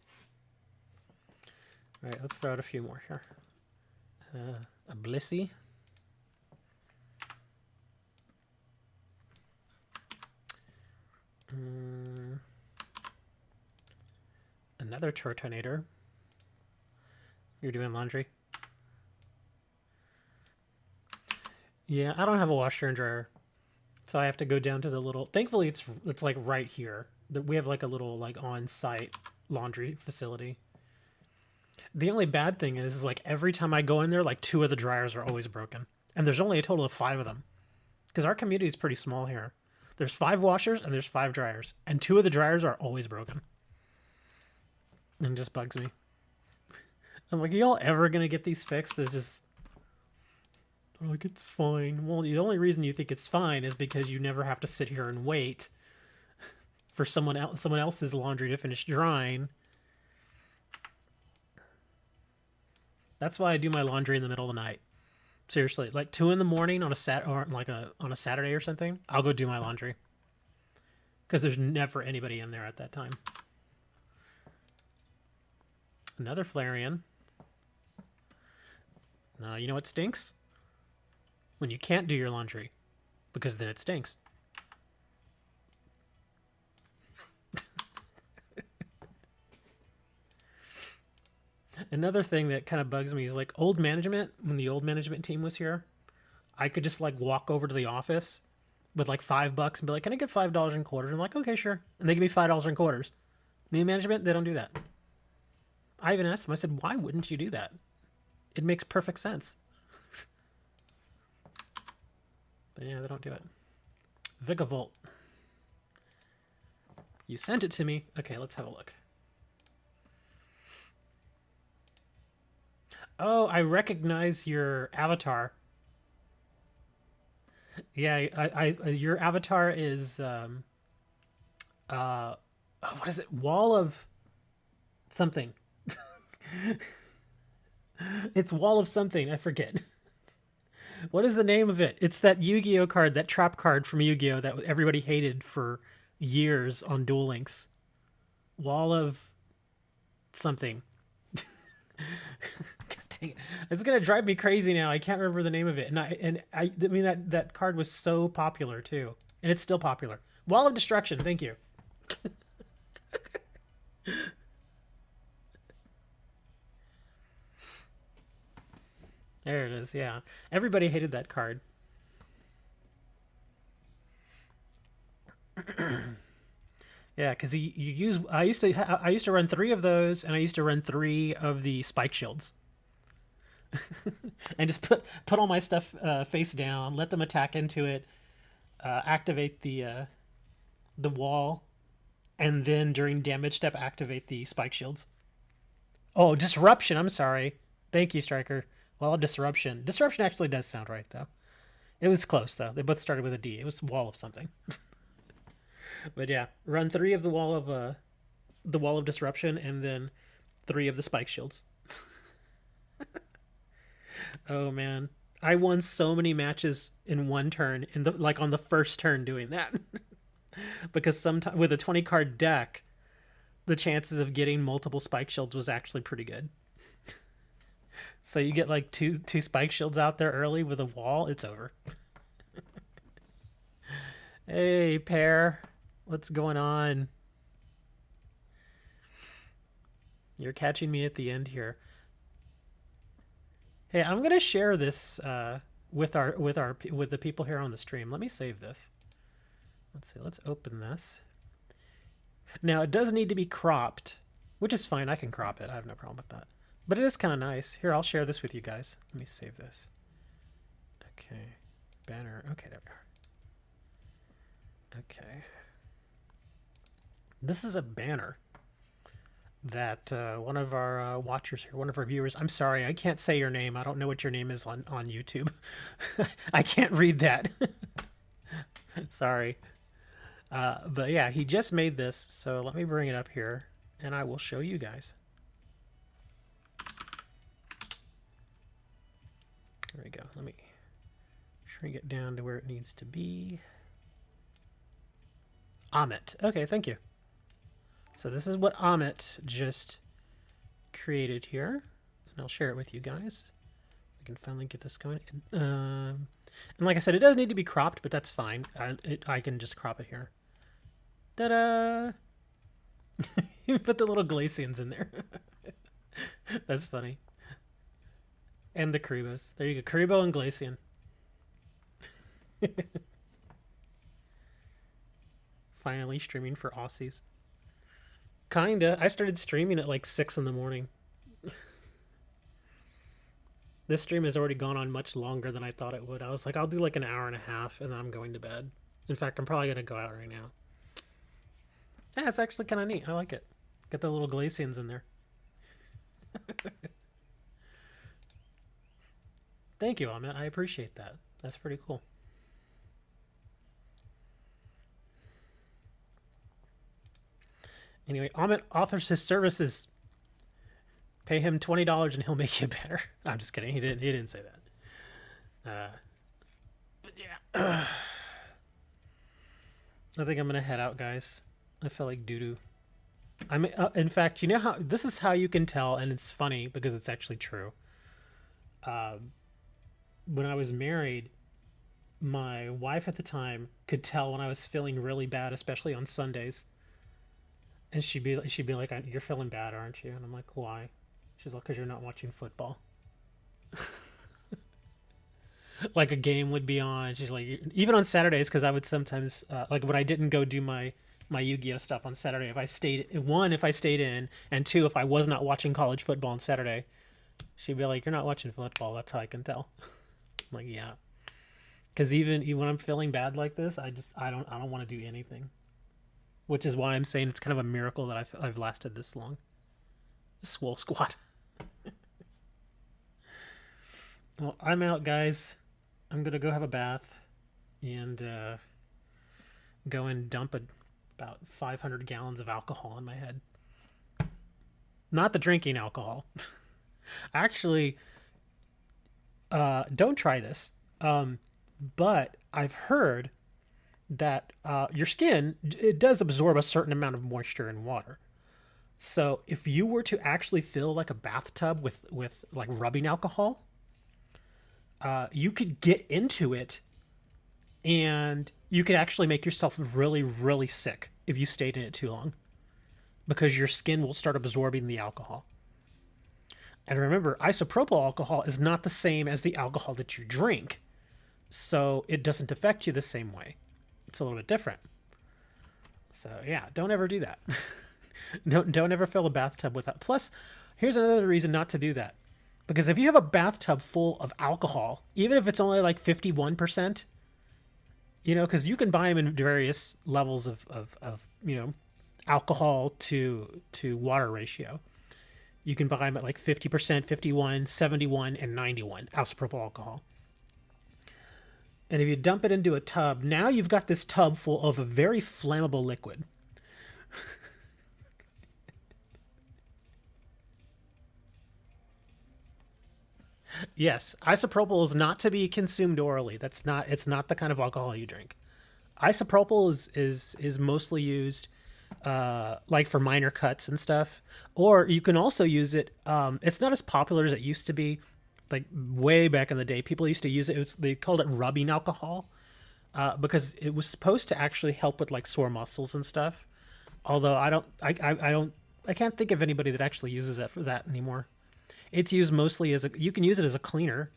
All right, let's throw out a few more here. A Blissey. Another Turtonator. You're doing laundry? Yeah, I don't have a washer and dryer. So I have to go down to the little... Thankfully, it's like right here. We have like a little like on-site laundry facility. The only bad thing is like every time I go in there, like 2 of the dryers are always broken. And there's only a total of 5 of them. Because our community is pretty small here. There's 5 washers and there's 5 dryers. And 2 of the dryers are always broken. And it just bugs me. I'm like, are y'all ever going to get these fixed? It's just... They're like, it's fine. Well, the only reason you think it's fine is because you never have to sit here and wait for someone else's laundry to finish drying. That's why I do my laundry in the middle of the night. Seriously, like 2 in the morning on a Saturday or something, I'll go do my laundry. Because there's never anybody in there at that time. Another Flareon. You know what stinks? When you can't do your laundry. Because then it stinks. Another thing that kind of bugs me is like old management. When the old management team was here, I could just like walk over to the office with like $5 and be like, can I get $5 in quarters? I'm like, okay, sure. And they give me $5 in quarters. New management, they don't do that. I even asked them, I said, why wouldn't you do that? It makes perfect sense. But yeah, they don't do it. Vigavolt. You sent it to me. Okay, let's have a look. Oh, I recognize your avatar. Yeah, your avatar is what is it? Wall of something. It's Wall of something. I forget. What is the name of it? It's that Yu-Gi-Oh card, that trap card from Yu-Gi-Oh that everybody hated for years on Duel Links. Wall of something. God dang it. It's gonna drive me crazy now. I can't remember the name of it, I mean that card was so popular too, and it's still popular. Wall of Destruction. Thank you. There it is. Yeah, everybody hated that card. Yeah, because you use. I used to run 3 of those, and I used to run 3 of the spike shields, and just put all my stuff face down, let them attack into it, activate the wall, and then during damage step activate the spike shields. Oh, disruption. I'm sorry. Thank you, Striker. Well, disruption. Disruption actually does sound right though. It was close though. They both started with a D. It was wall of something. But yeah, run 3 of the wall of disruption, and then 3 of the spike shields. Oh man, I won so many matches in one turn in the like on the first turn doing that. Because sometimes with a 20 card deck, the chances of getting multiple spike shields was actually pretty good. So you get like two spike shields out there early with a wall, it's over. Hey, Pear. What's going on? You're catching me at the end here. Hey, I'm gonna share this with the people here on the stream. Let me save this. Let's see. Let's open this. Now it does need to be cropped, which is fine. I can crop it. I have no problem with that. But it is kind of nice. Here, I'll share this with you guys. Let me save this. Okay, banner. Okay, there we are. Okay. This is a banner that one of our watchers here, one of our viewers, I'm sorry, I can't say your name. I don't know what your name is on YouTube. I can't read that. Sorry. But yeah, he just made this, so let me bring it up here, and I will show you guys. There we go. Let me shrink it down to where it needs to be. Amit. Okay, thank you. So this is what Amit just created here, and I'll share it with you guys. I can finally get this going. And like I said, it does need to be cropped, but that's fine. I can just crop it here. Ta-da! You put the little Glacians in there. That's funny. And the Karibos. There you go. Karibo and Glacian. Finally streaming for Aussies. Kinda. I started streaming at like 6 in the morning. This stream has already gone on much longer than I thought it would. I was like, I'll do like an hour and a half, and then I'm going to bed. In fact, I'm probably going to go out right now. Yeah, it's actually kind of neat. I like it. Get the little Glacians in there. Thank you, Amit. I appreciate that. That's pretty cool. Anyway, Amit offers his services. Pay him $20 and he'll make you better. I'm just kidding. He didn't say that. But yeah. I think I'm gonna head out, guys. I feel like doo-doo. I'm in fact, you know how this is how you can tell, and it's funny because it's actually true. When I was married, my wife at the time could tell when I was feeling really bad, especially on Sundays. And she'd be like, "You're feeling bad, aren't you?" And I'm like, "Why?" She's like, "Because you're not watching football." Like a game would be on, and she's like, even on Saturdays, because I would sometimes like when I didn't go do my Yu-Gi-Oh stuff on Saturday, if I stayed in, and 2, if I was not watching college football on Saturday, she'd be like, "You're not watching football. That's how I can tell." I'm like, yeah, because even when I'm feeling bad like this, I don't want to do anything. Which is why I'm saying it's kind of a miracle that I've lasted this long. Swole squad. Well, I'm out, guys. I'm gonna go have a bath and go and dump about 500 gallons of alcohol in my head. Not the drinking alcohol. Actually, don't try this. But I've heard that your skin, it does absorb a certain amount of moisture and water. So if you were to actually fill like a bathtub with like rubbing alcohol, you could get into it and you could actually make yourself really, really sick if you stayed in it too long because your skin will start absorbing the alcohol. And remember, isopropyl alcohol is not the same as the alcohol that you drink, so it doesn't affect you the same way. It's a little bit different. So yeah, don't ever do that. Don't ever fill a bathtub with that. Plus, here's another reason not to do that. Because if you have a bathtub full of alcohol, even if it's only like 51%, because you can buy them in various levels of alcohol to water ratio. You can buy them at like 50%, 51, 71, and 91 isopropyl alcohol. And if you dump it into a tub, now you've got this tub full of a very flammable liquid. Yes, isopropyl is not to be consumed orally. It's not the kind of alcohol you drink. Isopropyl is mostly used like for minor cuts and stuff, or you can also use it. It's not as popular as it used to be. Like way back in the day, people used to use it. They called it rubbing alcohol because it was supposed to actually help with like sore muscles and stuff. Although I can't think of anybody that actually uses it for that anymore. It's used mostly you can use it as a cleaner.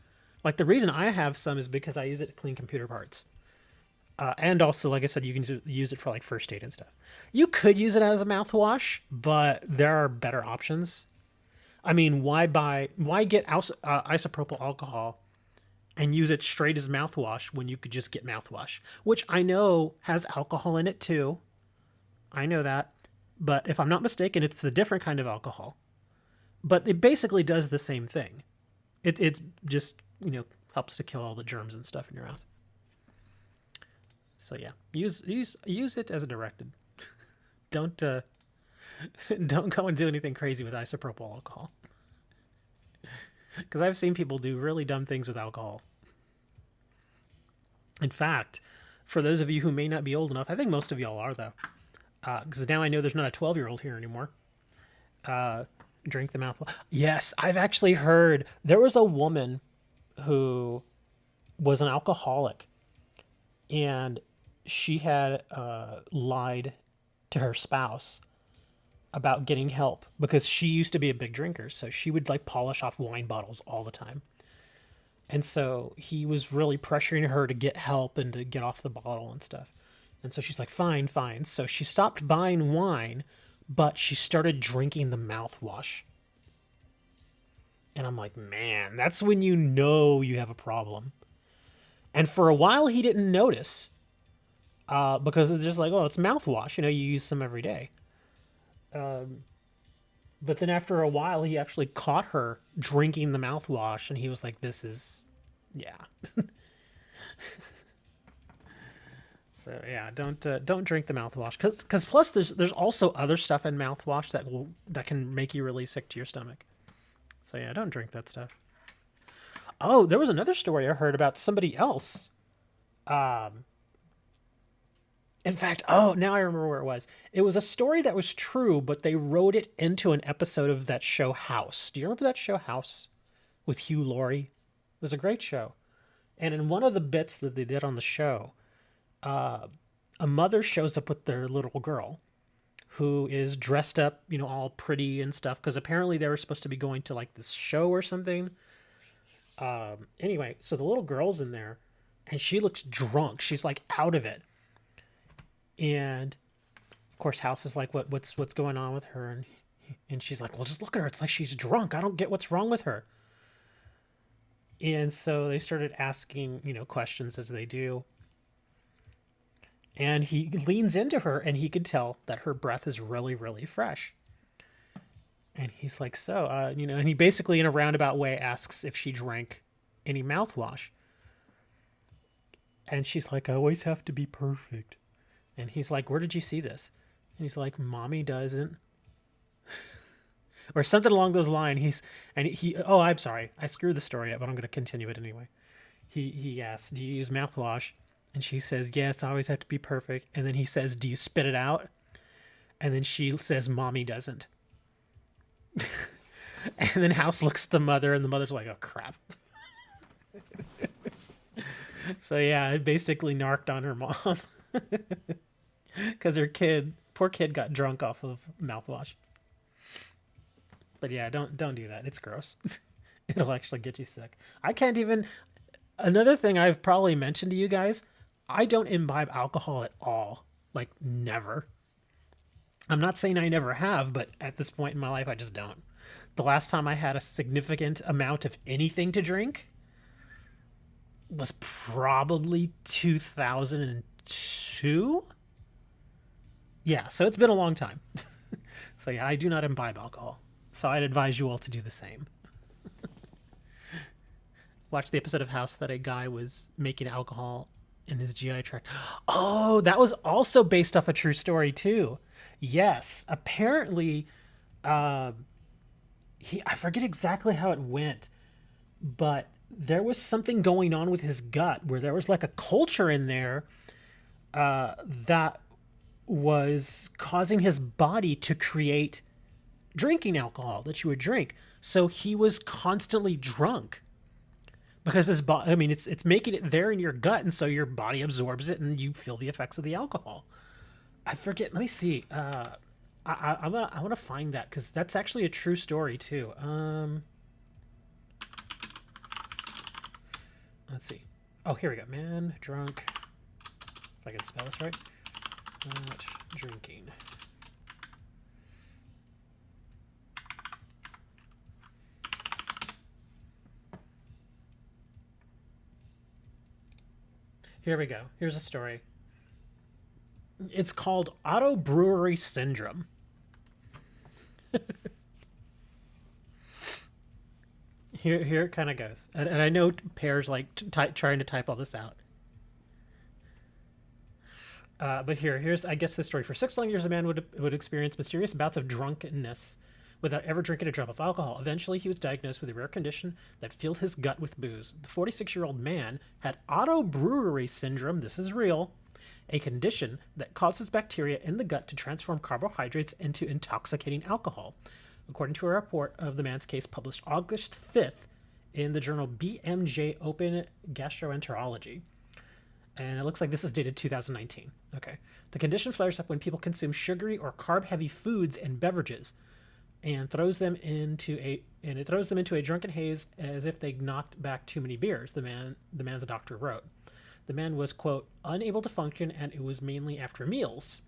Like the reason I have some is because I use it to clean computer parts. And also, like I said, you can use it for like first aid and stuff. You could use it as a mouthwash, but there are better options. I mean, why get isopropyl alcohol and use it straight as mouthwash when you could just get mouthwash, which I know has alcohol in it too. I know that. But if I'm not mistaken, it's a different kind of alcohol. But it basically does the same thing. It's just, helps to kill all the germs and stuff in your mouth. So yeah, use it as directed. Don't don't go and do anything crazy with isopropyl alcohol. Because I've seen people do really dumb things with alcohol. In fact, for those of you who may not be old enough, I think most of y'all are though, because now I know there's not a 12-year-old here anymore. Drink the mouthful. Yes, I've actually heard there was a woman who was an alcoholic, and she had lied to her spouse about getting help because she used to be a big drinker. So she would like polish off wine bottles all the time. And so he was really pressuring her to get help and to get off the bottle and stuff. And so she's like, fine, fine. So she stopped buying wine, but she started drinking the mouthwash. And I'm like, man, that's when you know you have a problem. And for a while, he didn't notice because it's just like, oh, it's mouthwash. You use some every day. But then after a while, he actually caught her drinking the mouthwash, and he was like, this is, yeah. So yeah, don't drink the mouthwash because plus there's also other stuff in mouthwash that can make you really sick to your stomach. So yeah, don't drink that stuff. Oh, there was another story I heard about somebody else. In fact, now I remember where it was. It was a story that was true, but they wrote it into an episode of that show House. Do you remember that show House with Hugh Laurie? It was a great show. And in one of the bits that they did on the show, a mother shows up with their little girl who is dressed up, all pretty and stuff, because apparently they were supposed to be going to like this show or something. Anyway, so the little girl's in there and she looks drunk. She's like out of it. And of course, House is like, what's going on with her? And she's like, well, just look at her. It's like she's drunk. I don't get what's wrong with her. And so they started asking, questions as they do. And he leans into her and he could tell that her breath is really, really fresh. And he's like, so, and he basically in a roundabout way asks if she drank any mouthwash. And she's like, I always have to be perfect. And he's like, where did you see this? And he's like, Mommy doesn't. Or something along those lines. I'm sorry. I screwed the story up, but I'm going to continue it anyway. he asks, "Do you use mouthwash?" And she says, "Yes, I always have to be perfect." And then he says, "Do you spit it out?" And then she says, "Mommy doesn't." And then House looks at the mother, and the mother's like, "Oh crap." So yeah, it basically narked on her mom because her poor kid, got drunk off of mouthwash. But yeah, don't do that. It's gross. It'll actually get you sick. I can't even. Another thing I've probably mentioned to you guys, I don't imbibe alcohol at all. Like never. I'm not saying I never have, but at this point in my life, I just don't. The last time I had a significant amount of anything to drink was probably 2002. Yeah, so it's been a long time. So yeah, I do not imbibe alcohol. So I'd advise you all to do the same. Watch the episode of House that a guy was making alcohol in his GI tract. Oh, that was also based off a true story too. Yes, apparently, I forget exactly how it went, but there was something going on with his gut where there was like a culture in there that was causing his body to create drinking alcohol that you would drink. So he was constantly drunk because his body, I mean, it's making it there in your gut, and so your body absorbs it, and you feel the effects of the alcohol. I forget. Let me see. I want to find that because that's actually a true story too. Let's see. Oh, here we go. Man drunk. If I can spell this right. Not drinking. Here we go. Here's a story. It's called auto brewery syndrome. Here it kind of goes. And I know Pear's like trying to type all this out. But here's, I guess, the story. For 6 long years, a man would experience mysterious bouts of drunkenness without ever drinking a drop of alcohol. Eventually, he was diagnosed with a rare condition that filled his gut with booze. The 46-year-old man had auto brewery syndrome. This is real. A condition that causes bacteria in the gut to transform carbohydrates into intoxicating alcohol, according to a report of the man's case published August 5th in the journal BMJ Open Gastroenterology. And it looks like this is dated 2019. Okay. The condition flares up when people consume sugary or carb-heavy foods and beverages, and throws them into a drunken haze as if they knocked back too many beers. The man's doctor wrote. The man was, quote, unable to function, and it was mainly after meals.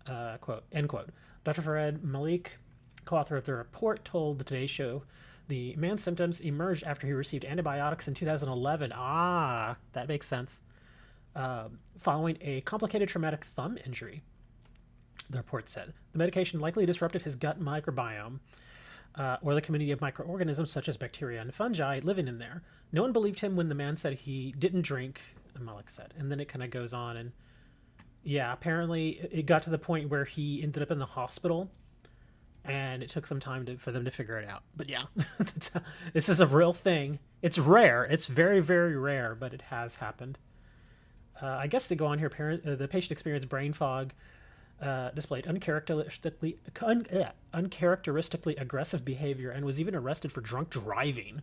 Quote, end quote. Dr. Fared Malik, co-author of the report, told the Today Show the man's symptoms emerged after he received antibiotics in 2011. Ah, that makes sense. Following a complicated traumatic thumb injury, the report said. The medication likely disrupted his gut microbiome, or the community of microorganisms such as bacteria and fungi living in there. No one believed him when the man said he didn't drink, Malik said. And then it kind of goes on. And yeah, apparently it got to the point where he ended up in the hospital, and it took some time for them to figure it out. But yeah, this is a real thing. It's rare. It's very, very rare, but it has happened. I guess to go on here, the patient experienced brain fog, displayed uncharacteristically aggressive behavior, and was even arrested for drunk driving.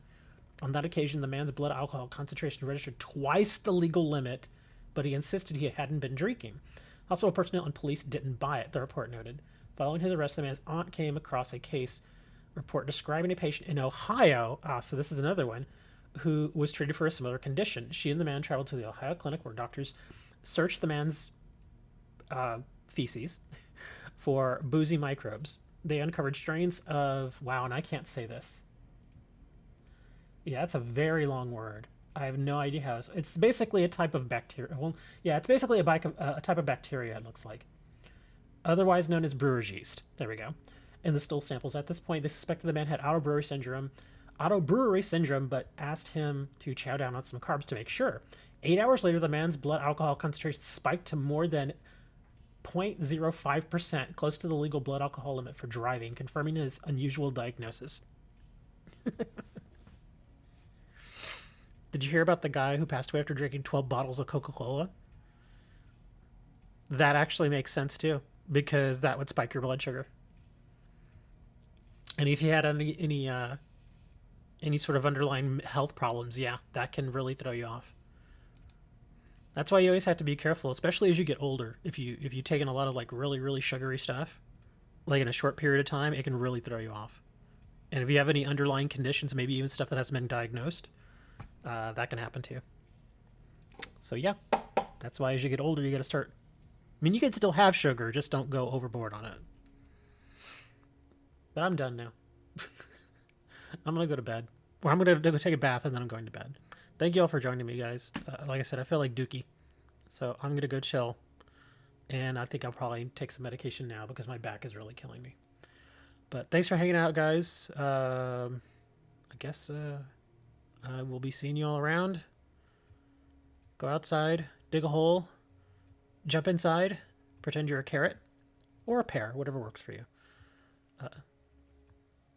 On that occasion, the man's blood alcohol concentration registered twice the legal limit, but he insisted he hadn't been drinking. Hospital personnel and police didn't buy it, the report noted. Following his arrest, the man's aunt came across a case report describing a patient in Ohio, so this is another one, who was treated for a similar condition. She and the man traveled to the Ohio clinic where doctors searched the man's feces for boozy microbes. They uncovered strains of, wow, and I can't say this. Yeah, it's a very long word. I have no idea how it's basically a type of bacteria. Well, yeah, it's basically a type of bacteria, it looks like. Otherwise known as brewer's yeast. There we go. In the stool samples at this point, they suspected the man had auto brewery syndrome, but asked him to chow down on some carbs to make sure. 8 hours later, the man's blood alcohol concentration spiked to more than 0.05%, close to the legal blood alcohol limit for driving, confirming his unusual diagnosis. Did you hear about the guy who passed away after drinking 12 bottles of Coca-Cola? That actually makes sense too, because that would spike your blood sugar. And if you had any sort of underlying health problems, yeah, that can really throw you off. That's why you always have to be careful, especially as you get older. If you take in a lot of like really sugary stuff, like in a short period of time, it can really throw you off. And if you have any underlying conditions, maybe even stuff that hasn't been diagnosed, that can happen too. So yeah, that's why as you get older, you got to start. I mean, you can still have sugar, just don't go overboard on it. But I'm done now. I'm gonna go to bed, or I'm gonna go take a bath and then I'm going to bed. Thank you all for joining me, guys. Like I said, I feel like Dookie, so I'm gonna go chill, and I think I'll probably take some medication now because my back is really killing me. But thanks for hanging out, guys. I guess I will be seeing you all around. Go outside, dig a hole, jump inside, pretend you're a carrot or a pear, whatever works for you.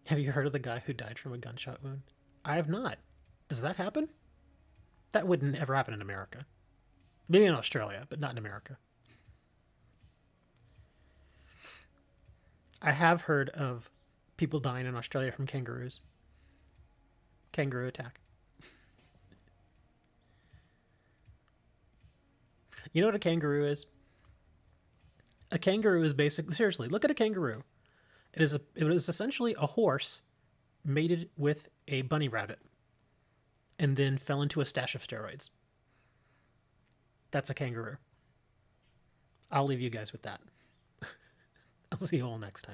Have you heard of the guy who died from a gunshot wound? I have not. Does that happen? That wouldn't ever happen in America. Maybe in Australia, but not in America. I have heard of people dying in Australia from kangaroos. Kangaroo attack. You know what a kangaroo is? A kangaroo is basically, seriously, look at a kangaroo. It is essentially a horse mated with a bunny rabbit and then fell into a stash of steroids. That's a kangaroo. I'll leave you guys with that. I'll see you all next time.